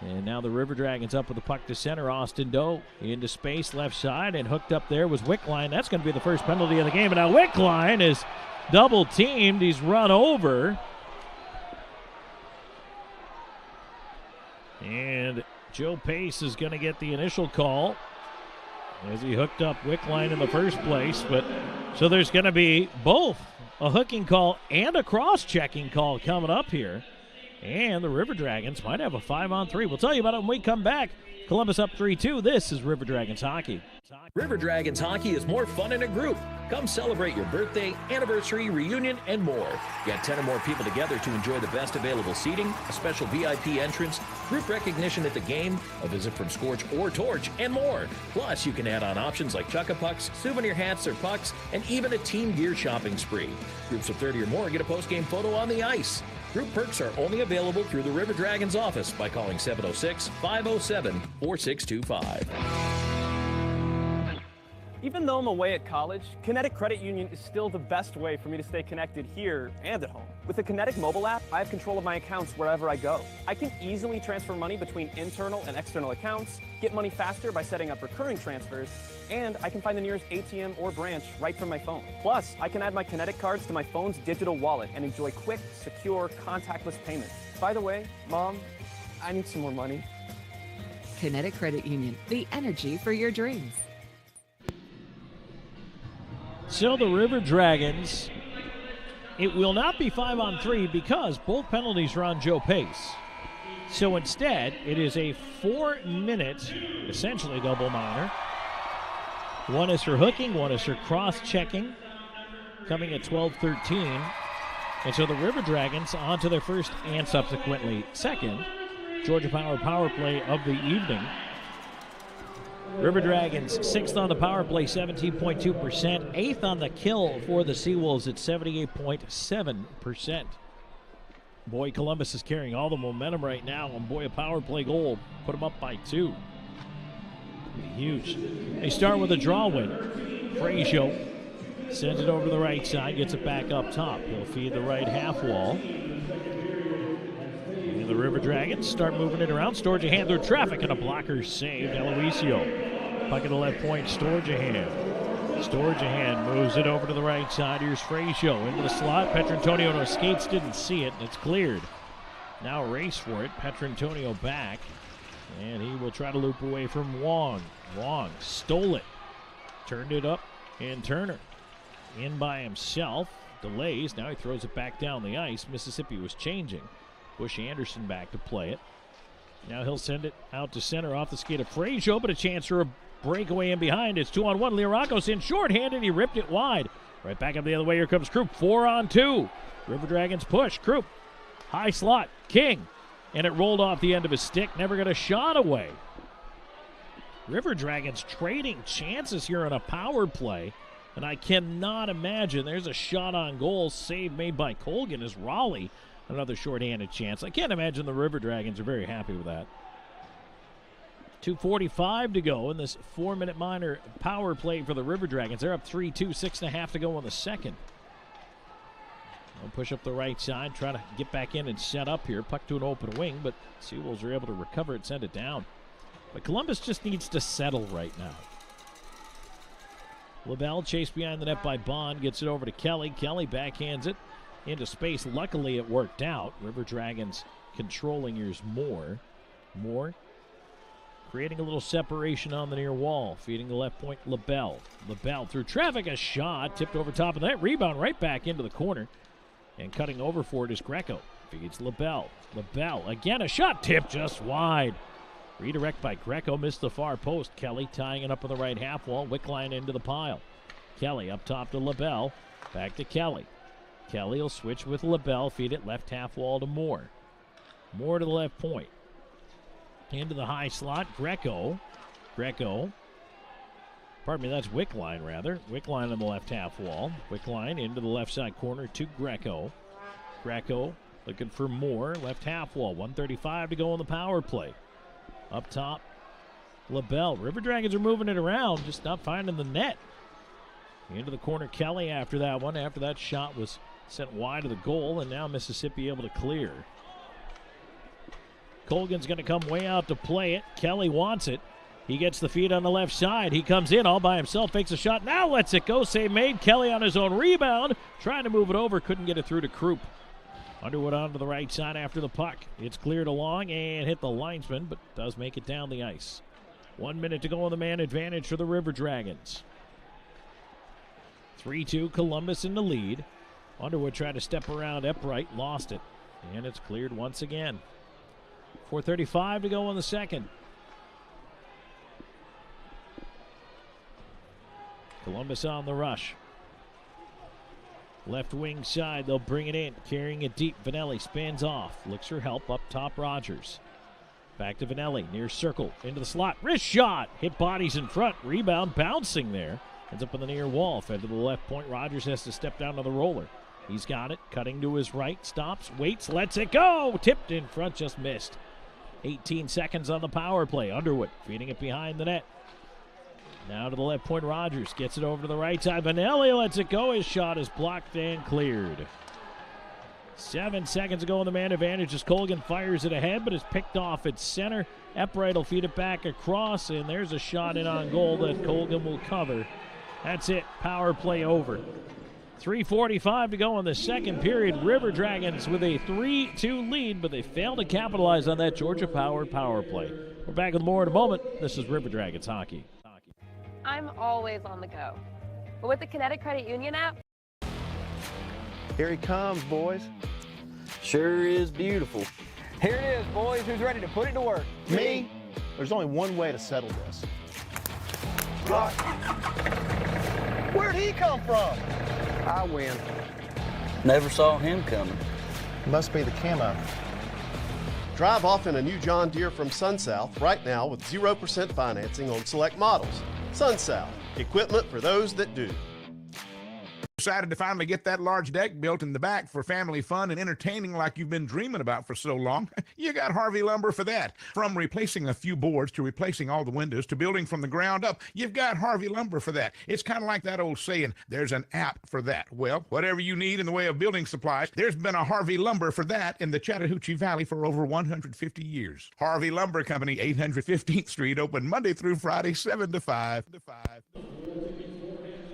And now the River Dragons up with the puck to center. Austin Doe into space, left side, and hooked up there was Wickline. That's going to be the first penalty of the game. And now Wickline is double teamed. He's run over. And Joe Pace is going to get the initial call. as he hooked up Wickline in the first place. But so there's going to be both a hooking call and a cross-checking call coming up here. And the River Dragons might have a 5-on-3. We'll tell you about it when we come back. Columbus up 3-2. This is River Dragons Hockey. River Dragons Hockey is more fun in a group. Come celebrate your birthday, anniversary, reunion, and more. Get 10 or more people together to enjoy the best available seating, a special VIP entrance, group recognition at the game, a visit from Scorch or Torch, and more. Plus, you can add on options like Chuck-a-Pucks, souvenir hats or pucks, and even a team gear shopping spree. Groups of 30 or more get a post-game photo on the ice. Group perks are only available through the River Dragons office by calling 706-507-4625. Even though I'm away at college, Kinetic Credit Union is still the best way for me to stay connected here and at home. With the Kinetic mobile app, I have control of my accounts wherever I go. I can easily transfer money between internal and external accounts, get money faster by setting up recurring transfers, and I can find the nearest ATM or branch right from my phone. Plus, I can add my Kinetic cards to my phone's digital wallet and enjoy quick, secure, contactless payments. By the way, Mom, I need some more money. Kinetic Credit Union, the energy for your dreams. So the River Dragons, it will not be 5-on-3 because both penalties are on Joe Peirce. So instead, it is a 4-minute, essentially double minor. One is for hooking, one is for cross-checking, coming at 12-13. And so the River Dragons on to their first and subsequently second Georgia power play of the evening. River Dragons 6th on the power play, 17.2%. 8th on the kill for the Seawolves at 78.7%. Boy, Columbus is carrying all the momentum right now. And boy, a power play goal put them up by 2. Huge. They start with a draw win. Frazier sends it over to the right side, gets it back up top. He'll feed the right half wall. The River Dragons start moving it around. Storjahan through traffic and a blocker saved. Aloisio. Puck at the left point. Storjahan moves it over to the right side. Here's Frazier into the slot. Petrantonio no skates, didn't see it, and it's cleared. Now a race for it. Petrantonio back, and he will try to loop away from Wong. Wong stole it, turned it up, and Turner in by himself. Delays. Now he throws it back down the ice. Mississippi was changing. Bush Anderson back to play it. Now he'll send it out to center off the skate of Frazier, but a chance for a breakaway in behind. It's 2-on-1. Lirakos in shorthanded. He ripped it wide. Right back up the other way. Here comes Krupp. 4-on-2. River Dragons push. Krupp. High slot. King. And it rolled off the end of his stick. Never got a shot away. River Dragons trading chances here on a power play. And I cannot imagine there's a shot on goal. Save made by Colgan as Raleigh. Another shorthanded chance. I can't imagine the River Dragons are very happy with that. 2:45 to go in this 4-minute minor power play for the River Dragons. They're up 3-2, 6.5 to go in the second. They'll push up the right side, try to get back in and set up here. Puck to an open wing, but Seawolves are able to recover it, send it down. But Columbus just needs to settle right now. LaBelle chased behind the net by Bond, gets it over to Kelly. Kelly backhands it into space. Luckily, it worked out. River Dragons controlling yours more. Creating a little separation on the near wall. Feeding the left point, LaBelle. LaBelle through traffic, a shot. Tipped over top of that. Rebound right back into the corner. And cutting over for it is Greco. Feeds LaBelle. LaBelle, again, a shot. Tipped just wide. Redirect by Greco. Missed the far post. Kelly tying it up on the right half wall. Wickline into the pile. Kelly up top to LaBelle. Back to Kelly. Kelly will switch with LaBelle, feed it left half wall to Moore. Moore to the left point. Into the high slot, Greco. Pardon me, that's Wickline rather. Wickline on the left half wall. Wickline into the left side corner to Greco. Greco looking for Moore, left half wall. 1:35 to go on the power play. Up top, LaBelle. River Dragons are moving it around, just not finding the net. Into the corner, Kelly after that one. After that shot was sent wide of the goal, and now Mississippi able to clear. Colgan's going to come way out to play it. Kelly wants it. He gets the feed on the left side. He comes in all by himself, fakes a shot, now lets it go. Save made. Kelly on his own rebound, trying to move it over, couldn't get it through to Krupp. Underwood onto the right side after the puck. It's cleared along and hit the linesman, but does make it down the ice. 1 minute to go on the man advantage for the River Dragons. 3-2, Columbus in the lead. Underwood tried to step around Eppright, lost it, and it's cleared once again. 4:35 to go on the second. Columbus on the rush. Left wing side, they'll bring it in, carrying it deep. Vanelli spins off, looks for help up top. Rogers. Back to Vanelli, near circle, into the slot. Wrist shot, hit bodies in front. Rebound bouncing there. Ends up on the near wall, fed to the left point. Rogers has to step down to the roller. He's got it, cutting to his right, stops, waits, lets it go. Tipped in front, just missed. 18 seconds on the power play. Underwood feeding it behind the net. Now to the left point, Rogers gets it over to the right side. Vanelli lets it go. His shot is blocked and cleared. 7 seconds ago on the man advantage as Colgan fires it ahead, but is picked off at center. Eppright will feed it back across, and there's a shot in on goal that Colgan will cover. That's it. Power play over. 3:45 to go in the second period. River Dragons with a 3-2 lead, but they failed to capitalize on that Georgia-powered power play. We're back with more in a moment. This is River Dragons hockey. I'm always on the go. But with the Kinetic Credit Union app, here he comes, boys. Sure is beautiful. Here it is, boys. Who's ready to put it to work? Me? There's only one way to settle this. Where'd he come from? I win. Never saw him coming. Must be the camo. Drive off in a new John Deere from SunSouth right now with 0% financing on select models. SunSouth, equipment for those that do. Decided to finally get that large deck built in the back for family fun and entertaining like you've been dreaming about for so long? You got Harvey Lumber for that. From replacing a few boards to replacing all the windows to building from the ground up, you've got Harvey Lumber for that. It's kind of like that old saying, there's an app for that. Well, whatever you need in the way of building supplies, there's been a Harvey Lumber for that in the Chattahoochee Valley for over 150 years. Harvey Lumber Company, 815th Street, open Monday through Friday, 7 to 5.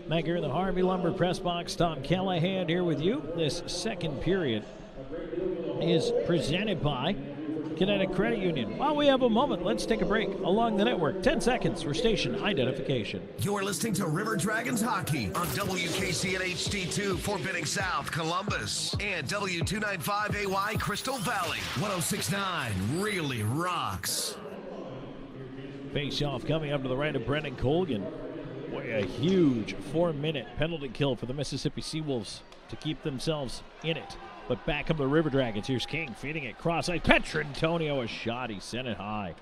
Back here in the Harvey Lumber press box, Tom Callahan here with you. This second period is presented by Kinetic Credit Union. While we have a moment, let's take a break along the network. 10 seconds for station identification. You're listening to River Dragons Hockey on WKCN HD2 for Benning South, Columbus, and W295AY Crystal Valley. 106.9 really rocks. Face-off coming up to the right of Brendan Colgan. Boy, a huge 4-minute penalty kill for the Mississippi Seawolves to keep themselves in it. But back come the River Dragons. Here's King feeding it cross-ice. Petrantonio, a shot. He sent it high.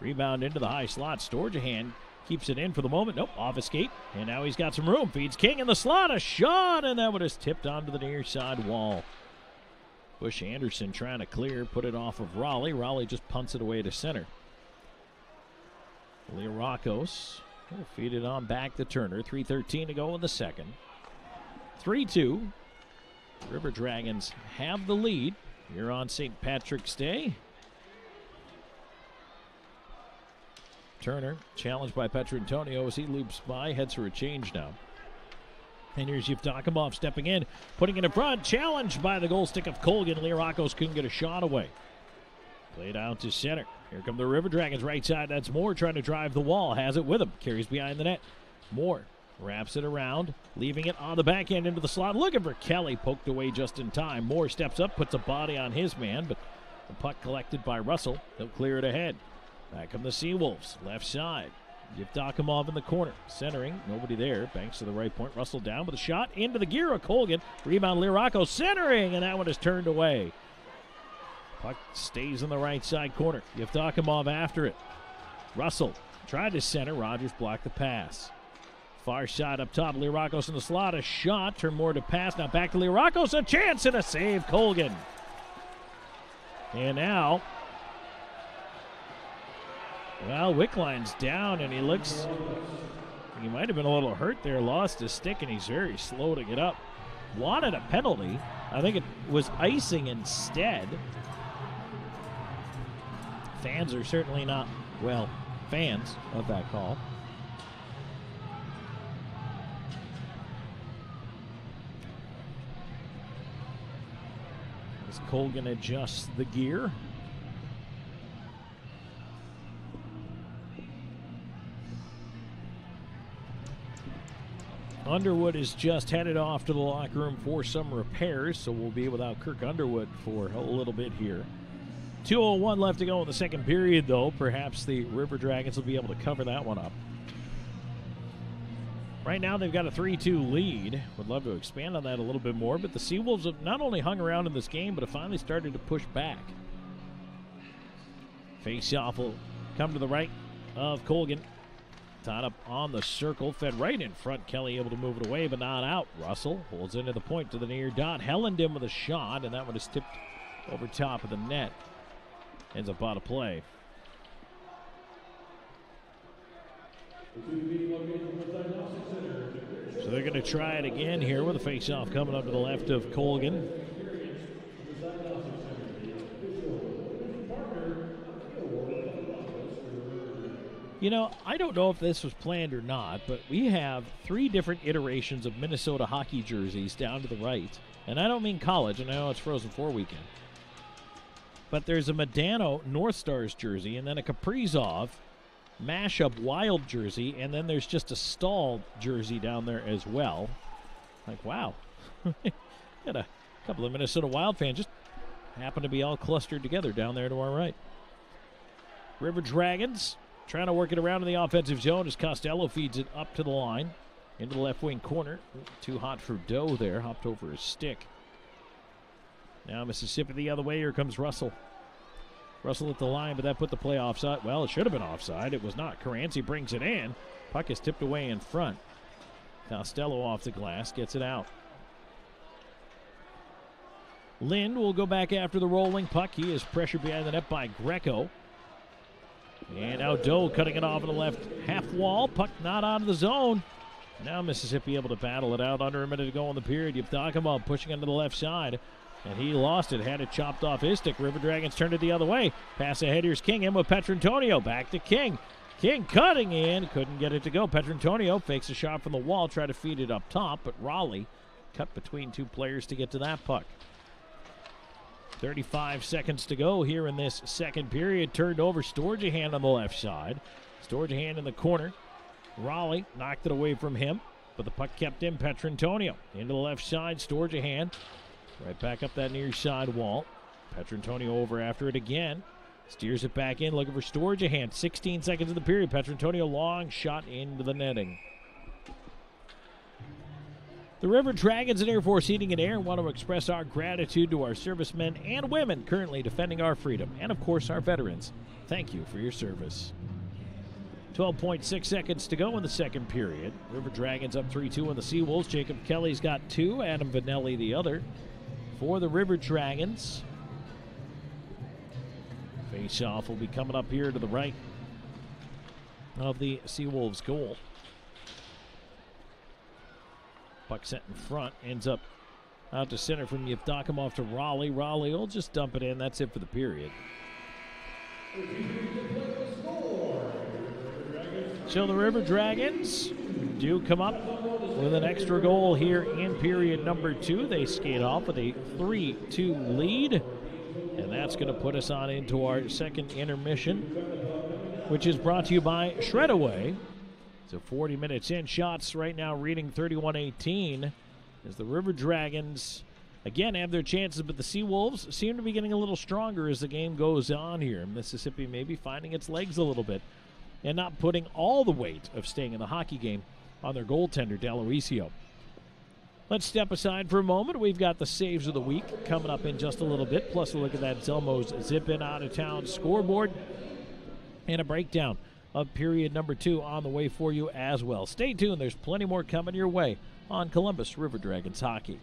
Rebound into the high slot. Storjahan keeps it in for the moment. Nope, off his skate. And now he's got some room. Feeds King in the slot. A shot, and that one is tipped onto the near side wall. Bush Anderson trying to clear. Put it off of Raleigh. Raleigh just punts it away to center. Lirakos will feed it on back to Turner. 3:13 to go in the second. 3-2. River Dragons have the lead here on St. Patrick's Day. Turner challenged by Petrantonio as he loops by, heads for a change now. And here's Yevdokimov stepping in, putting it in front, challenged by the goal stick of Colgan. Lirakos couldn't get a shot away. Played out to center. Here come the River Dragons right side. That's Moore trying to drive the wall. Has it with him. Carries behind the net. Moore wraps it around, leaving it on the backhand into the slot. Looking for Kelly. Poked away just in time. Moore steps up, puts a body on his man, but the puck collected by Russell. They'll clear it ahead. Back come the Seawolves. Left side. Yevdokimov in the corner. Centering. Nobody there. Banks to the right point. Russell down with a shot into the gear of Colgan. Rebound Lirakos centering, and that one is turned away. Puck stays in the right side corner. Yevdokimov after it. Russell tried to center. Rogers blocked the pass. Far side up top. Lirakos in the slot. A shot. Turn more to pass. Now back to Lirakos. A chance and a save. Colgan. And now, well, Wickline's down and he looks, he might have been a little hurt there. Lost his stick and he's very slow to get up. Wanted a penalty. I think it was icing instead. Fans are certainly not, well, fans of that call. As Colgan adjusts the gear. Underwood is just headed off to the locker room for some repairs, so we'll be without Kirk Underwood for a little bit here. 2:01 left to go in the second period, though. Perhaps the River Dragons will be able to cover that one up. Right now, they've got a 3-2 lead. Would love to expand on that a little bit more, but the Seawolves have not only hung around in this game, but have finally started to push back. Face-off will come to the right of Colgan. Tied up on the circle, fed right in front. Kelly able to move it away, but not out. Russell holds into the point to the near dot. Hellenden with a shot, and that one is tipped over top of the net. Ends up out of play. So they're going to try it again here with a face-off coming up to the left of Colgan. You know, I don't know if this was planned or not, but we have 3 different iterations of Minnesota hockey jerseys down to the right. And I don't mean college, and I know it's Frozen 4 weekend. But there's a Medano North Stars jersey, and then a Kaprizov mashup Wild jersey, and then there's just a Stahl jersey down there as well. Like, wow. Got a couple of Minnesota Wild fans just happen to be all clustered together down there to our right. River Dragons trying to work it around in the offensive zone as Costello feeds it up to the line. Into the left wing corner. Too hot for Doe there. Hopped over his stick. Now Mississippi the other way. Here comes Russell. Russell at the line, but that put the play offside. Well, it should have been offside. It was not. Caranci brings it in. Puck is tipped away in front. Costello off the glass. Gets it out. Lind will go back after the rolling puck. He is pressured behind the net by Greco. And now Doe cutting it off of the left half wall. Puck not out of the zone. Now Mississippi able to battle it out. Under a minute to go in the period. Yevdokimov pushing into the left side. And he lost it. Had it chopped off his stick. River Dragons turned it the other way. Pass ahead. Here's King in with Petrantonio. Back to King. King cutting in. Couldn't get it to go. Petrantonio fakes a shot from the wall. Try to feed it up top. But Raleigh cut between 2 players to get to that puck. 35 seconds to go here in this second period. Turned over. Storjahan on the left side. Storjahan in the corner. Raleigh knocked it away from him, but the puck kept in. Petrantonio into the left side. Storjahan right back up that near side wall. Petrantonio over after it again. Steers it back in, looking for Storjahan. 16 seconds of the period. Petrantonio long shot into the netting. The River Dragons and Air Force Heating and Air want to express our gratitude to our servicemen and women currently defending our freedom, and of course our veterans. Thank you for your service. 12.6 seconds to go in the second period. River Dragons up 3-2 on the Seawolves. Jacob Kelly's got 2, Adam Vanelli the other for the River Dragons. Face-off will be coming up here to the right of the Seawolves goal. Puck set in front, ends up out to center from Yevdokimov to Raleigh. Raleigh will just dump it in. That's it for the period. So the River Dragons do come up with an extra goal here in period number 2. They skate off with a 3-2 lead, and that's going to put us on into our second intermission, which is brought to you by Shredaway. So 40 minutes in, shots right now reading 31-18 as the River Dragons again have their chances, but the Seawolves seem to be getting a little stronger as the game goes on here. Mississippi maybe finding its legs a little bit and not putting all the weight of staying in the hockey game on their goaltender, Daloisio. Let's step aside for a moment. We've got the saves of the week coming up in just a little bit, plus a look at that Zelmo's zip-in out-of-town scoreboard and a breakdown of period number 2 on the way for you as well. Stay tuned. There's plenty more coming your way on Columbus River Dragons Hockey.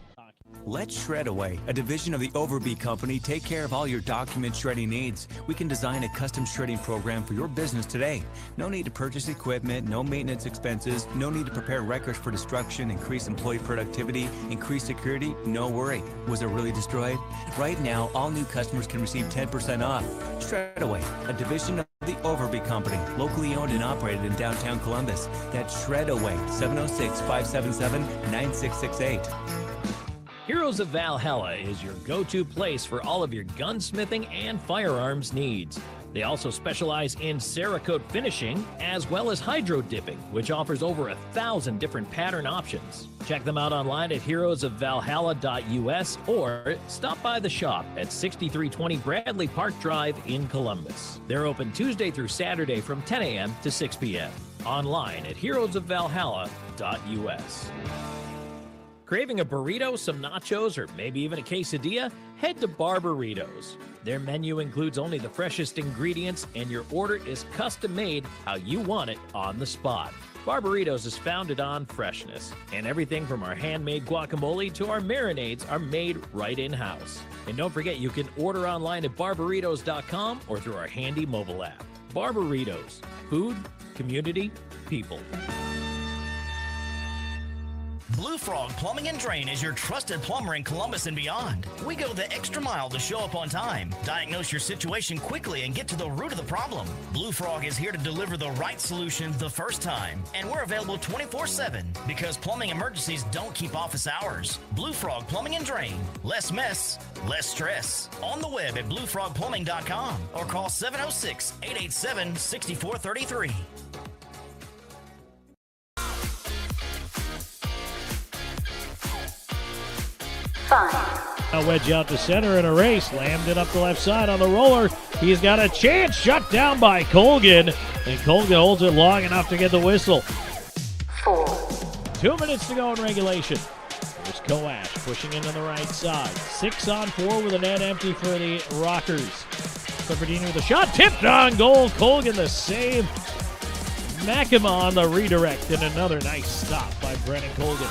Let Shredaway, a division of the Overby Company, take care of all your document shredding needs. We can design a custom shredding program for your business today. No need to purchase equipment, no maintenance expenses, no need to prepare records for destruction, increase employee productivity, increase security, no worry. Was it really destroyed? Right now, all new customers can receive 10% off. Shredaway, a division of the Overby Company, locally owned and operated in downtown Columbus. That's Shredaway, 706-577-9668. Heroes of Valhalla is your go-to place for all of your gunsmithing and firearms needs. They also specialize in Cerakote finishing as well as hydro dipping, which offers over 1,000 different pattern options. Check them out online at heroesofvalhalla.us or stop by the shop at 6320 Bradley Park Drive in Columbus. They're open Tuesday through Saturday from 10 a.m. to 6 p.m. Online at heroesofvalhalla.us. Craving a burrito, some nachos, or maybe even a quesadilla? Head to Barbaritos. Their menu includes only the freshest ingredients, and your order is custom made how you want it on the spot. Barbaritos is founded on freshness, and everything from our handmade guacamole to our marinades are made right in-house. And don't forget, you can order online at barbaritos.com or through our handy mobile app. Barbaritos. Food, community, people. Blue Frog Plumbing and Drain is your trusted plumber in Columbus and beyond. We go the extra mile to show up on time, diagnose your situation quickly, and get to the root of the problem. Blue Frog is here to deliver the right solution the first time, and we're available 24/7 because plumbing emergencies don't keep office hours. Blue Frog Plumbing and Drain. Less mess, less stress. On the web at bluefrogplumbing.com or call 706-887-6433. A wedge out to center in a race. Slammed it up the left side on the roller. He's got a chance. Shut down by Colgan. And Colgan holds it long enough to get the whistle. 2 minutes to go in regulation. There's Coash pushing into the right side. 6-on-4 with a net empty for the Rockers. Cliffordini with a shot. Tipped on goal. Colgan the save. Makema on the redirect. And another nice stop by Brennan Colgan.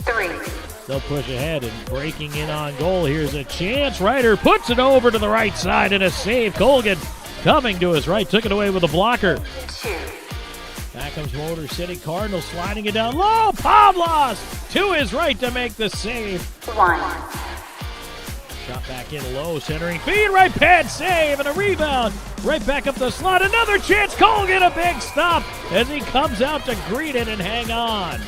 3. They'll push ahead and breaking in on goal. Here's a chance. Ryder puts it over to the right side and a save. Colgan coming to his right. Took it away with a blocker. 2. Back comes Motor City Cardinals sliding it down low. Pavlos to his right to make the save. 1. Shot back in low. Centering feed. Right pad save and a rebound. Right back up the slot. Another chance. Colgan a big stop as he comes out to greet it and hang on.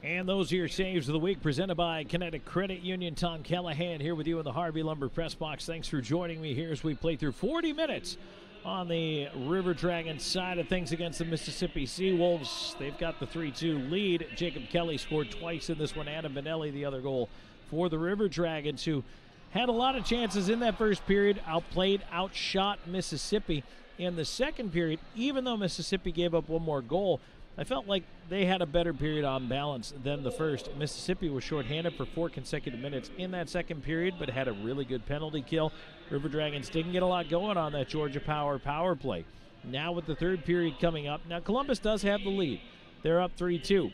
And those are your saves of the week presented by Kinetic Credit Union. Tom Callahan here with you in the Harvey Lumber Press Box. Thanks for joining me here as we play through 40 minutes on the River Dragons side of things against the Mississippi Seawolves. They've got the 3-2 lead. Jacob Kelly scored twice in this one. Adam Benelli the other goal for the River Dragons, who had a lot of chances in that first period. Outplayed, outshot Mississippi in the second period. Even though Mississippi gave up one more goal, I felt like they had a better period on balance than the first. Mississippi was shorthanded for 4 consecutive minutes in that second period, but had a really good penalty kill. River Dragons didn't get a lot going on that Georgia power play. Now with the third period coming up, now Columbus does have the lead. They're up 3-2.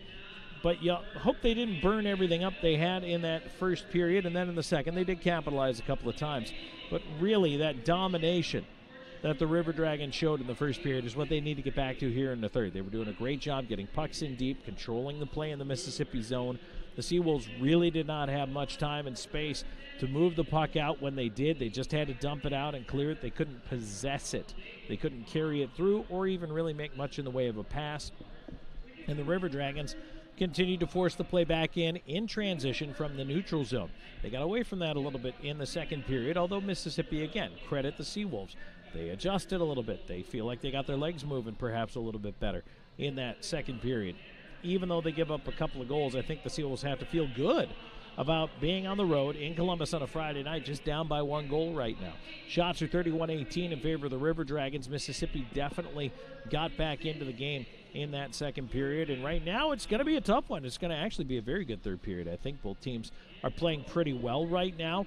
But you hope they didn't burn everything up they had in that first period, and then in the second they did capitalize a couple of times. But really, that domination that the River Dragons showed in the first period is what they need to get back to here in the third. They were doing a great job getting pucks in deep, controlling the play in the Mississippi zone. The Seawolves really did not have much time and space to move the puck out when they did. They just had to dump it out and clear it. They couldn't possess it. They couldn't carry it through or even really make much in the way of a pass. And the River Dragons continued to force the play back in transition from the neutral zone. They got away from that a little bit in the second period, although Mississippi, again, credit the Seawolves. They adjusted a little bit. They feel like they got their legs moving perhaps a little bit better in that second period. Even though they give up a couple of goals, I think the Seawolves have to feel good about being on the road in Columbus on a Friday night, just down by 1 goal right now. Shots are 31-18 in favor of the River Dragons. Mississippi definitely got back into the game in that second period, and right now it's going to be a tough one. It's going to actually be a very good third period. I think both teams are playing pretty well right now.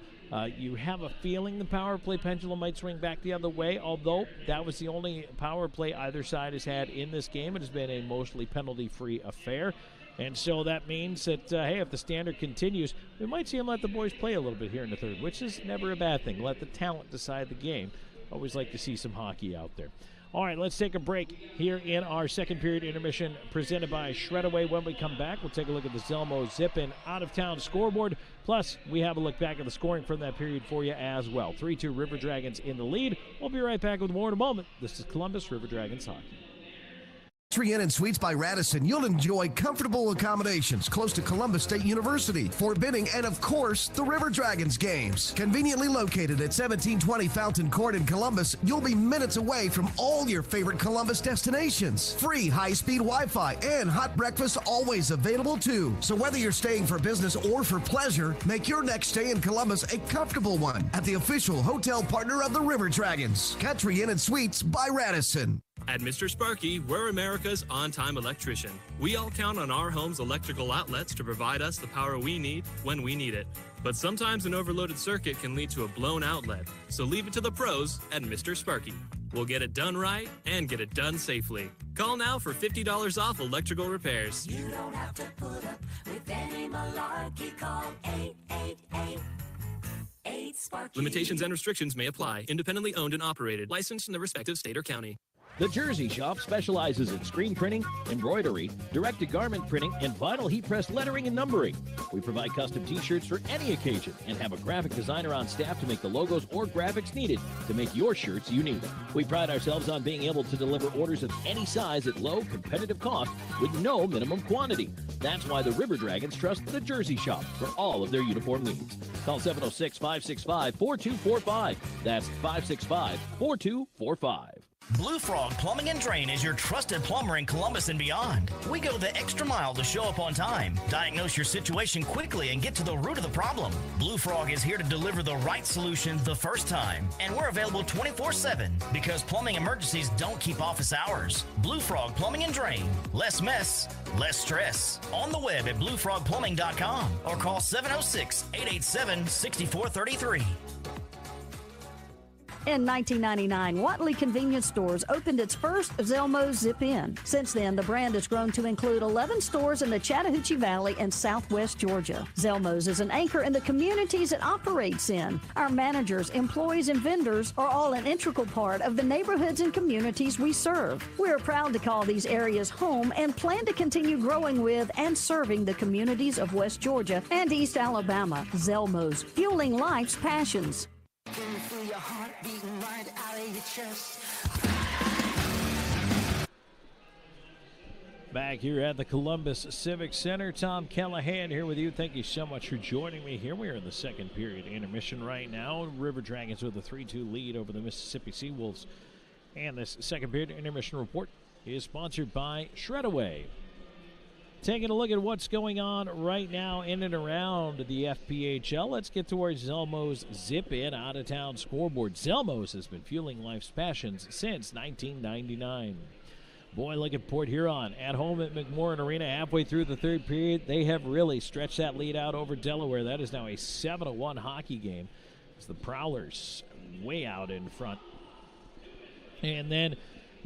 You have a feeling the power play pendulum might swing back the other way, although that was the only power play either side has had in this game. It has been a mostly penalty-free affair. And so that means that, hey, if the standard continues, we might see them let the boys play a little bit here in the third, which is never a bad thing. Let the talent decide the game. Always like to see some hockey out there. All right, let's take a break here in our second period intermission presented by Shredaway. When we come back, we'll take a look at the Zelmo Zip-In out-of-town scoreboard. Plus, we have a look back at the scoring from that period for you as well. 3-2 River Dragons in the lead. We'll be right back with more in a moment. This is Columbus River Dragons Hockey. Country Inn and Suites by Radisson, you'll enjoy comfortable accommodations close to Columbus State University, Fort Benning, and of course, the River Dragons games. Conveniently located at 1720 Fountain Court in Columbus, you'll be minutes away from all your favorite Columbus destinations. Free high-speed Wi-Fi and hot breakfast always available too. So whether you're staying for business or for pleasure, make your next stay in Columbus a comfortable one at the official hotel partner of the River Dragons. Country Inn and Suites by Radisson. At Mr. Sparky, we're America's on-time electrician. We all count on our home's electrical outlets to provide us the power we need when we need it. But sometimes an overloaded circuit can lead to a blown outlet. So leave it to the pros at Mr. Sparky. We'll get it done right and get it done safely. Call now for $50 off electrical repairs. You don't have to put up with any malarkey. Call 888. Limitations and restrictions may apply. Independently owned and operated. Licensed in the respective state or county. The Jersey Shop specializes in screen printing, embroidery, direct-to-garment printing, and vinyl heat-press lettering and numbering. We provide custom t-shirts for any occasion and have a graphic designer on staff to make the logos or graphics needed to make your shirts unique. We pride ourselves on being able to deliver orders of any size at low, competitive cost with no minimum quantity. That's why the River Dragons trust the Jersey Shop for all of their uniform needs. Call 706-565-4245. That's 565-4245. Blue Frog Plumbing and Drain is your trusted plumber in Columbus and beyond. We go the extra mile to show up on time, diagnose your situation quickly, and get to the root of the problem. Blue Frog is here to deliver the right solution the first time, and we're available 24/7 because plumbing emergencies don't keep office hours. Blue Frog Plumbing and Drain. Less mess, less stress. On the web at bluefrogplumbing.com or call 706-887-6433. In 1999, Watley Convenience Stores opened its first Zelmo's Zip-In. Since then, the brand has grown to include 11 stores in the Chattahoochee Valley and Southwest Georgia. Zelmo's is an anchor in the communities it operates in. Our managers, employees, and vendors are all an integral part of the neighborhoods and communities we serve. We are proud to call these areas home and plan to continue growing with and serving the communities of West Georgia and East Alabama. Zelmo's, fueling life's passions. Feel your heart beating right out of your chest. Back here at the Columbus Civic Center, Tom Callahan here with you. Thank you so much for joining me here. We are in the second period intermission right now. River Dragons with a 3-2 lead over the Mississippi Seawolves. And this second period intermission report is sponsored by Shredaway. Taking a look at what's going on right now in and around the FPHL. Let's get towards Zelmo's Zip-In out-of-town scoreboard. Zelmo's has been fueling life's passions since 1999. Boy, look at Port Huron at home at McMorran Arena halfway through the third period. They have really stretched that lead out over Delaware. That is now a 7-1 hockey game. It's the Prowlers way out in front. And then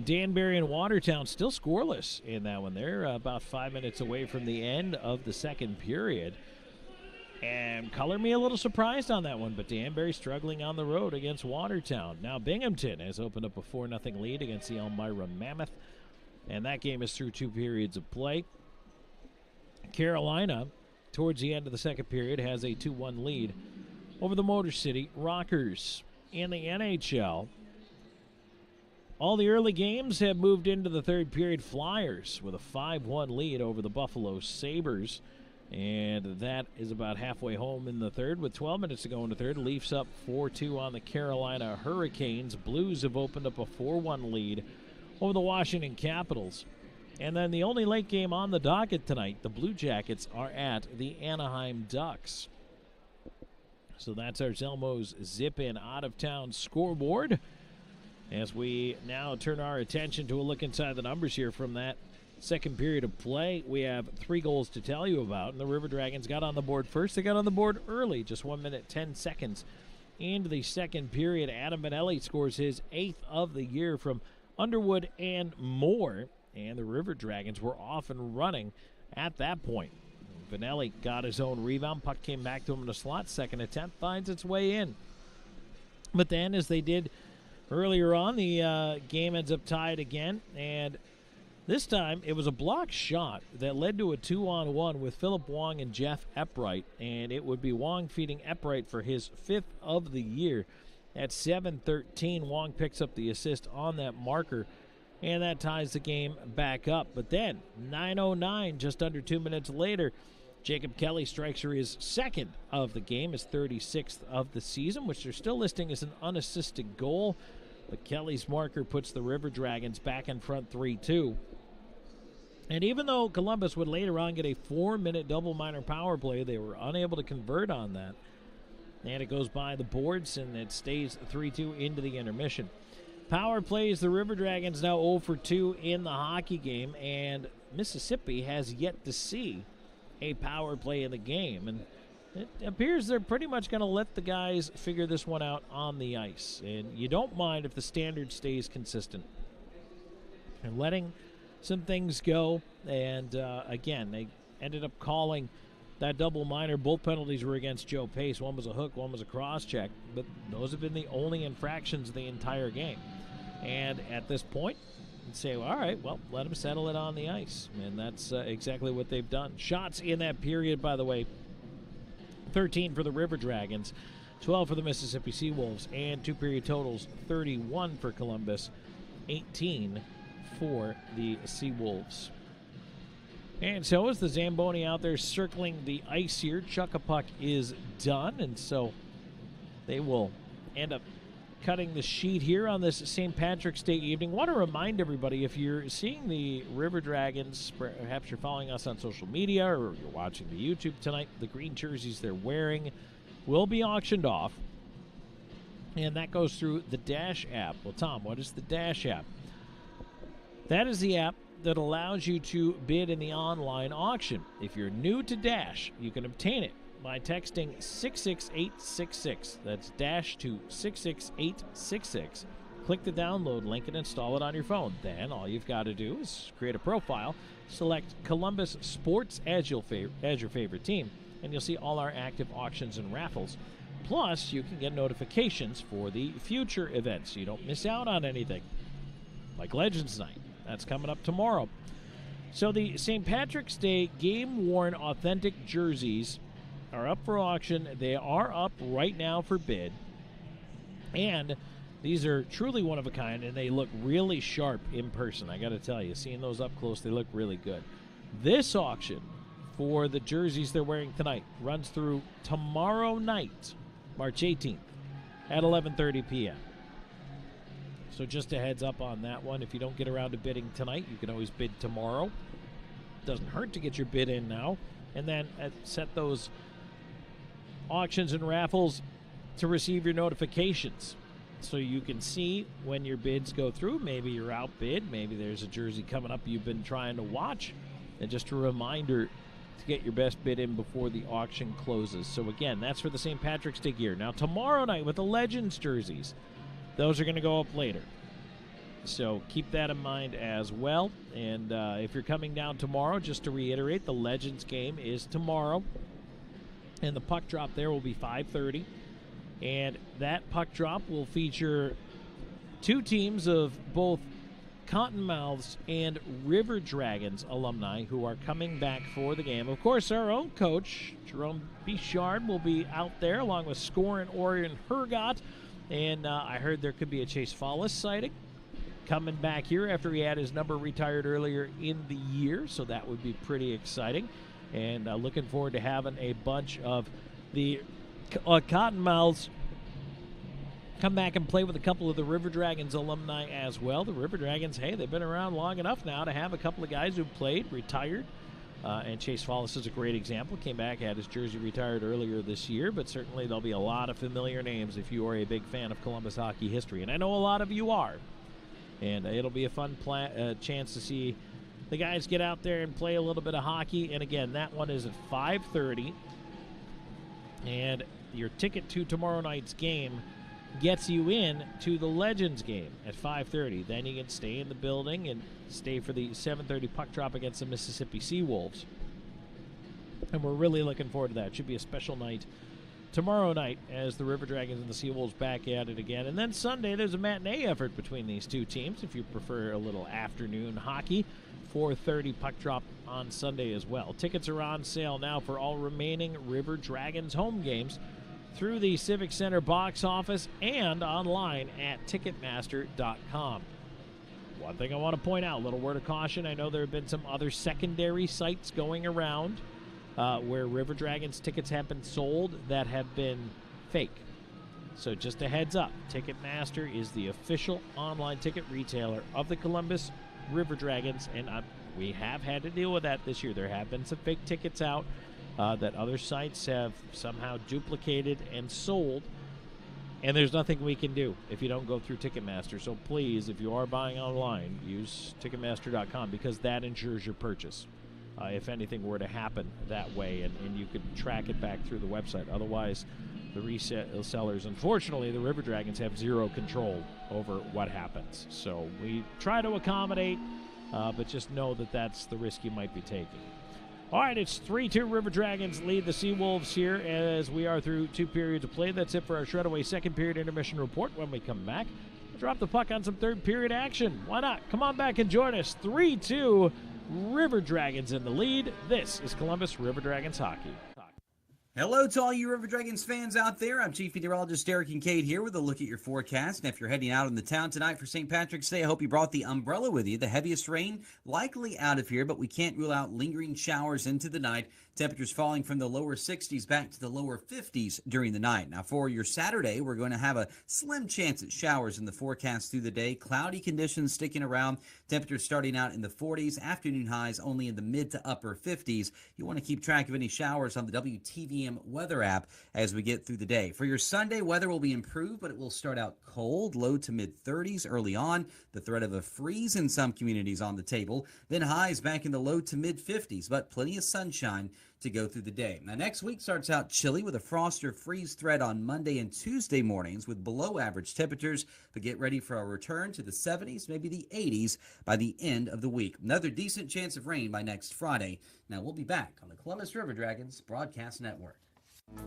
Danbury and Watertown still scoreless in that one. They're about 5 minutes away from the end of the second period. And color me a little surprised on that one, but Danbury struggling on the road against Watertown. Now Binghamton has opened up a 4-0 lead against the Elmira Mammoth, and that game is through 2 periods of play. Carolina, towards the end of the second period, has a 2-1 lead over the Motor City Rockers. In the NHL, all the early games have moved into the third period. Flyers with a 5-1 lead over the Buffalo Sabres. And that is about halfway home in the third with 12 minutes to go in the third. Leafs up 4-2 on the Carolina Hurricanes. Blues have opened up a 4-1 lead over the Washington Capitals. And then the only late game on the docket tonight, the Blue Jackets are at the Anaheim Ducks. So that's our Zelmo's Zip-In out-of-town scoreboard. As we now turn our attention to a look inside the numbers here from that second period of play, we have 3 goals to tell you about. And the River Dragons got on the board first. They got on the board early, just 1 minute, 10 seconds into the second period. Adam Benelli scores his 8th of the year from Underwood and Moore. And the River Dragons were off and running at that point. Benelli got his own rebound. Puck came back to him in the slot. Second attempt finds its way in. But then, as they did earlier on, the game ends up tied again, and this time it was a blocked shot that led to a 2-on-1 with Philip Wong and Jeff Eppright, and it would be Wong feeding Eppright for his 5th of the year. At 7:13, Wong picks up the assist on that marker, and that ties the game back up. But then, 9:09, just under 2 minutes later, Jacob Kelly strikes her his second of the game, his 36th of the season, which they're still listing as an unassisted goal. But Kelly's marker puts the River Dragons back in front 3-2. And even though Columbus would later on get a 4-minute double minor power play, they were unable to convert on that. And it goes by the boards, and it stays 3-2 into the intermission. Power plays, the River Dragons now 0 for 2 in the hockey game, and Mississippi has yet to see a power play in the game. And it appears they're pretty much going to let the guys figure this one out on the ice. And you don't mind if the standard stays consistent. And letting some things go, and again, they ended up calling that double minor. Both penalties were against Joe Pace. One was a hook, one was a cross-check, but those have been the only infractions of the entire game. And at this point, you'd say, well, all right, well, let them settle it on the ice. And that's exactly what they've done. Shots in that period, by the way, 13 for the River Dragons, 12 for the Mississippi Seawolves, and two-period totals, 31 for Columbus, 18 for the Seawolves. And so as the Zamboni out there circling the ice here, Chuck-a-Puck is done, and so they will end up cutting the sheet here on this St. Patrick's Day evening. I want to remind everybody, if you're seeing the River Dragons, perhaps you're following us on social media or you're watching the YouTube tonight, the green jerseys they're wearing will be auctioned off, and that goes through the Dash app. Well, Tom, what is the Dash app? That is the app that allows you to bid in the online auction. If you're new to Dash, you can obtain it by texting 66866. That's Dash to 66866. Click the download link and install it on your phone. Then all you've got to do is create a profile, select Columbus Sports as your favorite team, and you'll see all our active auctions and raffles. Plus, you can get notifications for the future events so you don't miss out on anything, like Legends Night. That's coming up tomorrow. So the St. Patrick's Day game-worn authentic jerseys are up for auction. They are up right now for bid. And these are truly one of a kind, and they look really sharp in person. I got to tell you, seeing those up close, they look really good. This auction for the jerseys they're wearing tonight runs through tomorrow night, March 18th at 11:30 p.m. So just a heads up on that one. If you don't get around to bidding tonight, you can always bid tomorrow. Doesn't hurt to get your bid in now. And then set those auctions and raffles to receive your notifications so you can see when your bids go through. Maybe you're outbid. Maybe there's a jersey coming up you've been trying to watch. And just a reminder to get your best bid in before the auction closes. So again, that's for the St. Patrick's Day gear. Now tomorrow night with the Legends jerseys, those are going to go up later. So keep that in mind as well. And if you're coming down tomorrow, just to reiterate, the Legends game is tomorrow. And the puck drop there will be 5:30. And that puck drop will feature two teams of both Cottonmouths and River Dragons alumni who are coming back for the game. Of course, our own coach, Jerome Bichard, will be out there along with Score and Orion Hergott. And I heard there could be a Chase Follis sighting coming back here after he had his number retired earlier in the year. So that would be pretty exciting. And looking forward to having a bunch of the Cottonmouths come back and play with a couple of the River Dragons alumni as well. The River Dragons, hey, they've been around long enough now to have a couple of guys who played, retired. And Chase Follis is a great example. Came back, had his jersey retired earlier this year, but certainly there'll be a lot of familiar names if you are a big fan of Columbus hockey history. And I know a lot of you are. And it'll be a fun chance to see the guys get out there and play a little bit of hockey. And again, that one is at 5:30. And your ticket to tomorrow night's game gets you in to the Legends game at 5:30. Then you can stay in the building and stay for the 7:30 puck drop against the Mississippi Seawolves. And we're really looking forward to that. It should be a special night tomorrow night as the River Dragons and the Seawolves back at it again. And then Sunday, there's a matinee effort between these two teams if you prefer a little afternoon hockey. 4:30 puck drop on Sunday as well. Tickets are on sale now for all remaining River Dragons home games through the Civic Center box office and online at Ticketmaster.com. one thing I want to point out, a little word of caution. I know there have been some other secondary sites going around where River Dragons tickets have been sold that have been fake. So just a heads up, Ticketmaster is the official online ticket retailer of the Columbus River Dragons, and we have had to deal with that this year. There have been some fake tickets out that other sites have somehow duplicated and sold, and there's nothing we can do if you don't go through Ticketmaster. So please, if you are buying online, use Ticketmaster.com, because that ensures your purchase. If anything were to happen that way, and you could track it back through the website. Otherwise, the resellers, unfortunately, the River Dragons have zero control over what happens. So we try to accommodate, but just know that that's the risk you might be taking. All right, it's 3-2. River Dragons lead the Seawolves here as we are through 2 periods of play. That's it for our Shredaway second period intermission report. When we come back, we'll drop the puck on some third period action. Why not? Come on back and join us. 3-2. River Dragons in the lead. This is Columbus River Dragons hockey. Hello to all you River Dragons fans out there. I'm Chief Meteorologist Derek Kincaid here with a look at your forecast. And if you're heading out in the town tonight for St. Patrick's Day, I hope you brought the umbrella with you. The heaviest rain likely out of here, but we can't rule out lingering showers into the night. Temperatures falling from the lower 60s back to the lower 50s during the night. Now for your Saturday, we're going to have a slim chance at showers in the forecast through the day. Cloudy conditions sticking around. Temperatures starting out in the 40s. Afternoon highs only in the mid to upper 50s. You want to keep track of any showers on the WTVM weather app as we get through the day. For your Sunday, weather will be improved, but it will start out cold, low to mid 30s early on. The threat of a freeze in some communities on the table. Then highs back in the low to mid 50s, but plenty of sunshine to go through the day. Now next week starts out chilly with a frost or freeze threat on Monday and Tuesday mornings with below average temperatures, but get ready for a return to the 70s, maybe the 80s by the end of the week. Another decent chance of rain by next Friday. Now we'll be back on the Columbus River Dragons Broadcast Network.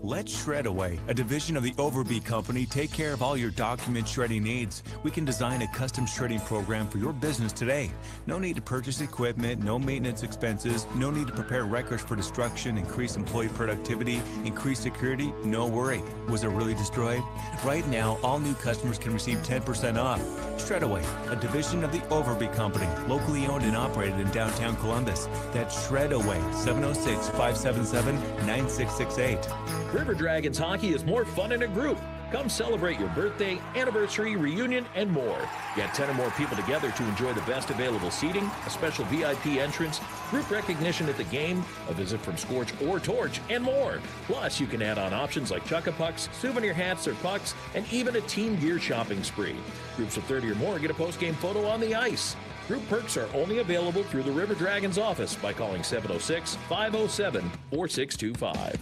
Let Shredaway, a division of the Overby Company, take care of all your document shredding needs. We can design a custom shredding program for your business today. No need to purchase equipment, no maintenance expenses, no need to prepare records for destruction, increase employee productivity, increase security. No worry. Was it really destroyed? Right now, all new customers can receive 10% off. Shredaway, a division of the Overby Company, locally owned and operated in downtown Columbus. That's Shredaway, 706-577-9668. River Dragons hockey is more fun in a group. Come celebrate your birthday, anniversary, reunion, and more. Get 10 or more people together to enjoy the best available seating, a special VIP entrance, group recognition at the game, a visit from Scorch or Torch, and more. Plus, you can add on options like Chuck-a-Pucks, souvenir hats or pucks, and even a team gear shopping spree. Groups of 30 or more get a post-game photo on the ice. Group perks are only available through the River Dragons office by calling 706-507-4625.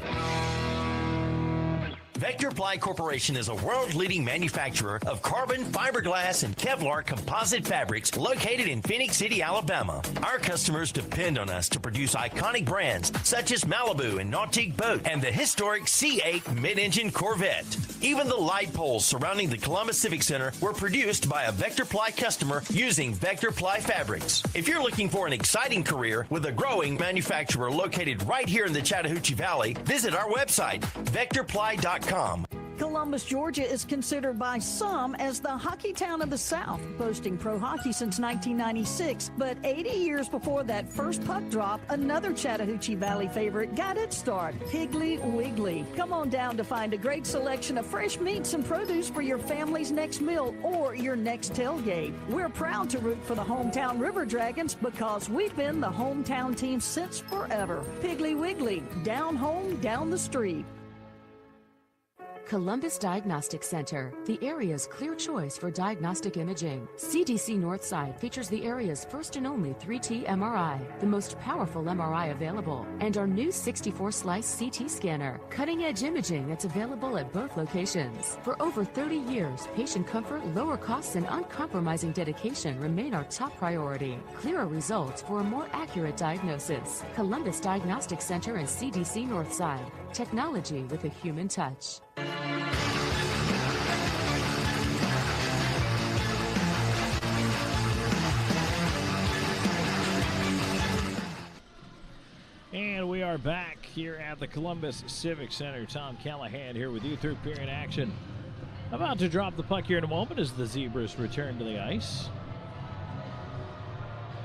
Vector Ply Corporation is a world-leading manufacturer of carbon, fiberglass, and Kevlar composite fabrics located in Phoenix City, Alabama. Our customers depend on us to produce iconic brands such as Malibu and Nautique Boat and the historic C8 mid-engine Corvette. Even the light poles surrounding the Columbus Civic Center were produced by a Vector Ply customer using Vector Ply fabrics. If you're looking for an exciting career with a growing manufacturer located right here in the Chattahoochee Valley, visit our website, vectorply.com. Columbus, Georgia is considered by some as the hockey town of the South, boasting pro hockey since 1996. But 80 years before that first puck drop, another Chattahoochee Valley favorite got its start, Piggly Wiggly. Come on down to find a great selection of fresh meats and produce for your family's next meal or your next tailgate. We're proud to root for the hometown River Dragons because we've been the hometown team since forever. Piggly Wiggly, down home, down the street. Columbus Diagnostic Center, the area's clear choice for diagnostic imaging. CDC Northside features the area's first and only 3T MRI, the most powerful MRI available, and our new 64-slice CT scanner, cutting-edge imaging that's available at both locations. For over 30 years, patient comfort, lower costs, and uncompromising dedication remain our top priority. Clearer results for a more accurate diagnosis. Columbus Diagnostic Center and CDC Northside. Technology with a human touch. And we are back here at the Columbus Civic Center. Tom Callahan here with you through period action. About to drop the puck here in a moment as the Zebras return to the ice.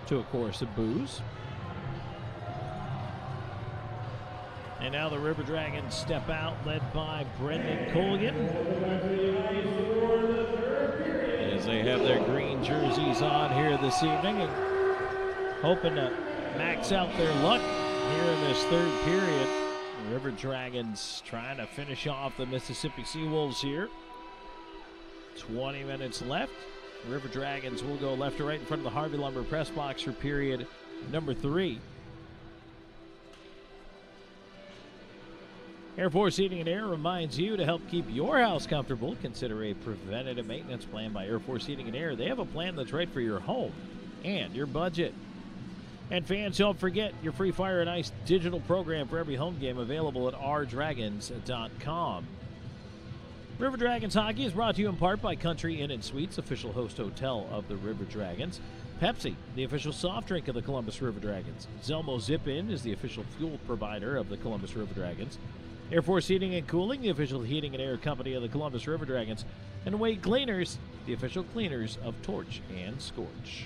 to a chorus of boos. And now the River Dragons step out, led by Brendan Colgan, as they have their green jerseys on here this evening and hoping to max out their luck here in this third period. The River Dragons trying to finish off the Mississippi Seawolves here. 20 minutes left. River Dragons will go left to right in front of the Harvey Lumber press box for period number 3. Air Force Heating and Air reminds you to help keep your house comfortable. Consider a preventative maintenance plan by Air Force Heating and Air. They have a plan that's right for your home and your budget. And fans, don't forget your free Fire and Ice digital program for every home game available at rdragons.com. River Dragons Hockey is brought to you in part by Country Inn & Suites, official host hotel of the River Dragons. Pepsi, the official soft drink of the Columbus River Dragons. Zelmo Zip-In is the official fuel provider of the Columbus River Dragons. Air Force Heating and Cooling, the official heating and air company of the Columbus River Dragons. And Wade Cleaners, the official cleaners of Torch and Scorch.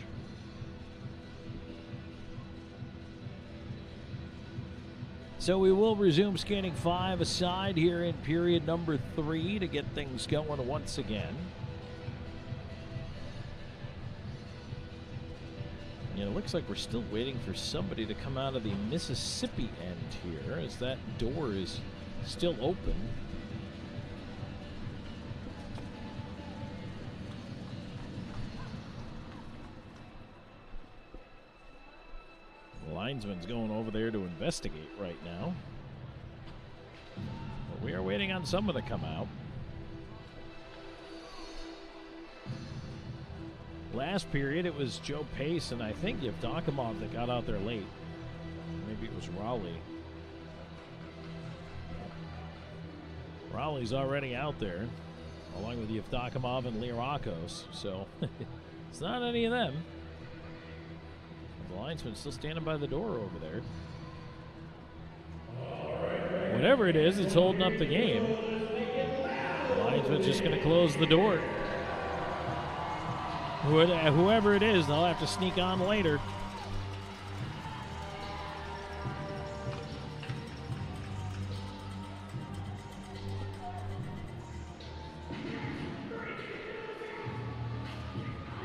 So we will resume scanning 5 aside here in period number 3 to get things going once again. And it looks like we're still waiting for somebody to come out of the Mississippi end here, as that door is still open. The linesman's going over there to investigate right now. But we are waiting on someone to come out. Last period, it was Joe Pace and I think Yevdokimov that got out there late. Maybe it was Raleigh. Raleigh's already out there, along with Yevdokimov and Lirakos, so it's not any of them. The linesman's still standing by the door over there. Whatever it is, it's holding up the game. The linesman's just going to close the door. Whoever it is, they'll have to sneak on later.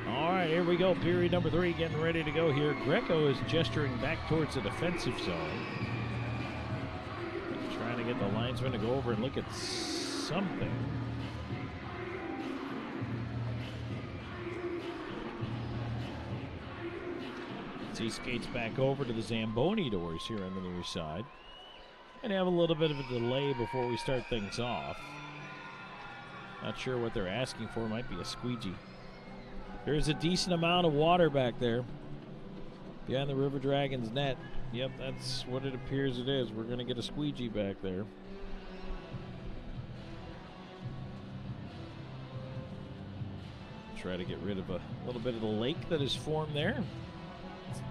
All right, here we go. Period number 3 getting ready to go here. Greco is gesturing back towards the defensive zone. He's trying to get the linesman to go over and look at something. He skates back over to the Zamboni doors here on the near side. And have a little bit of a delay before we start things off. Not sure what they're asking for. Might be a squeegee. There's a decent amount of water back there behind the River Dragons net. Yep, that's what it appears it is. We're going to get a squeegee back there. Try to get rid of a little bit of the lake that is formed there.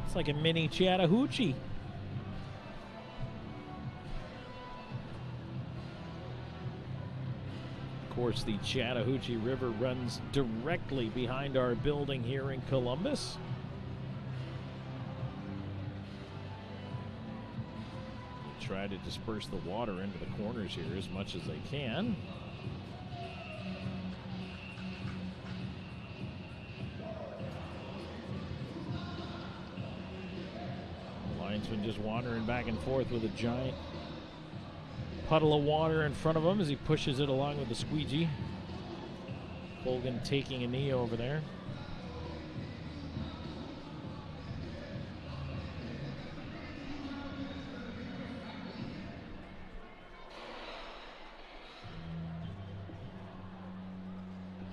It's like a mini Chattahoochee. Of course, the Chattahoochee River runs directly behind our building here in Columbus. Try to disperse the water into the corners here as much as they can. Linesman just wandering back and forth with a giant puddle of water in front of him as he pushes it along with the squeegee. Colgan taking a knee over there.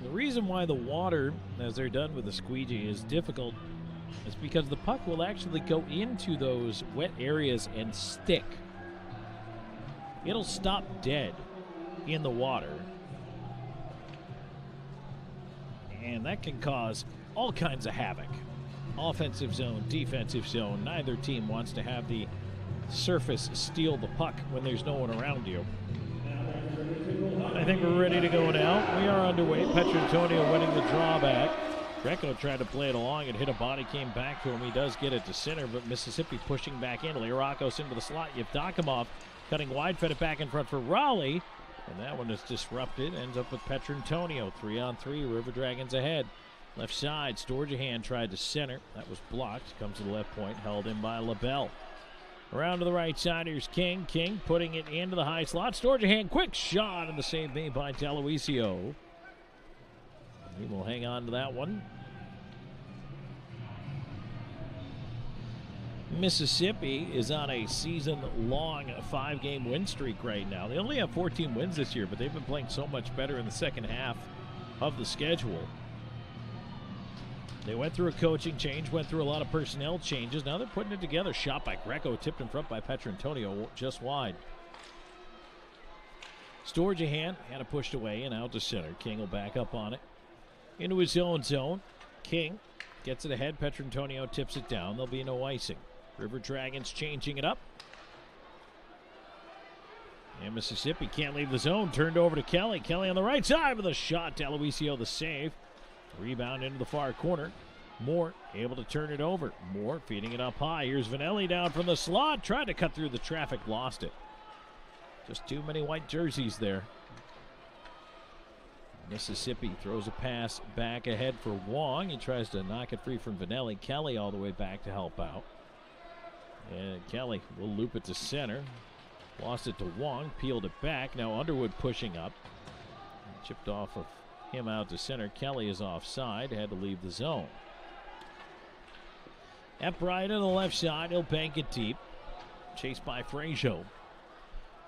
The reason why the water, as they're done with the squeegee, is difficult is because the puck will actually go into those wet areas and stick. It'll stop dead in the water. And that can cause all kinds of havoc. Offensive zone, defensive zone. Neither team wants to have the surface steal the puck when there's no one around you. I think we're ready to go now. We are underway. Petrantonio winning the drawback. Greco tried to play it along and hit a body, came back to him. He does get it to center, but Mississippi pushing back in. Lirakos into the slot. Yevdokimov cutting wide, fed it back in front for Raleigh. And that one is disrupted. Ends up with Petrantonio. 3-on-3. River Dragons ahead. Left side. Storjahan tried to center. That was blocked. Comes to the left point. Held in by LaBelle. Around to the right side. Here's King. King putting it into the high slot. Storjahan. Quick shot. And the save made by Deloisio. He will hang on to that one. Mississippi is on a season-long 5-game win streak right now. They only have 14 wins this year, but they've been playing so much better in the second half of the schedule. They went through a coaching change, went through a lot of personnel changes. Now they're putting it together. Shot by Greco, tipped in front by Petrantonio, just wide. Storjahan had it pushed away and out to center. King will back up on it. Into his own zone. King gets it ahead. Petrantonio tips it down. There'll be no icing. River Dragons changing it up. And Mississippi can't leave the zone. Turned over to Kelly. Kelly on the right side with a shot. Deloisio the save. Rebound into the far corner. Moore able to turn it over. Moore feeding it up high. Here's Vanelli down from the slot. Tried to cut through the traffic. Lost it. Just too many white jerseys there. Mississippi throws a pass back ahead for Wong. He tries to knock it free from Vanelli. Kelly all the way back to help out. And Kelly will loop it to center. Lost it to Wong. Peeled it back. Now Underwood pushing up. Chipped off of him out to center. Kelly is offside. Had to leave the zone. Epbright on the left side. He'll bank it deep. Chased by Frazier.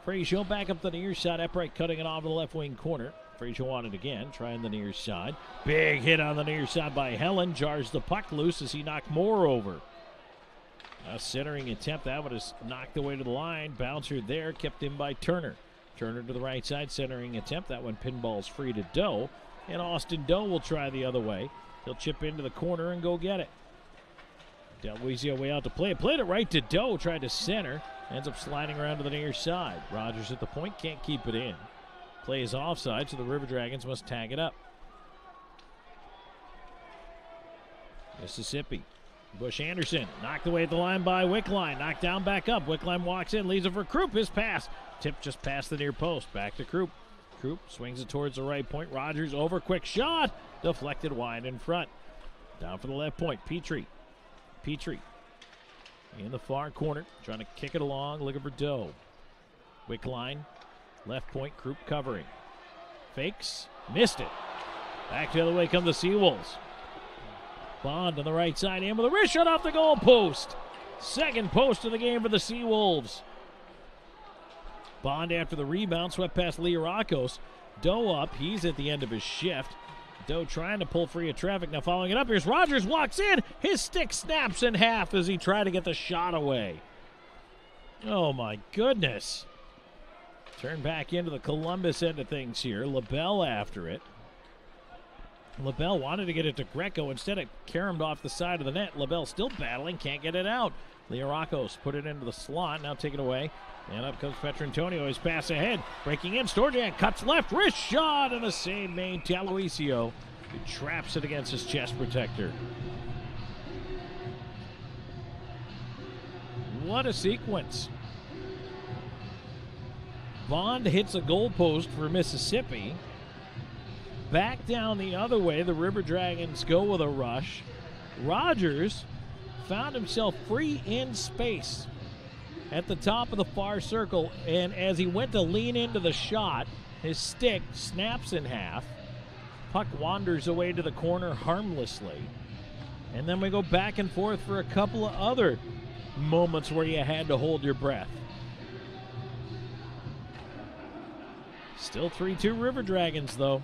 Frazier back up the near side. Epbright cutting it off to the left wing corner. Frazier on it again, trying the near side. Big hit on the near side by Helen. Jars the puck loose as he knocked Moore over. A centering attempt. That one is knocked away to the line. Bouncer there, kept in by Turner. Turner to the right side, centering attempt. That one pinballs free to Doe. And Austin Doe will try the other way. He'll chip into the corner and go get it. Deloisio way out to play it. Played it right to Doe. Tried to center. Ends up sliding around to the near side. Rogers at the point. Can't keep it in. Play is offside, so the River Dragons must tag it up. Mississippi. Bush Anderson knocked away at the line by Wickline. Knocked down, back up. Wickline walks in, leaves it for Krupp. His pass. Tip just past the near post. Back to Krupp. Krupp swings it towards the right point. Rogers over. Quick shot. Deflected wide in front. Down for the left point. Petrie. In the far corner. Trying to kick it along. Looking for Doe. Wickline. Left point, Krupp covering. Fakes, missed it. Back the other way come the Seawolves. Bond on the right side, in with a wrist shot off the goal post. Second post of the game for the Seawolves. Bond after the rebound, swept past Lirakos. Doe up, he's at the end of his shift. Doe trying to pull free of traffic, now following it up. Here's Rogers, walks in. His stick snaps in half as he tried to get the shot away. Oh my goodness. Turn back into the Columbus end of things here. LaBelle after it. LaBelle wanted to get it to Greco. Instead, it caromed off the side of the net. LaBelle still battling, can't get it out. Lirakos put it into the slot, now taken away. And up comes Petrantonio, his pass ahead. Breaking in, Storjahan cuts left, wrist shot, and a save made. Deloisio, who traps it against his chest protector. What a sequence. Bond hits a goalpost for Mississippi. Back down the other way, the River Dragons go with a rush. Rogers found himself free in space at the top of the far circle, and as he went to lean into the shot, his stick snaps in half. Puck wanders away to the corner harmlessly. And then we go back and forth for a couple of other moments where you had to hold your breath. Still 3-2 River Dragons, though.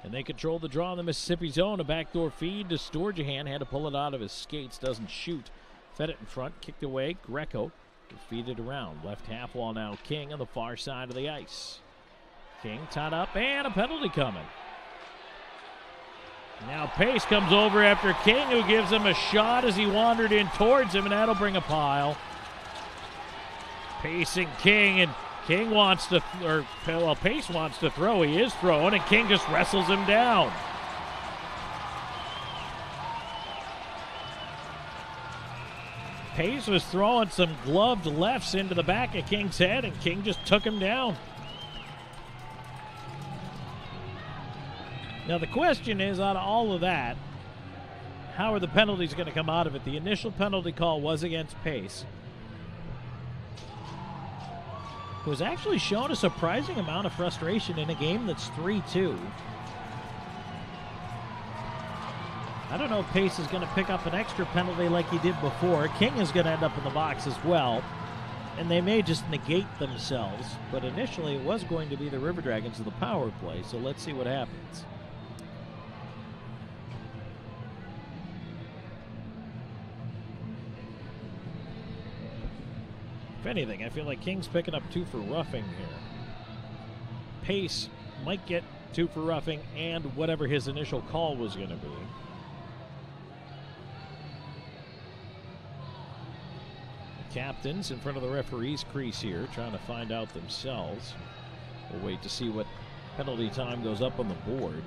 And they control the draw in the Mississippi zone. A backdoor feed to Storjahan. Had to pull it out of his skates. Doesn't shoot. Fed it in front. Kicked away. Greco feed it around. Left half wall now. King on the far side of the ice. King tied up. And a penalty coming. Now Peirce comes over after King, who gives him a shot as he wandered in towards him. And that'll bring a pile. Peirce and King, and King wants to, Peirce wants to throw. He is throwing, and King just wrestles him down. Peirce was throwing some gloved lefts into the back of King's head, and King just took him down. Now the question is, out of all of that, how are the penalties going to come out of it? The initial penalty call was against Peirce, who has actually shown a surprising amount of frustration in a game that's 3-2. I don't know if Peirce is going to pick up an extra penalty like he did before. King is going to end up in the box as well, and they may just negate themselves. But initially it was going to be the River Dragons of the power play, so let's see what happens. If anything, I feel like King's picking up 2 for roughing here. Peirce might get 2 for roughing and whatever his initial call was going to be. Captains in front of the referee's crease here, trying to find out themselves. We'll wait to see what penalty time goes up on the board.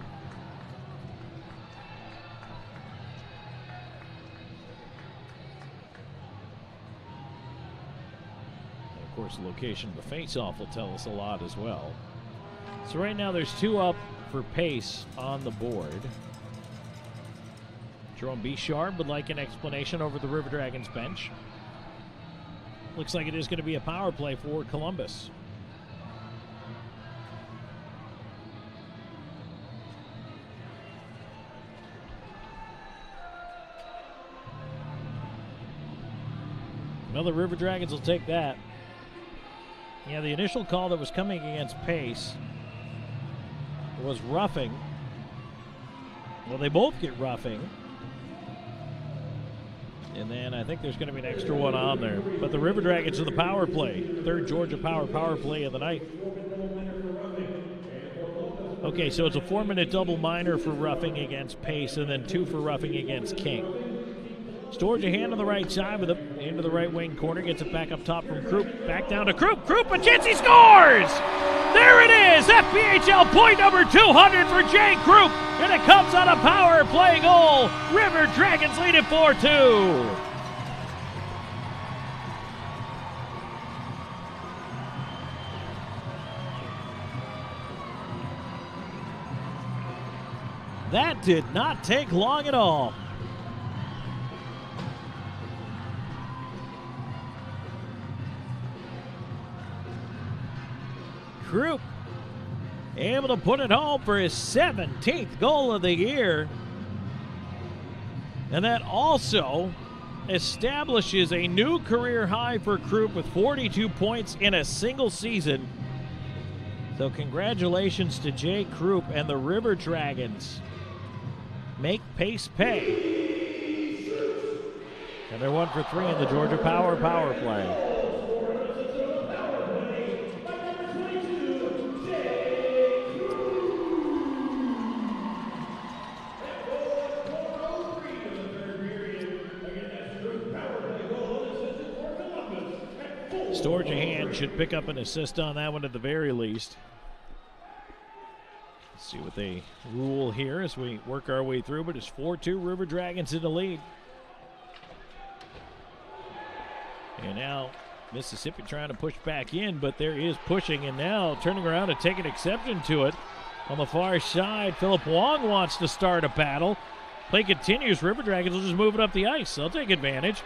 And of course, the location of the face-off will tell us a lot as well. So right now there's 2 up for Peirce on the board. Jerome Bouchard would like an explanation over the River Dragons bench. Looks like it is going to be a power play for Columbus. Well, the River Dragons will take that. Yeah, the initial call that was coming against Peirce was roughing. Well, they both get roughing. And then I think there's going to be an extra one on there. But the River Dragons are the power play. 3rd Georgia power play of the night. Okay, so it's a 4-minute double minor for roughing against Peirce and then 2 for roughing against King. Storage a hand on the right side with it into the right wing corner. Gets it back up top from Krupp. Back down to Krupp. Krupp, a chance, he scores! There it is! FPHL point number 200 for Jay Krupp. And it comes on a power play goal. River Dragons lead it 4-2. That did not take long at all. Krupp able to put it home for his 17th goal of the year. And that also establishes a new career high for Krupp with 42 points in a single season. So congratulations to Jay Krupp and the River Dragons. Make Peirce pay. And they're 1 for 3 in the Georgia power play. Storage a hand should pick up an assist on that one at the very least. Let's see what they rule here as we work our way through, but it's 4-2 River Dragons in the lead. And now Mississippi trying to push back in, but there is pushing, and now turning around and taking exception to it. On the far side, Philip Wong wants to start a battle. Play continues. River Dragons will just move it up the ice. They'll take advantage.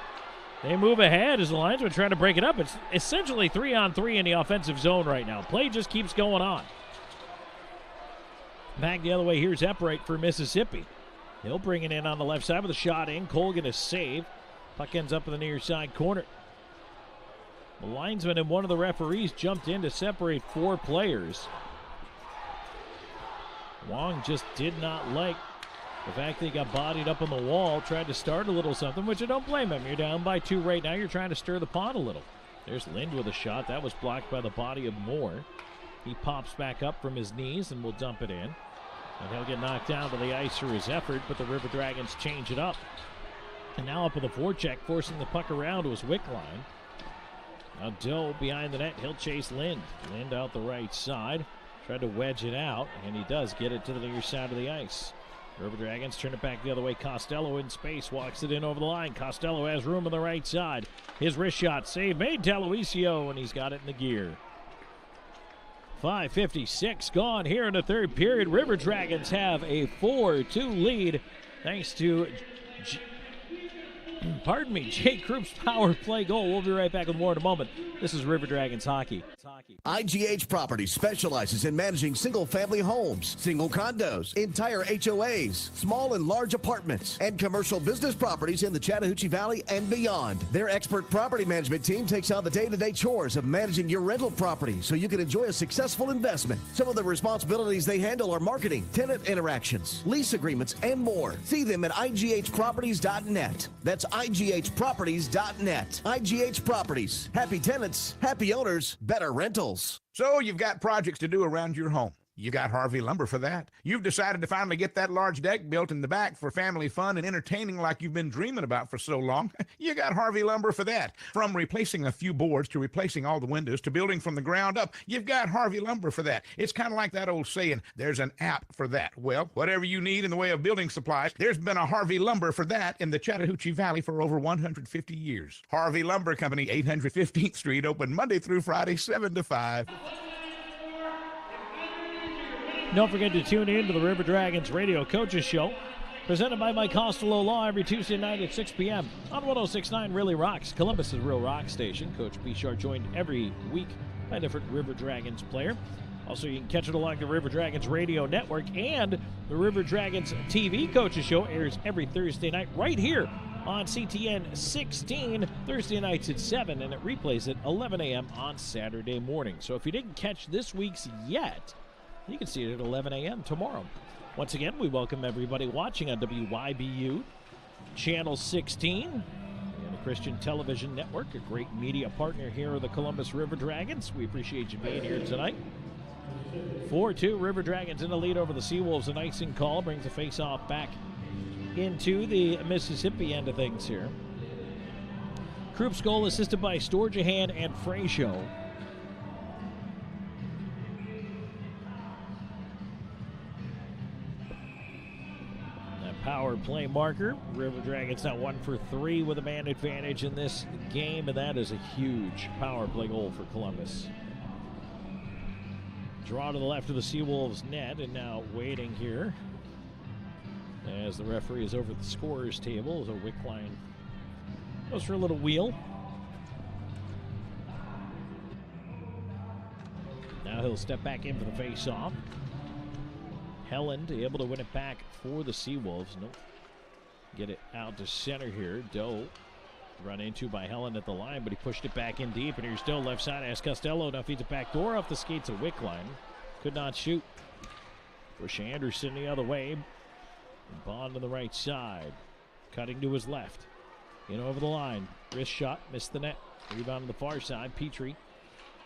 They move ahead as the linesmen trying to break it up. It's essentially 3-on-3 in the offensive zone right now. Play just keeps going on. Back the other way, here's Eppright for Mississippi. He'll bring it in on the left side with a shot in. Colgan a save. Puck ends up in the near side corner. The linesman and one of the referees jumped in to separate 4 players. Wong just did not like the fact that he got bodied up on the wall, tried to start a little something, which I don't blame him. You're down by 2 right now. You're trying to stir the pot a little. There's Lind with a shot. That was blocked by the body of Moore. He pops back up from his knees and will dump it in. And he'll get knocked down to the ice for his effort, but the River Dragons change it up. And now up with a forecheck, forcing the puck around was Wickline. Now Doe behind the net. He'll chase Lind. Lind out the right side. Tried to wedge it out, and he does get it to the near side of the ice. River Dragons turn it back the other way. Costello in space, walks it in over the line. Costello has room on the right side. His wrist shot save made Deloisio, and he's got it in the gear. 5:56 gone here in the third period. River Dragons have a 4-2 lead thanks to Jay Kroup's power play goal. We'll be right back with more in a moment. This is River Dragons Hockey. IGH Properties specializes in managing single-family homes, single condos, entire HOAs, small and large apartments, and commercial business properties in the Chattahoochee Valley and beyond. Their expert property management team takes on the day-to-day chores of managing your rental property so you can enjoy a successful investment. Some of the responsibilities they handle are marketing, tenant interactions, lease agreements, and more. See them at IGHproperties.net. That's IGHproperties.net. IGH Properties. Happy tenants, happy owners, better rentals. So you've got projects to do around your home. You got Harvey Lumber for that. You've decided to finally get that large deck built in the back for family fun and entertaining like you've been dreaming about for so long. You got Harvey Lumber for that. From replacing a few boards to replacing all the windows to building from the ground up, you've got Harvey Lumber for that. It's kind of like that old saying, there's an app for that. Well, whatever you need in the way of building supplies, there's been a Harvey Lumber for that in the Chattahoochee Valley for over 150 years. Harvey Lumber Company, 815th Street, open Monday through Friday, 7 to 5. Don't forget to tune in to the River Dragons Radio Coaches Show, presented by Mike Costello Law every Tuesday night at 6 p.m. on 106.9 Really Rocks, Columbus' Real Rock Station. Coach Bishar joined every week by a different River Dragons player. Also, you can catch it along the River Dragons Radio Network, and the River Dragons TV Coaches Show airs every Thursday night right here on CTN 16, Thursday nights at 7, and it replays at 11 a.m. on Saturday morning. So if you didn't catch this week's yet, you can see it at 11 a.m. tomorrow. Once again, we welcome everybody watching on WYBU Channel 16 and the Christian Television Network, a great media partner here of the Columbus River Dragons. We appreciate you being here tonight. 4-2, River Dragons in the lead over the Seawolves. An icing call brings the face-off back into the Mississippi end of things here. Kroup's goal assisted by Storjahan and Frayshow. Power play marker. River Dragons now 1 for 3 with a man advantage in this game, and that is a huge power play goal for Columbus. Draw to the left of the Seawolves net, and now waiting here as the referee is over at the scorer's table as a Wickline goes for a little wheel. Now he'll step back in for the face-off. Helland able to win it back for the Seawolves. Nope. Get it out to center here. Doe run into by Helland at the line, but he pushed it back in deep. And here's Doe left side as Costello now feeds it back door off the skates of Wickline. Could not shoot. Push Anderson the other way. Bond on the right side. Cutting to his left. In over the line. Wrist shot. Missed the net. Rebound on the far side. Petrie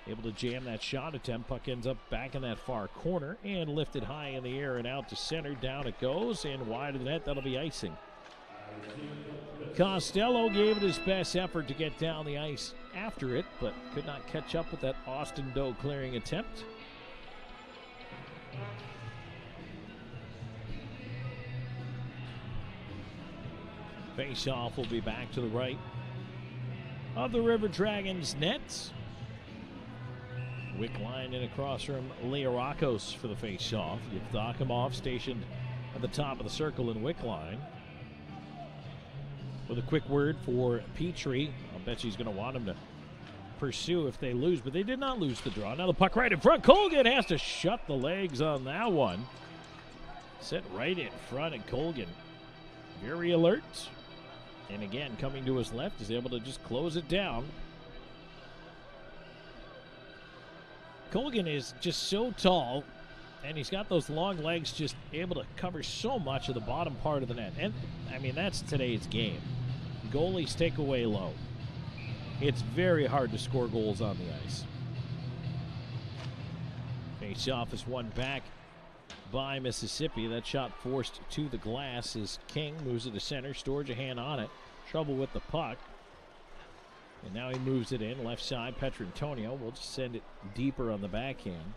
able to jam that shot attempt. Puck ends up back in that far corner and lifted high in the air and out to center. Down it goes and wide of the net. That'll be icing. Costello gave it his best effort to get down the ice after it, but could not catch up with that Austin Doe clearing attempt. Face-off will be back to the right of the River Dragons nets. Wickline in across from Leorakos for the face-off. Yevdokimov stationed at the top of the circle in Wickline. With a quick word for Petrie. I'll bet she's going to want him to pursue if they lose, but they did not lose the draw. Now the puck right in front. Colgan has to shut the legs on that one. Set right in front, and Colgan very alert. And again, coming to his left, is able to just close it down. Colgan is just so tall, and he's got those long legs, just able to cover so much of the bottom part of the net. And, I mean, that's today's game. Goalies take away low. It's very hard to score goals on the ice. Face-off is won back by Mississippi. That shot forced to the glass as King moves it to center. Storjahan on it. Trouble with the puck. And now he moves it in, left side. Petrantonio will just send it deeper on the backhand.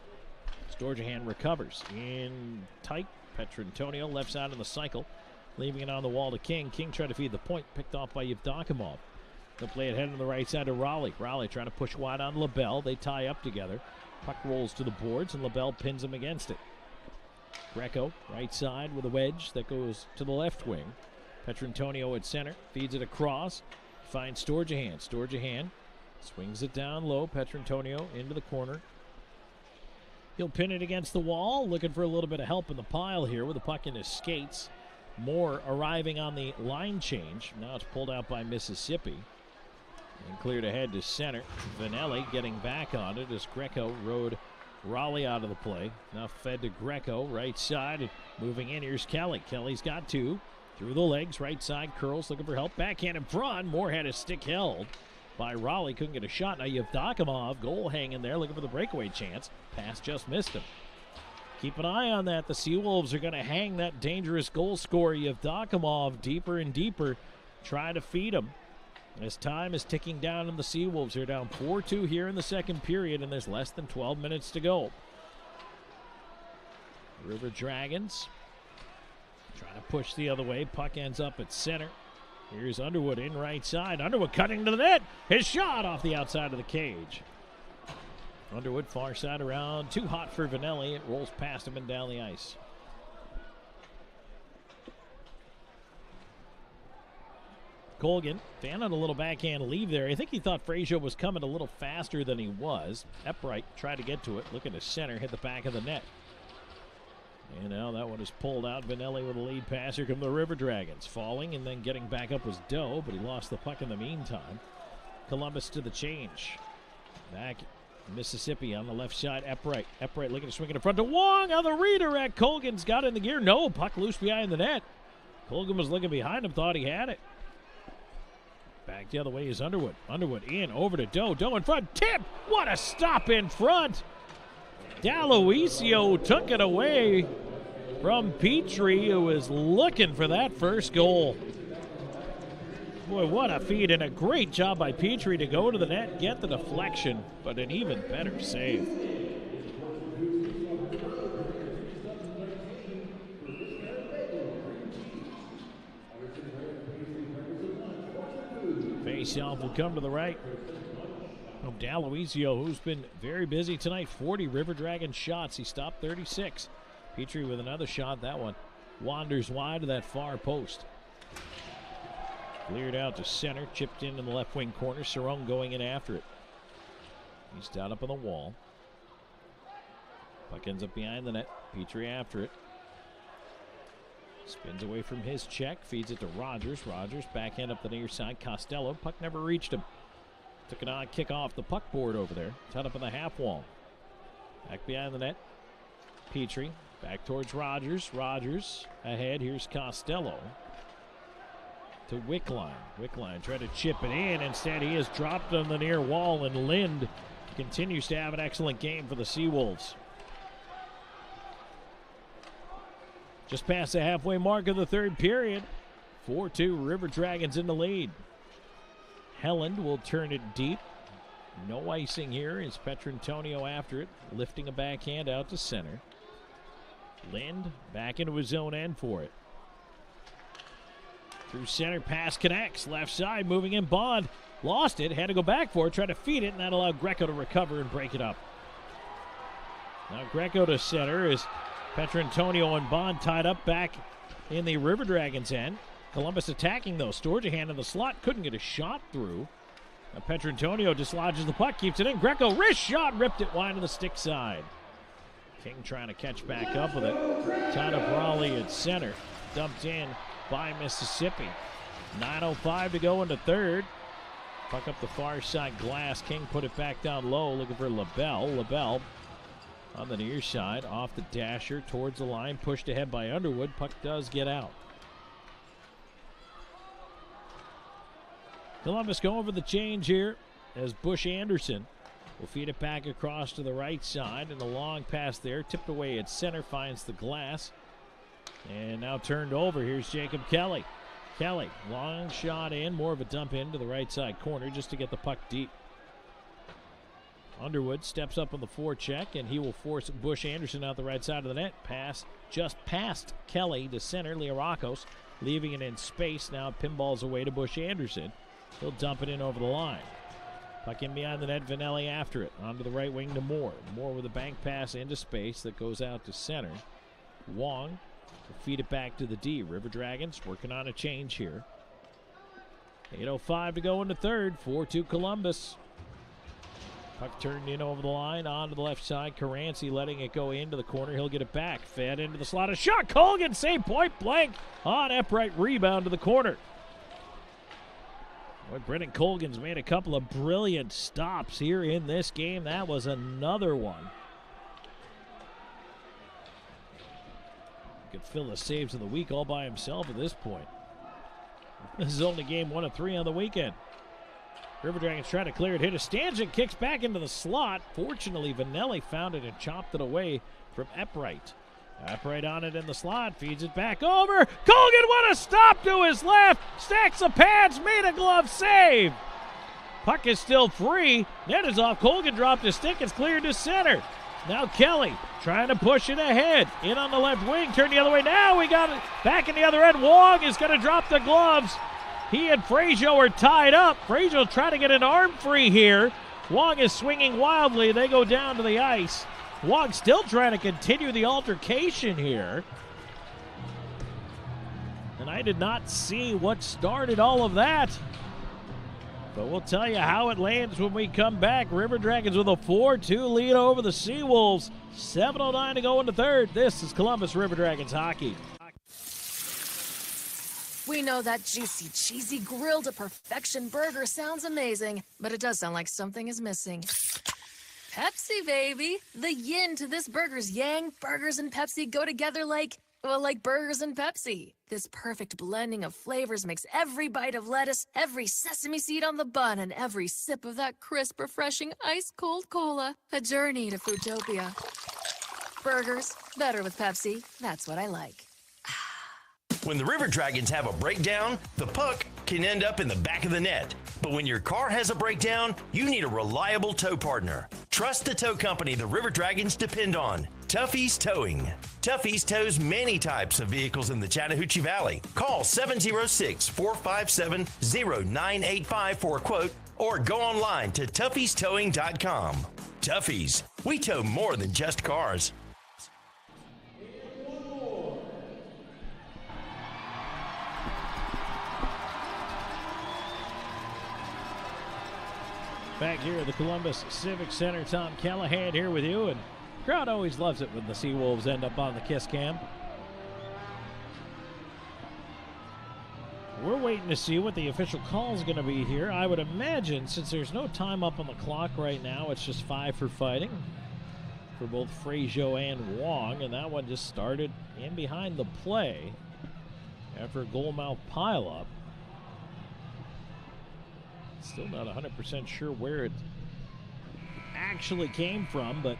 Storjahan recovers in tight. Petrantonio left side of the cycle, leaving it on the wall to King. King tried to feed the point, picked off by Yevdokimov. They'll play it head on the right side to Raleigh. Raleigh trying to push wide on LaBelle. They tie up together. Puck rolls to the boards, and LaBelle pins him against it. Greco, right side with a wedge that goes to the left wing. Petrantonio at center, feeds it across, finds Storjahan. Storjahan swings it down low. Petrantonio into the corner. He'll pin it against the wall, looking for a little bit of help in the pile here with the puck in his skates. Moore arriving on the line change. Now it's pulled out by Mississippi and cleared ahead to center. Vanelli getting back on it as Greco rode Raleigh out of the play. Now fed to Greco, right side, and moving in. Here's Kelly. Kelly's got two. Through the legs, right side, curls, looking for help. Backhand in front. Moore had his stick held by Raleigh. Couldn't get a shot. Now Yevdokimov, goal hanging there, looking for the breakaway chance. Pass just missed him. Keep an eye on that. The Seawolves are going to hang that dangerous goal scorer Yevdokimov deeper and deeper. Try to feed him. As time is ticking down, and the Seawolves are down 4-2 here in the second period, and there's less than 12 minutes to go. River Dragons trying to push the other way. Puck ends up at center. Here's Underwood in right side. Underwood cutting to the net. His shot off the outside of the cage. Underwood far side around. Too hot for Vanelli. It rolls past him and down the ice. Colgan fanning a little backhand leave there. I think he thought Frazier was coming a little faster than he was. Epwright tried to get to it. Looking to center. Hit the back of the net. And now that one is pulled out. Vanelli with a lead pass. Here come the River Dragons. Falling and then getting back up was Doe, but he lost the puck in the meantime. Columbus to the change. Back Mississippi on the left side. Epwright. Epwright looking to swing it in front to Wong on the redirect. Colgan's got it in the gear. No, puck loose behind the net. Colgan was looking behind him, thought he had it. Back the other way is Underwood. Underwood in, over to Doe. Doe in front. Tip! What a stop in front! D'Aloisio took it away from Petrie, who was looking for that first goal. Boy, what a feed, and a great job by Petrie to go to the net, get the deflection, but an even better save. Faceoff will come to the right of D'Aloisio, who's been very busy tonight. 40 River Dragon shots. He stopped 36. Petrie with another shot. That one wanders wide to that far post. Cleared out to center. Chipped in the left wing corner. Cerrone going in after it. He's down up on the wall. Puck ends up behind the net. Petrie after it. Spins away from his check. Feeds it to Rogers. Rogers backhand up the near side. Costello. Puck never reached him. Took an odd kick off the puck board over there. Tied up on the half wall. Back behind the net. Petrie. Back towards Rogers. Rogers ahead. Here's Costello. To Wickline. Wickline tried to chip it in. Instead, he is dropped on the near wall, and Lind continues to have an excellent game for the Seawolves. Just past the halfway mark of the third period. 4-2 River Dragons in the lead. Helland will turn it deep. No icing here as Petrantonio after it, lifting a backhand out to center. Lind back into his own end for it. Through center, pass connects. Left side, moving in. Bond lost it, had to go back for it, tried to feed it, and that allowed Greco to recover and break it up. Now Greco to center as Petrantonio and Bond tied up back in the River Dragons end. Columbus attacking though. Storjahan in the slot, couldn't get a shot through. Now Petrantonio dislodges the puck, keeps it in. Greco, wrist shot, ripped it wide to the stick side. King trying to catch back up with it. Tied up Raleigh at center. Dumped in by Mississippi. 9:05 to go into third. Puck up the far side glass. King put it back down low, looking for LaBelle. LaBelle on the near side, off the dasher, towards the line, pushed ahead by Underwood. Puck does get out. Columbus going for the change here as Bush Anderson will feed it back across to the right side, and a long pass there, tipped away at center, finds the glass, and now turned over. Here's Jacob Kelly. Kelly, long shot in, more of a dump in to the right side corner just to get the puck deep. Underwood steps up on the forecheck, and he will force Bush Anderson out the right side of the net. Pass just past Kelly to center. Learakos leaving it in space. Now pinballs away to Bush Anderson. He'll dump it in over the line. Puck in behind the net. Vanelli after it. Onto the right wing to Moore. Moore with a bank pass into space that goes out to center. Wong will feed it back to the D. River Dragons working on a change here. 8:05 to go in the third. 4-2 Columbus. Puck turned in over the line, onto the left side. Caranci letting it go into the corner. He'll get it back. Fed into the slot. A shot. Colgan save point blank on upright rebound to the corner. Boy, Brendan Colgan's made a couple of brilliant stops here in this game. That was another one. Could fill the saves of the week all by himself at this point. This is only game 1 of 3 on the weekend. River Dragons try to clear it. Hit a Stanczyk, kicks back into the slot. Fortunately, Vanelli found it and chopped it away from Epright. Epright on it in the slot, feeds it back over. Colgan, what a stop to his left. Stacks the pads, made a glove save. Puck is still free. Net is off. Colgan dropped his stick. It's cleared to center. Now Kelly trying to push it ahead. In on the left wing, turn the other way. Now we got it back in the other end. Wong is going to drop the gloves. He and Frazier are tied up. Frazier trying to get an arm free here. Wong is swinging wildly. They go down to the ice. Wong still trying to continue the altercation here. And I did not see what started all of that. But we'll tell you how it lands when we come back. River Dragons with a 4-2 lead over the Seawolves. 7:09 to go in the third. This is Columbus River Dragons hockey. We know that juicy, cheesy, grilled to perfection burger sounds amazing, but it does sound like something is missing. Pepsi, baby. The yin to this burger's yang. Burgers and Pepsi go together like burgers and Pepsi. This perfect blending of flavors makes every bite of lettuce, every sesame seed on the bun, and every sip of that crisp, refreshing, ice-cold cola a journey to Foodtopia. Burgers, better with Pepsi. That's what I like. When the River Dragons have a breakdown, the puck can end up in the back of the net. But when your car has a breakdown, you need a reliable tow partner. Trust the tow company the River Dragons depend on. Tuffy's Towing. Tuffy's tows many types of vehicles in the Chattahoochee Valley. Call 706-457-0985 for a quote or go online to tuffystowing.com. Tuffy's, we tow more than just cars. Back here at the Columbus Civic Center, Tom Callahan here with you, and the crowd always loves it when the Seawolves end up on the kiss cam. We're waiting to see what the official call is going to be here. I would imagine, since there's no time up on the clock right now, it's just 5 for fighting for both Frazier and Wong, and that one just started in behind the play after a goalmouth pileup. Still not 100% sure where it actually came from, but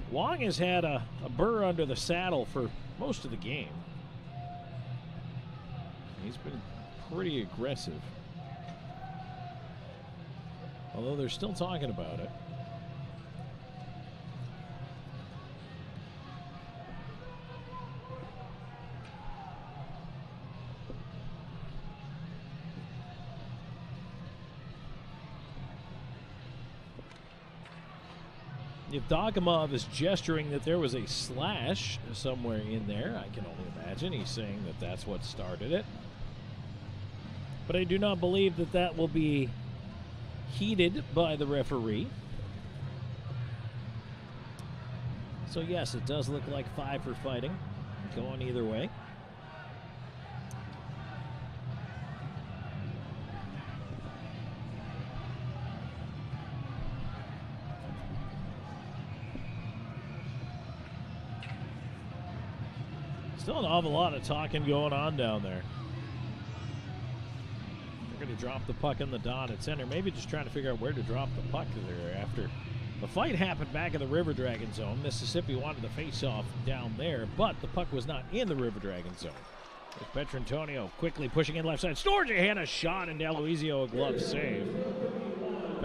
Wong has had a burr under the saddle for most of the game. He's been pretty aggressive, although they're still talking about it. If Dogomov is gesturing that there was a slash somewhere in there, I can only imagine he's saying that that's what started it. But I do not believe that that will be heeded by the referee. So yes, it does look like 5 for fighting, going either way. Still an awful lot of talking going on down there. They're going to drop the puck in the dot at center. Maybe just trying to figure out where to drop the puck there after the fight happened back in the River Dragon zone. Mississippi wanted the face-off down there, but the puck was not in the River Dragon zone. There's Petrantonio quickly pushing in left side. Storgia had a shot, and D'Aloisio a glove save.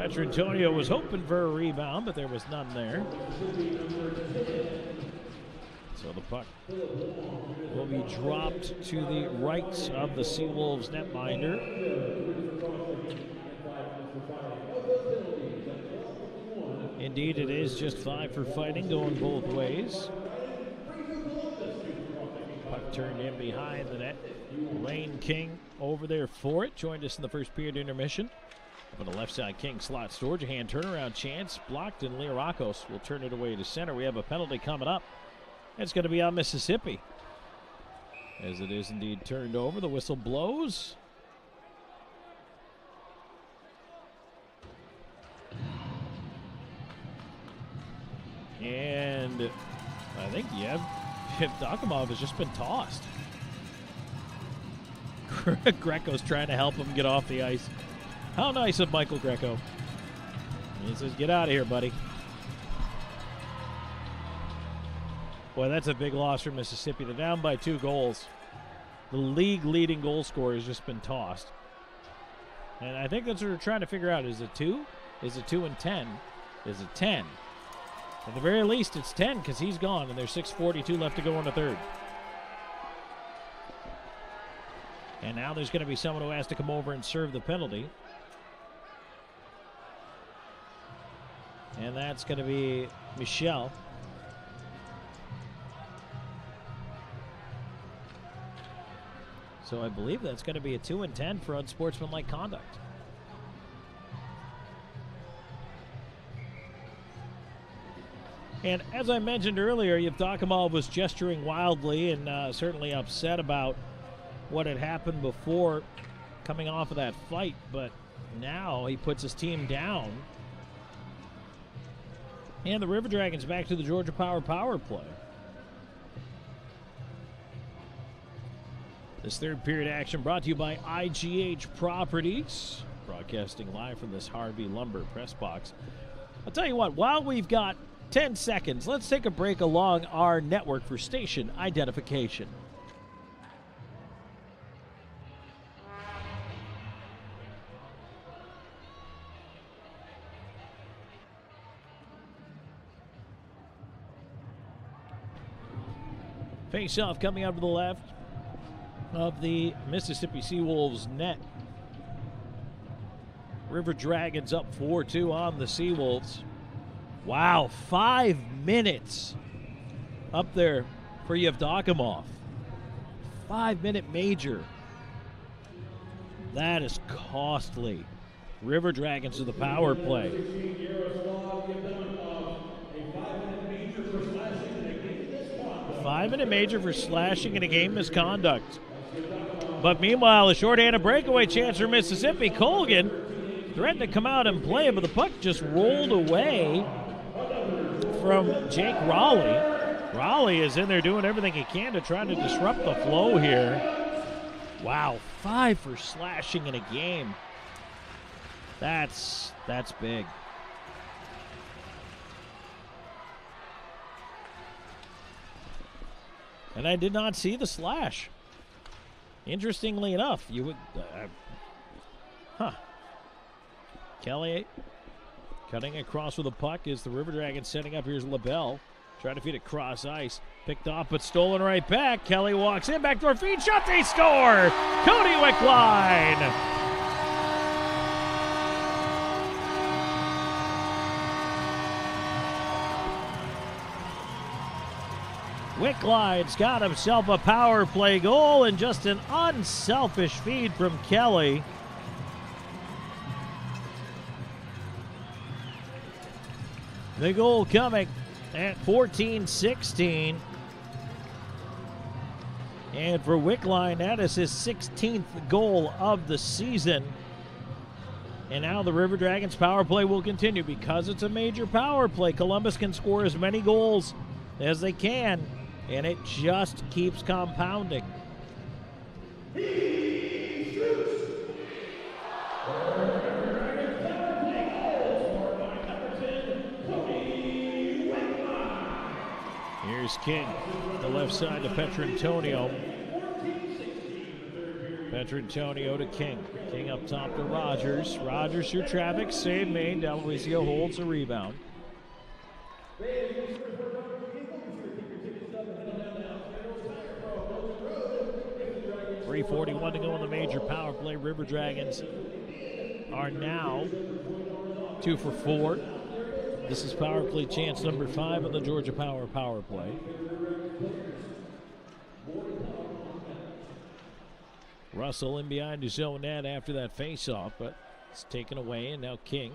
Petrantonio was hoping for a rebound, but there was none there. So the puck will be dropped to the right of the Seawolves netminder. Indeed, it is just 5 for fighting, going both ways. Puck turned in behind the net. Lane King over there for it. Joined us in the first period intermission. Up on the left side, King slot storage. A hand turnaround chance. Blocked, and Learakos will turn it away to center. We have a penalty coming up. It's going to be on Mississippi. As it is indeed turned over. The whistle blows. And I think Yevdokimov has just been tossed. Greco's trying to help him get off the ice. How nice of Michael Greco. He says, get out of here, buddy. Boy, that's a big loss for Mississippi. They're down by 2 goals. The league leading goal scorer has just been tossed. And I think that's what we're trying to figure out. Is it 2? Is it 2 and 10? Is it 10? At the very least, it's 10 because he's gone, and there's 6:42 left to go in the third. And now there's going to be someone who has to come over and serve the penalty. And that's going to be Michel. So I believe that's going to be a 2 and 10 for unsportsmanlike conduct. And as I mentioned earlier, Yevdokimov was gesturing wildly and certainly upset about what had happened before coming off of that fight, but now he puts his team down. And the River Dragons back to the Georgia Power play. This third period action brought to you by IGH Properties, broadcasting live from this Harvey Lumber press box. I'll tell you what, while we've got 10 seconds, let's take a break along our network for station identification. Face-off coming out to the left of the Mississippi Seawolves net. River Dragons up 4-2 on the Seawolves. Wow, 5 minutes up there for Yevdokimov. 5-minute major. That is costly. River Dragons to the power play. 5-minute major for slashing in a game misconduct. But meanwhile, a shorthanded breakaway chance for Mississippi. Colgan threatened to come out and play, but the puck just rolled away from Jake Raleigh. Raleigh is in there doing everything he can to try to disrupt the flow here. Wow, 5 for slashing in a game. That's big. And I did not see the slash. Interestingly enough, you would... Kelly cutting across with a puck is the River Dragons setting up. Here's LaBelle. Trying to feed it cross ice. Picked off, but stolen right back. Kelly walks in, backdoor feed, shot, they score! Cody Wickline! Wickline's got himself a power play goal and just an unselfish feed from Kelly. The goal coming at 14-16. And for Wickline, that is his 16th goal of the season. And now the River Dragons power play will continue because it's a major power play. Columbus can score as many goals as they can, and it just keeps compounding. Here's King, the left side to Petrantonio. Petrantonio to King. King up top to Rogers. Rogers through traffic. Save made. Deloisio holds the rebound. 3:41 to go in the major power play. River Dragons are now 2 for 4. This is power play chance number 5 in the Georgia Power play. Russell in behind his own net after that face-off, but it's taken away, and now King.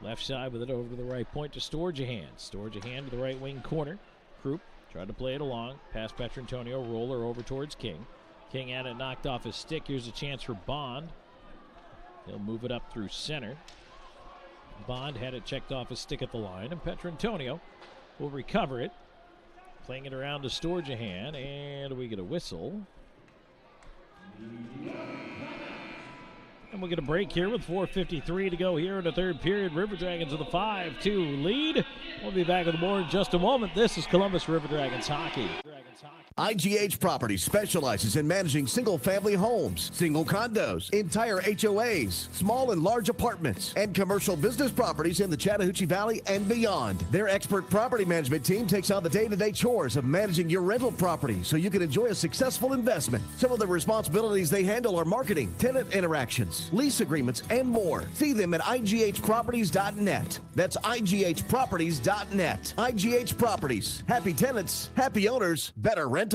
Left side with it over to the right point to Storjahan. Storjahan to the right wing corner. Croup tried to play it along. Pass Petrantonio, roller over towards King. King had it knocked off his stick. Here's a chance for Bond. He'll move it up through center. Bond had it checked off his stick at the line, and Petrantonio will recover it. Playing it around to Storjahan, and we get a whistle. And we'll get a break here with 4:53 to go here in the third period. River Dragons with a 5-2 lead. We'll be back on the board in just a moment. This is Columbus River Dragons hockey. IGH Properties specializes in managing single-family homes, single condos, entire HOAs, small and large apartments, and commercial business properties in the Chattahoochee Valley and beyond. Their expert property management team takes on the day-to-day chores of managing your rental property so you can enjoy a successful investment. Some of the responsibilities they handle are marketing, tenant interactions, lease agreements, and more. See them at IGHproperties.net. That's IGHproperties.net. IGH Properties. Happy tenants, happy owners, better rentals.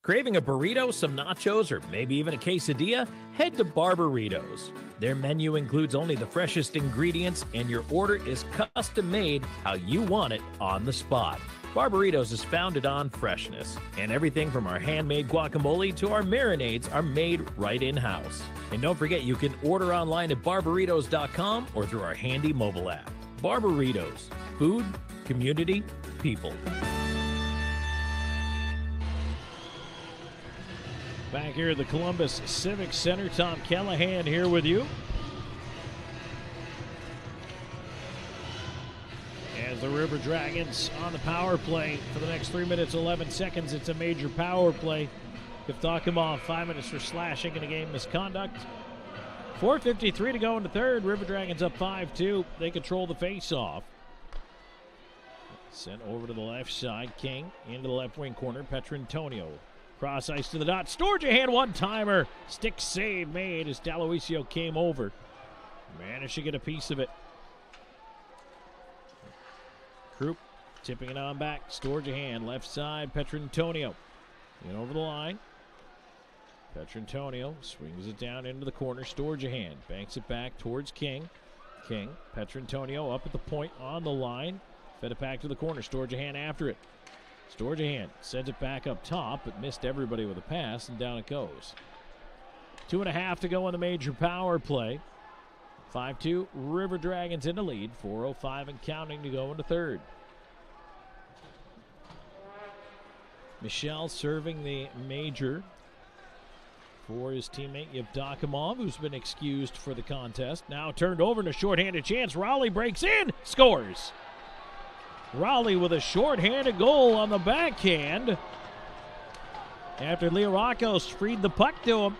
Craving a burrito, some nachos, or maybe even a quesadilla? Head to Barbaritos. Their menu includes only the freshest ingredients, and your order is custom made how you want it on the spot. Barbaritos is founded on freshness, and everything from our handmade guacamole to our marinades are made right in-house. And don't forget, you can order online at barbaritos.com or through our handy mobile app. Barbaritos. Food, community, people. Back here at the Columbus Civic Center, Tom Callahan here with you. As the River Dragons on the power play for the next 3 minutes, 11 seconds. It's a major power play. Yevdokimov, 5 minutes for slashing in a game misconduct. 4:53 to go in the third. River Dragons up 5-2. They control the face-off. Sent over to the left side. King into the left wing corner. Petrantonio. Cross ice to the dot. Storjahan one-timer. Stick save made as Deloisio came over. Managed to get a piece of it. Croup tipping it on back. Storjahan left side. Petrantonio in over the line. Petrantonio swings it down into the corner. Storjahan banks it back towards King. King. Petrantonio up at the point on the line. Fed it back to the corner. Storjahan after it. Storjahan sends it back up top, but missed everybody with a pass, and down it goes. 2.5 to go in the major power play. 5-2, River Dragons in the lead. 4:05 and counting to go in the third. Michel serving the major for his teammate Yevdokimov, who's been excused for the contest. Now turned over in a shorthanded chance. Raleigh breaks in, scores. Raleigh with a shorthanded goal on the backhand after Leorakos freed the puck to him.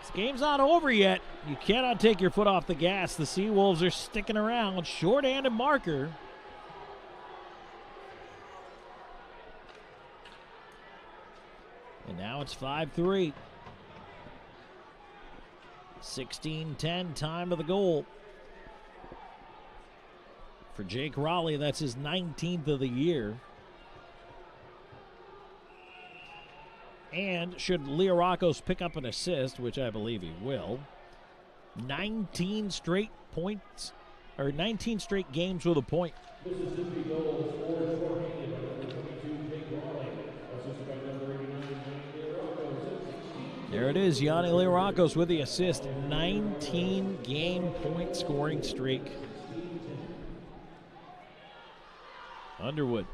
This game's not over yet. You cannot take your foot off the gas. The Seawolves are sticking around. Shorthanded marker. And now it's 5-3. 16-10, time of the goal. For Jake Raleigh, that's his 19th of the year. And should Leorakos pick up an assist, which I believe he will, 19 straight points, or 19 straight games with a point. There it is, Yanni Leorakos with the assist, 19 game point scoring streak. Underwood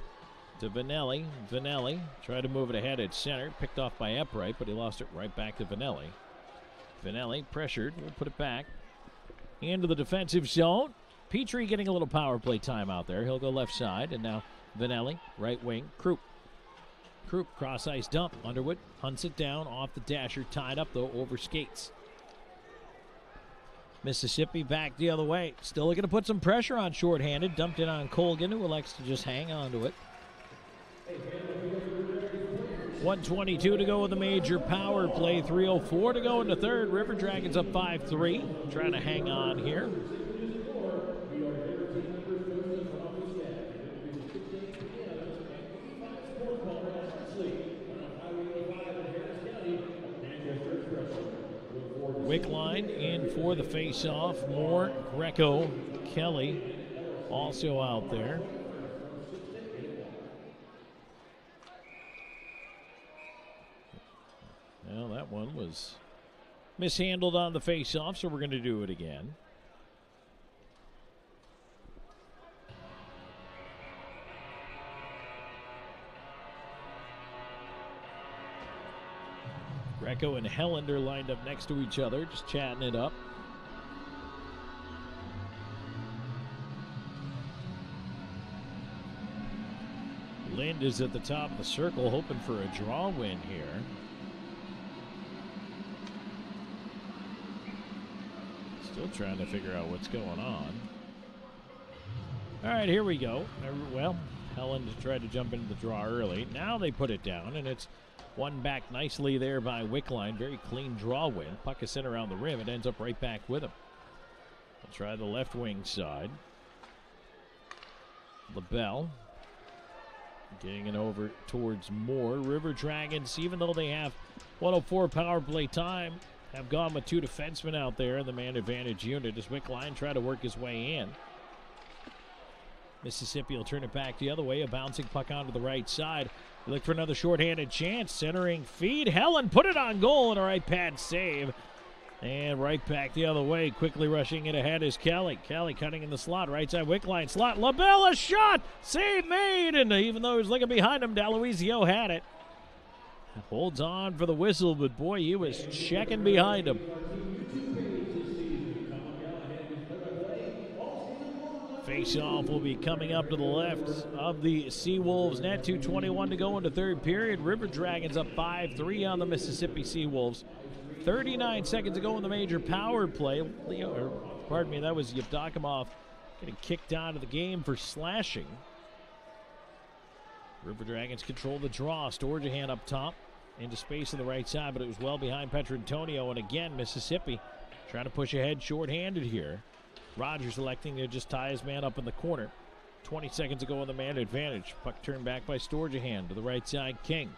to Vanelli. Vanelli tried to move it ahead at center. Picked off by Upright, but he lost it right back to Vanelli. Vanelli pressured. We'll put it back into the defensive zone. Petrie getting a little power play time out there. He'll go left side. And now Vanelli, right wing. Croup Krupp, cross ice dump. Underwood hunts it down off the dasher. Tied up, though, over skates. Mississippi back the other way. Still looking to put some pressure on shorthanded. Dumped in on Colgan, who elects to just hang on to it. 1:22 to go with the major power play. 3:04 to go in the third. River Dragons up 5-3. Trying to hang on here. Wickline in for the face-off. Moore, Greco, Kelly also out there. Well, that one was mishandled on the face-off, so we're going to do it again. Greco and Hellander lined up next to each other, just chatting it up. Lind is at the top of the circle, hoping for a draw win here. Still trying to figure out what's going on. All right, here we go. Well, Helen tried to jump into the draw early. Now they put it down, and it's won back nicely there by Wickline. Very clean draw win. Puck is sent around the rim. It ends up right back with him. We'll try the left wing side. LaBelle getting it over towards Moore. River Dragons, even though they have 104 power play time, have gone with two defensemen out there in the man advantage unit as Wickline try to work his way in. Mississippi will turn it back the other way. A bouncing puck onto the right side. We look for another shorthanded chance. Centering feed. Helen put it on goal and a right pad save. And right back the other way. Quickly rushing it ahead is Kelly. Kelly cutting in the slot. Right side Wickline slot. LaBelle, a shot. Save made. And even though he was looking behind him, D'Aloisio had it. Holds on for the whistle, but boy, he was checking behind him. Face-off will be coming up to the left of the Seawolves net. 2:21 to go into third period. River Dragons up 5-3 on the Mississippi Seawolves. 39 seconds to go in the major power play. That was Yevdokimov getting kicked out of the game for slashing. River Dragons control the draw. Storjahan up top into space on the right side, but it was well behind Petrantonio. And again, Mississippi trying to push ahead shorthanded here. Rogers electing to just tie his man up in the corner. 20 seconds to go in the man advantage. Puck turned back by Storjahan to the right side. King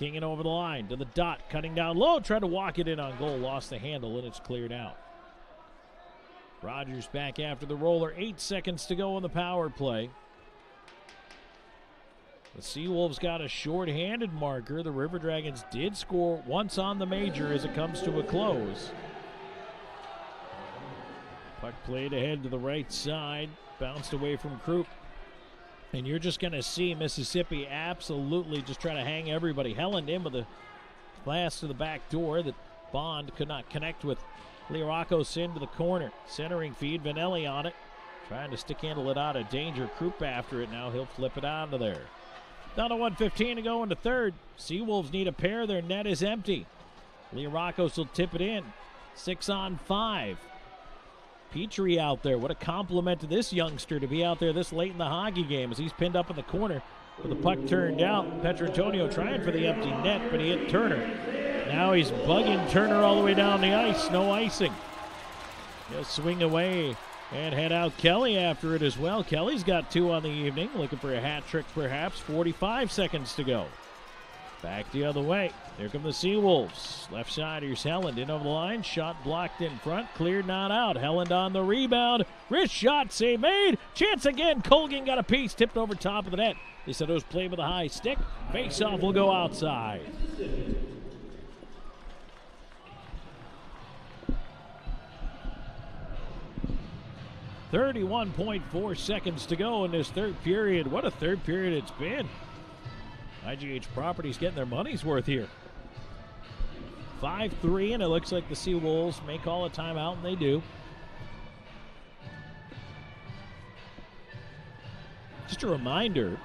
in over the line to the dot, cutting down low, tried to walk it in on goal, lost the handle, and it's cleared out. Rogers back after the roller. 8 seconds to go in the power play. The Seawolves got a short-handed marker. The River Dragons did score once on the major as it comes to a close. Puck played ahead to the right side, bounced away from Krupp. And you're just going to see Mississippi absolutely just try to hang everybody. Helen in with a pass to the back door that Bond could not connect with. Lirakos into the corner. Centering feed, Vanelli on it. Trying to stick handle it out of danger. Krupp after it now. He'll flip it out of there. Down to 1:15 to go into third. Seawolves need a pair. Their net is empty. Lirakos will tip it in. 6-on-5. Petrie out there. What a compliment to this youngster to be out there this late in the hockey game as he's pinned up in the corner with the puck turned out. Petrantonio trying for the empty net, but he hit Turner. Now he's bugging Turner all the way down the ice. No icing. He'll swing away and head out Kelly after it as well. Kelly's got 2 on the evening. Looking for a hat trick perhaps. 45 seconds to go. Back the other way. Here come the Seawolves. Left side, here's Helland in over the line. Shot blocked in front. Cleared, not out. Helland on the rebound. Wrist shot, save made. Chance again. Colgan got a piece. Tipped over top of the net. They said it was played with a high stick. Face-off will go outside. .4 seconds to go in this third period. What a third period it's been. IGH Properties getting their money's worth here. 5-3, and it looks like the Seawolves may call a timeout, and they do. Just a reminder,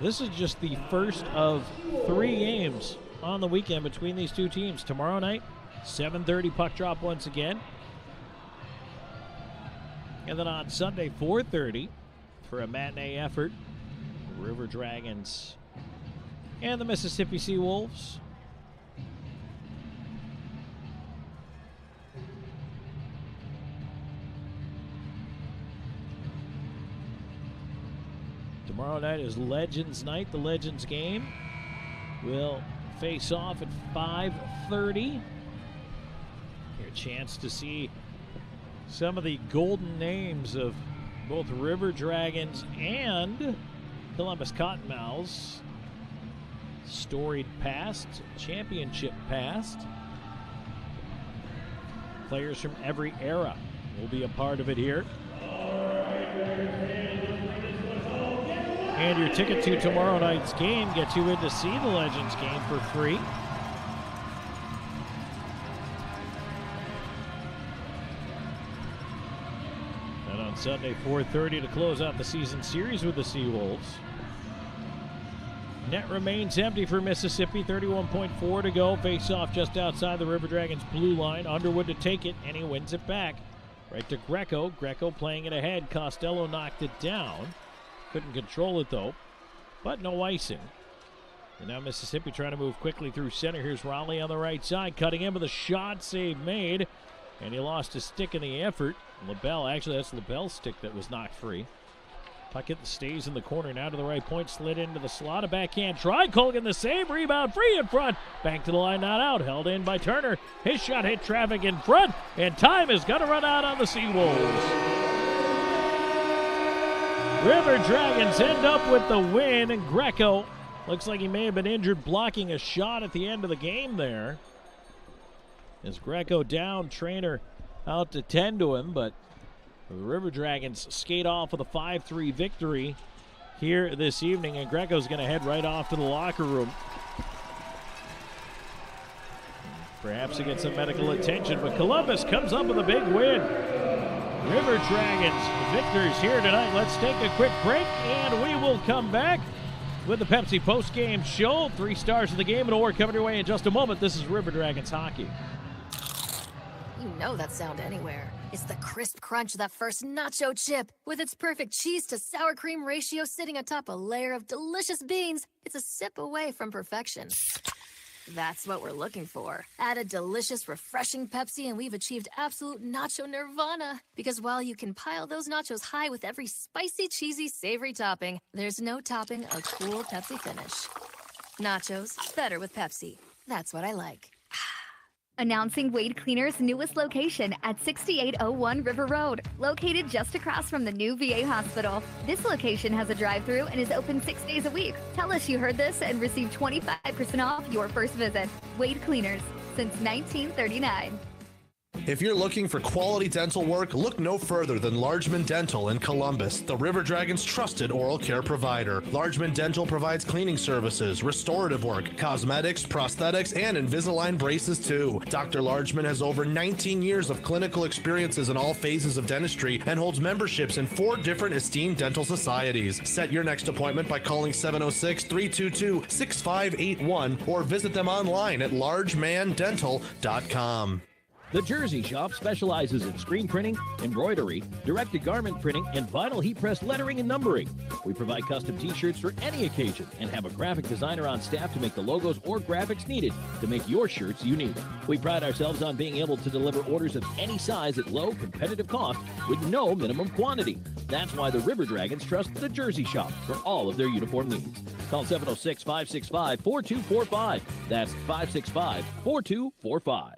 This is just the first of 3 games on the weekend between these two teams. Tomorrow night, 7:30 puck drop once again. And then on Sunday, 4:30 for a matinee effort. River Dragons and the Mississippi Seawolves. Tomorrow night is Legends Night. The Legends game will face off at 5:30. Your chance to see some of the golden names of both River Dragons and Columbus Cottonmouths. Storied past, championship past. Players from every era will be a part of it here. And your ticket to tomorrow night's game gets you in to see the Legends game for free. And on Sunday, 4:30 to close out the season series with the Seawolves. Net remains empty for Mississippi. 31.4 to go. Face off just outside the River Dragons blue line. Underwood to take it, and he wins it back. Right to Greco. Greco playing it ahead. Costello knocked it down. Couldn't control it, though. But no icing. And now Mississippi trying to move quickly through center. Here's Raleigh on the right side. Cutting in with a shot save made. And he lost his stick in the effort. LaBelle, actually that's LaBelle's stick that was knocked free. Puck it stays in the corner. Now to the right point. Slid into the slot. A backhand try. Colgan the save. Rebound free in front. Back to the line, not out. Held in by Turner. His shot hit traffic in front. And time is going to run out on the Seawolves. River Dragons end up with the win, and Greco looks like he may have been injured blocking a shot at the end of the game there. As Greco down, Trainer out to tend to him, but the River Dragons skate off with a 5-3 victory here this evening, and Greco's going to head right off to the locker room. Perhaps to get some medical attention, but Columbus comes up with a big win. River Dragons victors here tonight. Let's take a quick break, and we will come back with the Pepsi postgame show. 3 stars of the game and more coming your way in just a moment. This is River Dragons hockey. You know that sound anywhere. It's the crisp crunch of that first nacho chip. With its perfect cheese to sour cream ratio sitting atop a layer of delicious beans, it's a sip away from perfection. That's what we're looking for. Add a delicious, refreshing Pepsi and we've achieved absolute nacho nirvana. Because while you can pile those nachos high with every spicy, cheesy, savory topping, there's no topping a cool Pepsi finish. Nachos, better with Pepsi. That's what I like. Announcing Wade Cleaner's newest location at 6801 River Road, located just across from the new VA hospital. This location has a drive-thru and is open 6 days a week. Tell us you heard this and receive 25% off your first visit. Wade Cleaners, since 1939. If you're looking for quality dental work, look no further than Largeman Dental in Columbus, the River Dragons' trusted oral care provider. Largeman Dental provides cleaning services, restorative work, cosmetics, prosthetics, and Invisalign braces too. Dr. Largeman has over 19 years of clinical experiences in all phases of dentistry and holds memberships in 4 different esteemed dental societies. Set your next appointment by calling 706-322-6581 or visit them online at largemandental.com. The Jersey Shop specializes in screen printing, embroidery, direct-to-garment printing, and vinyl heat-press lettering and numbering. We provide custom t-shirts for any occasion and have a graphic designer on staff to make the logos or graphics needed to make your shirts unique. We pride ourselves on being able to deliver orders of any size at low, competitive cost with no minimum quantity. That's why the River Dragons trust the Jersey Shop for all of their uniform needs. Call 706-565-4245. That's 565-4245.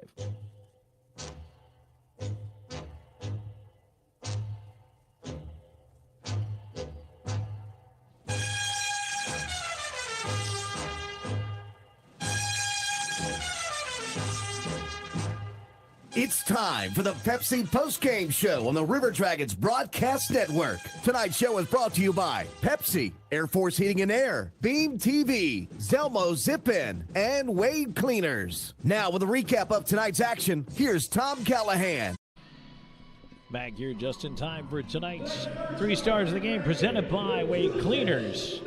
It's time for the Pepsi postgame show on the River Dragons Broadcast Network. Tonight's show is brought to you by Pepsi, Air Force Heating and Air, Beam TV, Zelmo Zip-In, and Wade Cleaners. Now with a recap of tonight's action, here's Tom Callahan. Back here just in time for tonight's 3 stars of the game, presented by Wade Cleaners.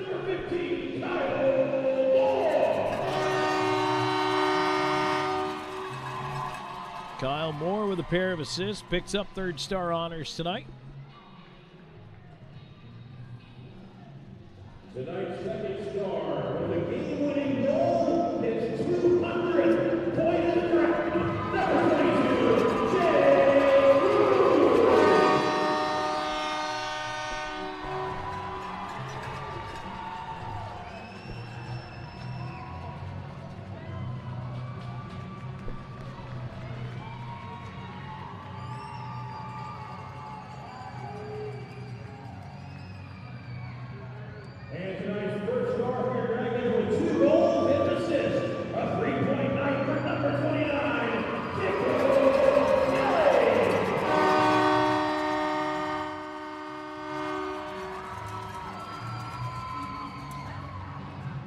Kyle Moore with a pair of assists, picks up 3rd star honors tonight. Tonight's 2nd star with a game-winning goal is 200 points track. Number 22, and tonight's 1st star for your Dragons with 2 goals and assists. A 3-point night for number 29,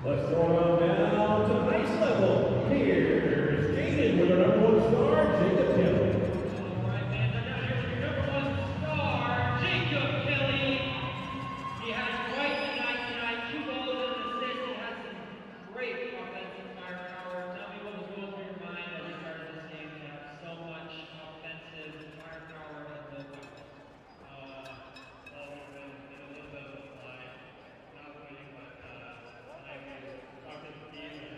Let's throw it on down to ice level. Here's Jaden with our number 1 star, Jacob Kelly. He had quite the night tonight, 2 goals and an assist. He had some great offensive firepower. Tell me what was going through your mind as you started this game to have so much offensive firepower and no weapons. Well, we've been in a little bit of a slide. Not winning, but tonight we talked to the team and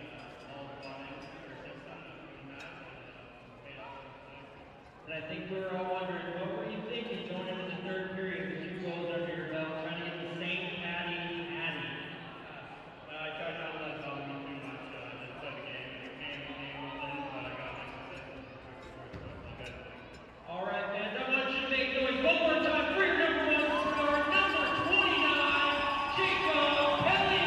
all the running or assist on doing that and paid off. And I think we were all wondering, what were you thinking going into the 3rd period with 2 goals under your belt, trying to get the same Addy? I tried not to let it bother me too much inside the game. The game was in, but I got my assist. All right, fans, I want you to make noise one more time for your number 1 star, number 29, Jacob Kelly.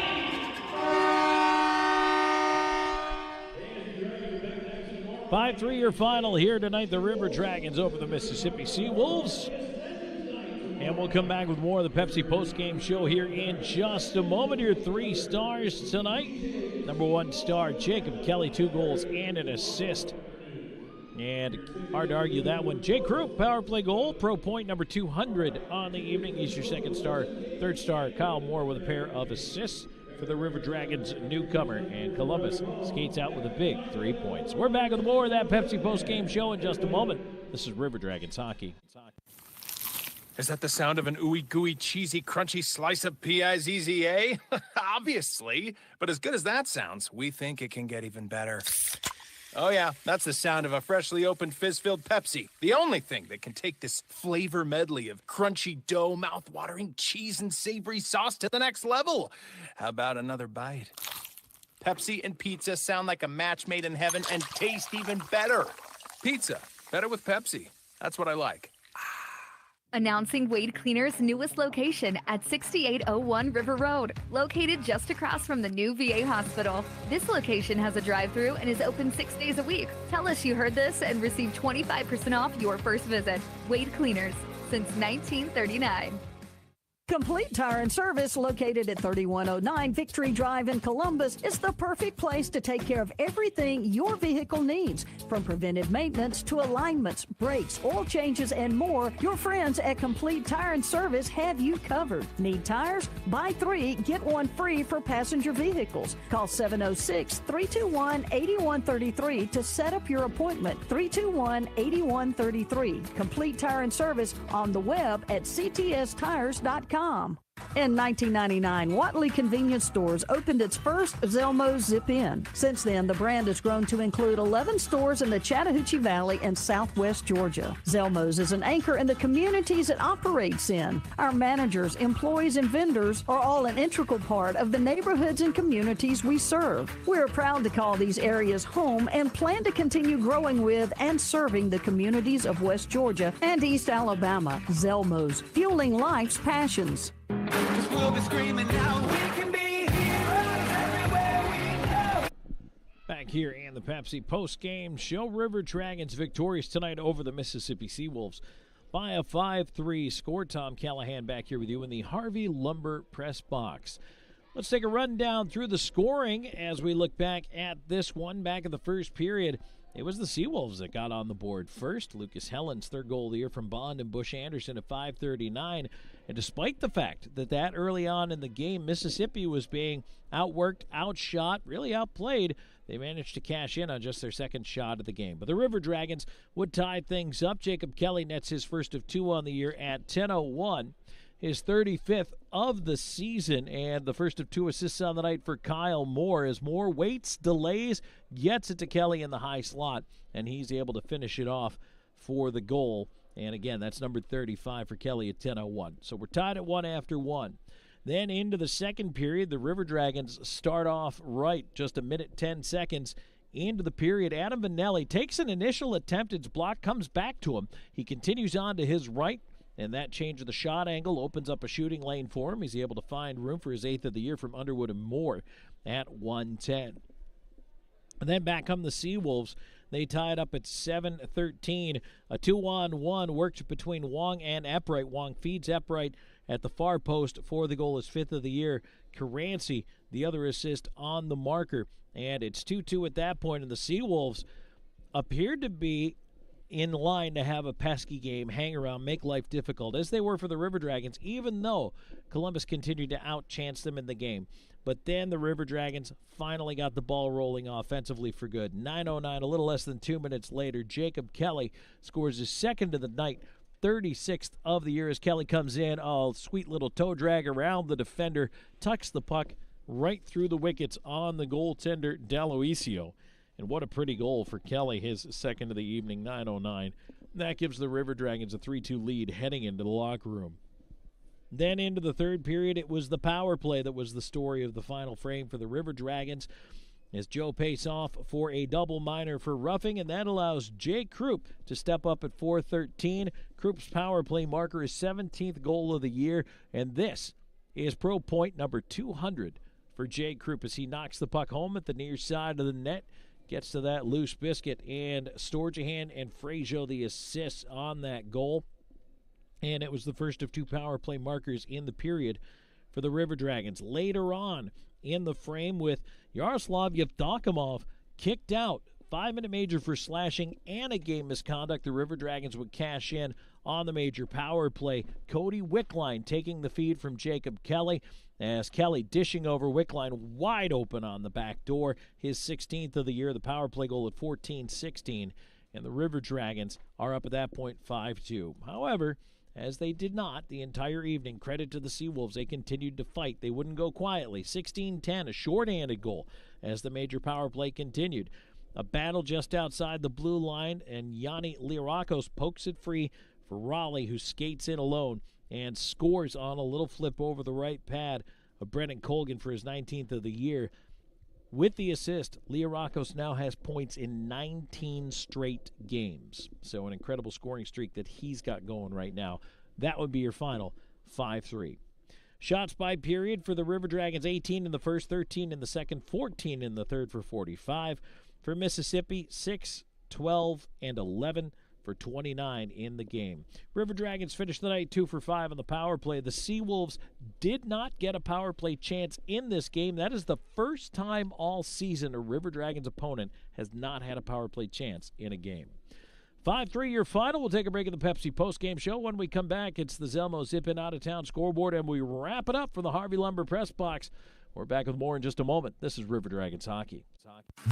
5-3 your final here tonight. The River Dragons over the Mississippi Seawolves. And we'll come back with more of the Pepsi postgame show here in just a moment. Your 3 stars tonight. Number 1 star, Jacob Kelly, 2 goals and an assist. And hard to argue that one. Jake Krupp, power play goal, pro point number 200 on the evening. He's your 2nd star. 3rd star, Kyle Moore with a pair of assists for the River Dragons newcomer. And Columbus skates out with a big 3 points. We're back with more of that Pepsi postgame show in just a moment. This is River Dragons hockey. Is that the sound of an ooey gooey cheesy crunchy slice of P-I-Z-Z-A? Obviously, but as good as that sounds, we think it can get even better. Oh yeah, that's the sound of a freshly opened fizz-filled Pepsi. The only thing that can take this flavor medley of crunchy dough, mouth-watering cheese, and savory sauce to the next level. How about another bite? Pepsi and pizza sound like a match made in heaven and taste even better. Pizza, better with Pepsi. That's what I like. Announcing Wade Cleaner's newest location at 6801 River Road, located just across from the new VA hospital. This location has a drive-thru and is open 6 days a week. Tell us you heard this and receive 25% off your first visit. Wade Cleaners, since 1939. Complete Tire and Service, located at 3109 Victory Drive in Columbus, is the perfect place to take care of everything your vehicle needs. From preventive maintenance to alignments, brakes, oil changes, and more, your friends at Complete Tire and Service have you covered. Need tires? Buy 3, get 1 free for passenger vehicles. Call 706-321-8133 to set up your appointment. 321-8133. Complete Tire and Service on the web at ctstires.com. In 1999, Watley Convenience Stores opened its first Zelmo's Zip-In. Since then, the brand has grown to include 11 stores in the Chattahoochee Valley and Southwest Georgia. Zelmo's is an anchor in the communities it operates in. Our managers, employees, and vendors are all an integral part of the neighborhoods and communities we serve. We're proud to call these areas home and plan to continue growing with and serving the communities of West Georgia and East Alabama. Zelmo's, fueling life's passions. We'll be screaming now, we can be heroes everywhere we go. Back here in the Pepsi post-game show, River Dragons victorious tonight over the Mississippi Seawolves by a 5-3 score. Tom Callahan back here with you in the Harvey Lumber press box. Let's take a rundown through the scoring as we look back at this one. Back in the first period, it was the Seawolves that got on the board first. Lucas Helland's third goal of the year from Bond and Bush Anderson at 5:39. And despite the fact that early on in the game, Mississippi was being outworked, outshot, really outplayed, they managed to cash in on just their second shot of the game. But the River Dragons would tie things up. Jacob Kelly nets his first of 2 on the year at 10:01. His 35th of the season, and the first of 2 assists on the night for Kyle Moore as Moore waits, delays, gets it to Kelly in the high slot, and he's able to finish it off for the goal. And again, that's number 35 for Kelly at 10:01. So we're tied at 1 after 1. Then into the second period, the River Dragons start off right, just a minute, 10 seconds into the period. Adam Vanelli takes an initial attempt. It's blocked, comes back to him. He continues on to his right, and that change of the shot angle opens up a shooting lane for him. He's able to find room for his 8th of the year from Underwood and Moore at 1:10. And then back come the Seawolves. They tied up at 7:13. A 2-on-1 worked between Wong and Eppright. Wong feeds Eppright at the far post for the goal, his 5th of the year. Caranci, the other assist on the marker. And it's 2-2 at that point, and the Seawolves appeared to be in line to have a pesky game, hang around, make life difficult, as they were for the River Dragons, even though Columbus continued to outchance them in the game. But then the River Dragons finally got the ball rolling offensively for good. 9:09, a little less than 2 minutes later, Jacob Kelly scores his second of the night, 36th of the year as Kelly comes in. Oh, sweet little toe drag around the defender, tucks the puck right through the wickets on the goaltender, D'Aloisio. And what a pretty goal for Kelly, his second of the evening, 9:09. That gives the River Dragons a 3-2 lead heading into the locker room. Then into the third period, it was the power play that was the story of the final frame for the River Dragons, as Joe pays off for a double minor for roughing, and that allows Jay Krupp to step up at 4:13. Krupp's power play marker is 17th goal of the year, and this is pro point number 200 for Jay Krupp as he knocks the puck home at the near side of the net, gets to that loose biscuit, and Storjahan and Frazier the assists on that goal. And it was the first of 2 power play markers in the period for the River Dragons. Later on in the frame, with Yaroslav Yevdokimov kicked out, 5-minute major for slashing and a game misconduct, the River Dragons would cash in on the major power play. Cody Wickline taking the feed from Jacob Kelly, as Kelly dishing over Wickline wide open on the back door. His 16th of the year, the power play goal at 14:16, and the River Dragons are up at that point 5-2. However, as they did not the entire evening, credit to the Seawolves, they continued to fight. They wouldn't go quietly. 16-10, a short-handed goal as the major power play continued. A battle just outside the blue line, and Yanni Lirakos pokes it free for Raleigh, who skates in alone and scores on a little flip over the right pad of Brennan Colgan for his 19th of the year. With the assist, Lirakos now has points in 19 straight games. So an incredible scoring streak that he's got going right now. That would be your final, 5-3. Shots by period for the River Dragons, 18 in the first, 13 in the second, 14 in the third for 45. For Mississippi, 6, 12, and 11 for 29 in the game. River Dragons finished the night 2 for 5 on the power play. The Seawolves did not get a power play chance in this game. That is the first time all season a River Dragons opponent has not had a power play chance in a game. 5-3 your final. We'll take a break in the Pepsi postgame show. When we come back, it's the Zelmo Zip In Out-of-Town scoreboard, and we wrap it up for the Harvey Lumber press box. We're back with more in just a moment. This is River Dragons Hockey.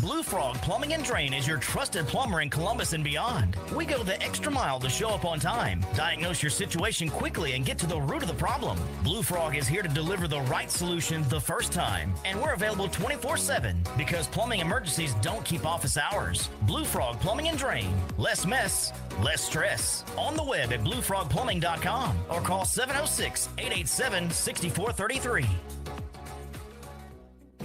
Blue Frog Plumbing and Drain is your trusted plumber in Columbus and beyond. We go the extra mile to show up on time, diagnose your situation quickly, and get to the root of the problem. Blue Frog is here to deliver the right solution the first time, and we're available 24/7 because plumbing emergencies don't keep office hours. Blue Frog Plumbing and Drain. Less mess, less stress. On the web at bluefrogplumbing.com or call 706-887-6433.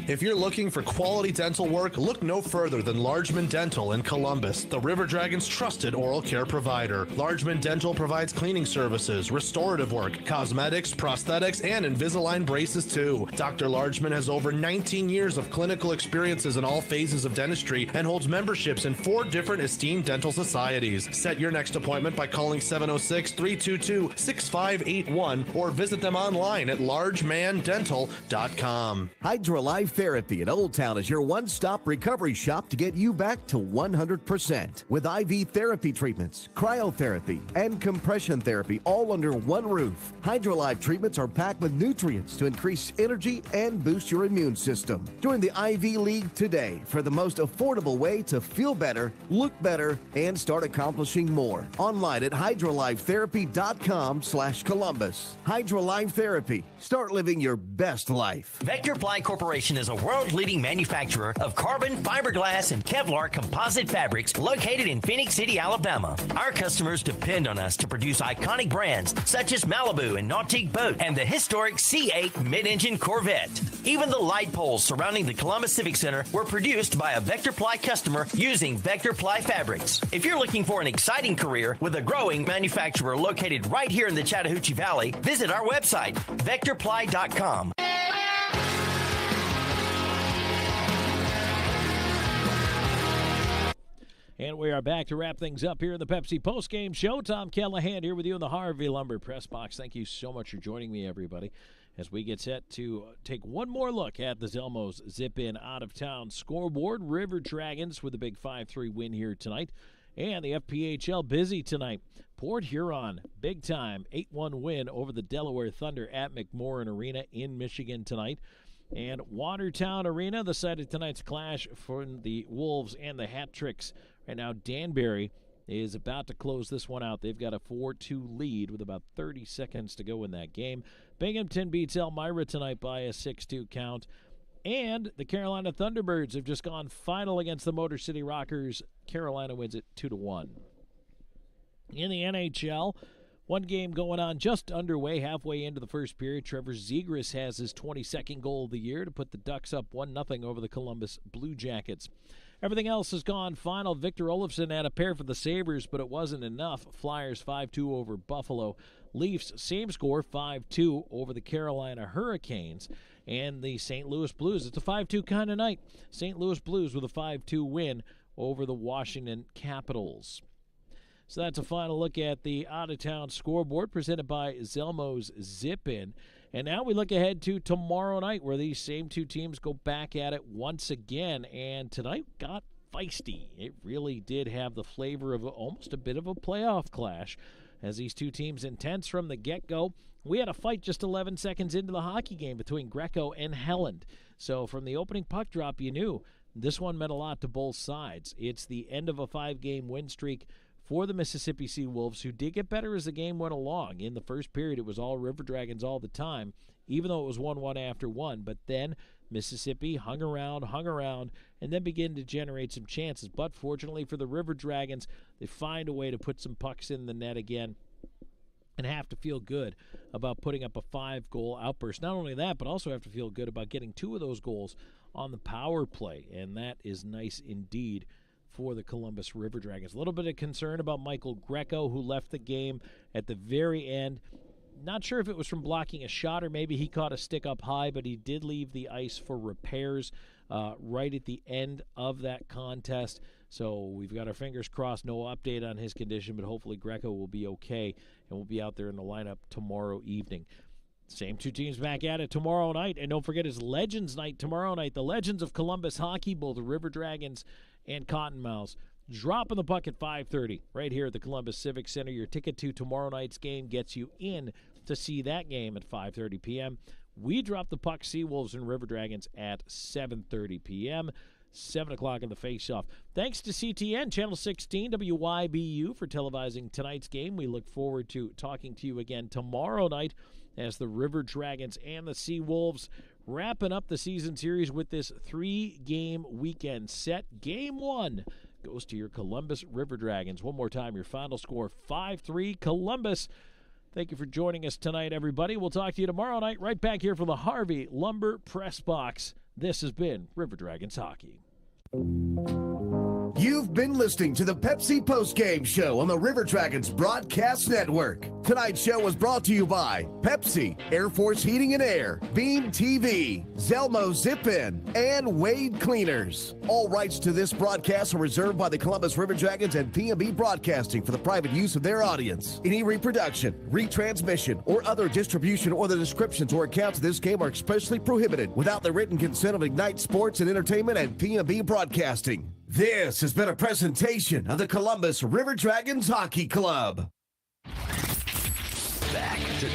If you're looking for quality dental work, look no further than Largeman Dental in Columbus, the River Dragons' trusted oral care provider. Largeman Dental provides cleaning services, restorative work, cosmetics, prosthetics, and Invisalign braces too. Dr. Largeman has over 19 years of clinical experiences in all phases of dentistry and holds memberships in 4 different esteemed dental societies. Set your next appointment by calling 706-322-6581 or visit them online at largemandental.com. Hydra Life Therapy in Old Town is your one-stop recovery shop to get you back to 100%. With IV therapy treatments, cryotherapy, and compression therapy all under one roof. HydroLife treatments are packed with nutrients to increase energy and boost your immune system. Join the IV League today for the most affordable way to feel better, look better, and start accomplishing more. Online at hydrolifetherapy.com/Columbus. HydroLife Therapy. Start living your best life. Vector Ply Corporation is a world-leading manufacturer of carbon, fiberglass, and Kevlar composite fabrics located in Phoenix City, Alabama. Our customers depend on us to produce iconic brands such as Malibu and Nautique Boat and the historic C8 mid-engine Corvette. Even the light poles surrounding the Columbus Civic Center were produced by a Vector Ply customer using Vector Ply fabrics. If you're looking for an exciting career with a growing manufacturer located right here in the Chattahoochee Valley, visit our website, vectorply.com. And we are back to wrap things up here in the Pepsi Postgame Show. Tom Callahan here with you in the Harvey Lumber Press Box. Thank you so much for joining me, everybody, as we get set to take one more look at the Zelmos zip-in out-of-town scoreboard. River Dragons with a big 5-3 win here tonight. And the FPHL busy tonight. Port Huron, big-time 8-1 win over the Delaware Thunder at McMorran Arena in Michigan tonight. And Watertown Arena, the site of tonight's clash for the Wolves and the Hat Tricks. Right now, Danbury is about to close this one out. They've got a 4-2 lead with about 30 seconds to go in that game. Binghamton beats Elmira tonight by a 6-2 count. And the Carolina Thunderbirds have just gone final against the Motor City Rockers. Carolina wins it 2-1. In the NHL, one game going on just underway, halfway into the first period. Trevor Zegras has his 22nd goal of the year to put the Ducks up 1-0 over the Columbus Blue Jackets. Everything else has gone final. Victor Olofsson had a pair for the Sabres, but it wasn't enough. Flyers 5-2 over Buffalo. Leafs, same score, 5-2 over the Carolina Hurricanes. And the St. Louis Blues, it's a 5-2 kind of night. St. Louis Blues with a 5-2 win over the Washington Capitals. So that's a final look at the out-of-town scoreboard presented by Zelmos Zip-In. And now we look ahead to tomorrow night, where these same two teams go back at it once again. And tonight got feisty. It really did have the flavor of almost a bit of a playoff clash, as these two teams intense from the get-go. We had a fight just 11 seconds into the hockey game between Greco and Helland. So from the opening puck drop, you knew this one meant a lot to both sides. It's the end of a 5-game win streak for the Mississippi Seawolves, who did get better as the game went along. In the first period, it was all River Dragons all the time, even though it was 1-1 after one. But then Mississippi hung around, and then began to generate some chances. But fortunately for the River Dragons, they find a way to put some pucks in the net again and have to feel good about putting up a 5-goal outburst. Not only that, but also have to feel good about getting 2 of those goals on the power play, and that is nice indeed for the Columbus River Dragons. A little bit of concern about Michael Greco, who left the game at the very end. Not sure if it was from blocking a shot or maybe he caught a stick up high, but he did leave the ice for repairs right at the end of that contest. So we've got our fingers crossed. No update on his condition, but hopefully Greco will be okay and will be out there in the lineup tomorrow evening. Same two teams back at it tomorrow night. And don't forget, it's Legends Night tomorrow night. The Legends of Columbus Hockey, both the River Dragons and Cottonmouths, dropping the puck at 5:30 right here at the Columbus Civic Center. Your ticket to tomorrow night's game gets you in to see that game at 5:30 p.m. We drop the puck, Seawolves and River Dragons, at 7:30 p.m. 7 o'clock in the face-off. Thanks to CTN, Channel 16, WYBU, for televising tonight's game. We look forward to talking to you again tomorrow night as the River Dragons and the Seawolves wrapping up the season series with this 3-game weekend set. Game 1 goes to your Columbus River Dragons. One more time, your final score, 5-3 Columbus. Thank you for joining us tonight, everybody. We'll talk to you tomorrow night right back here for the Harvey Lumber Press Box. This has been River Dragons Hockey. You've been listening to the Pepsi Postgame Show on the River Dragons Broadcast Network. Tonight's show was brought to you by Pepsi, Air Force Heating and Air, Beam TV, Zelmo Zip-In, and Wade Cleaners. All rights to this broadcast are reserved by the Columbus River Dragons and P&B Broadcasting for the private use of their audience. Any reproduction, retransmission, or other distribution or the descriptions or accounts of this game are expressly prohibited without the written consent of Ignite Sports and Entertainment and P&B Broadcasting. This has been a presentation of the Columbus River Dragons Hockey Club. Back to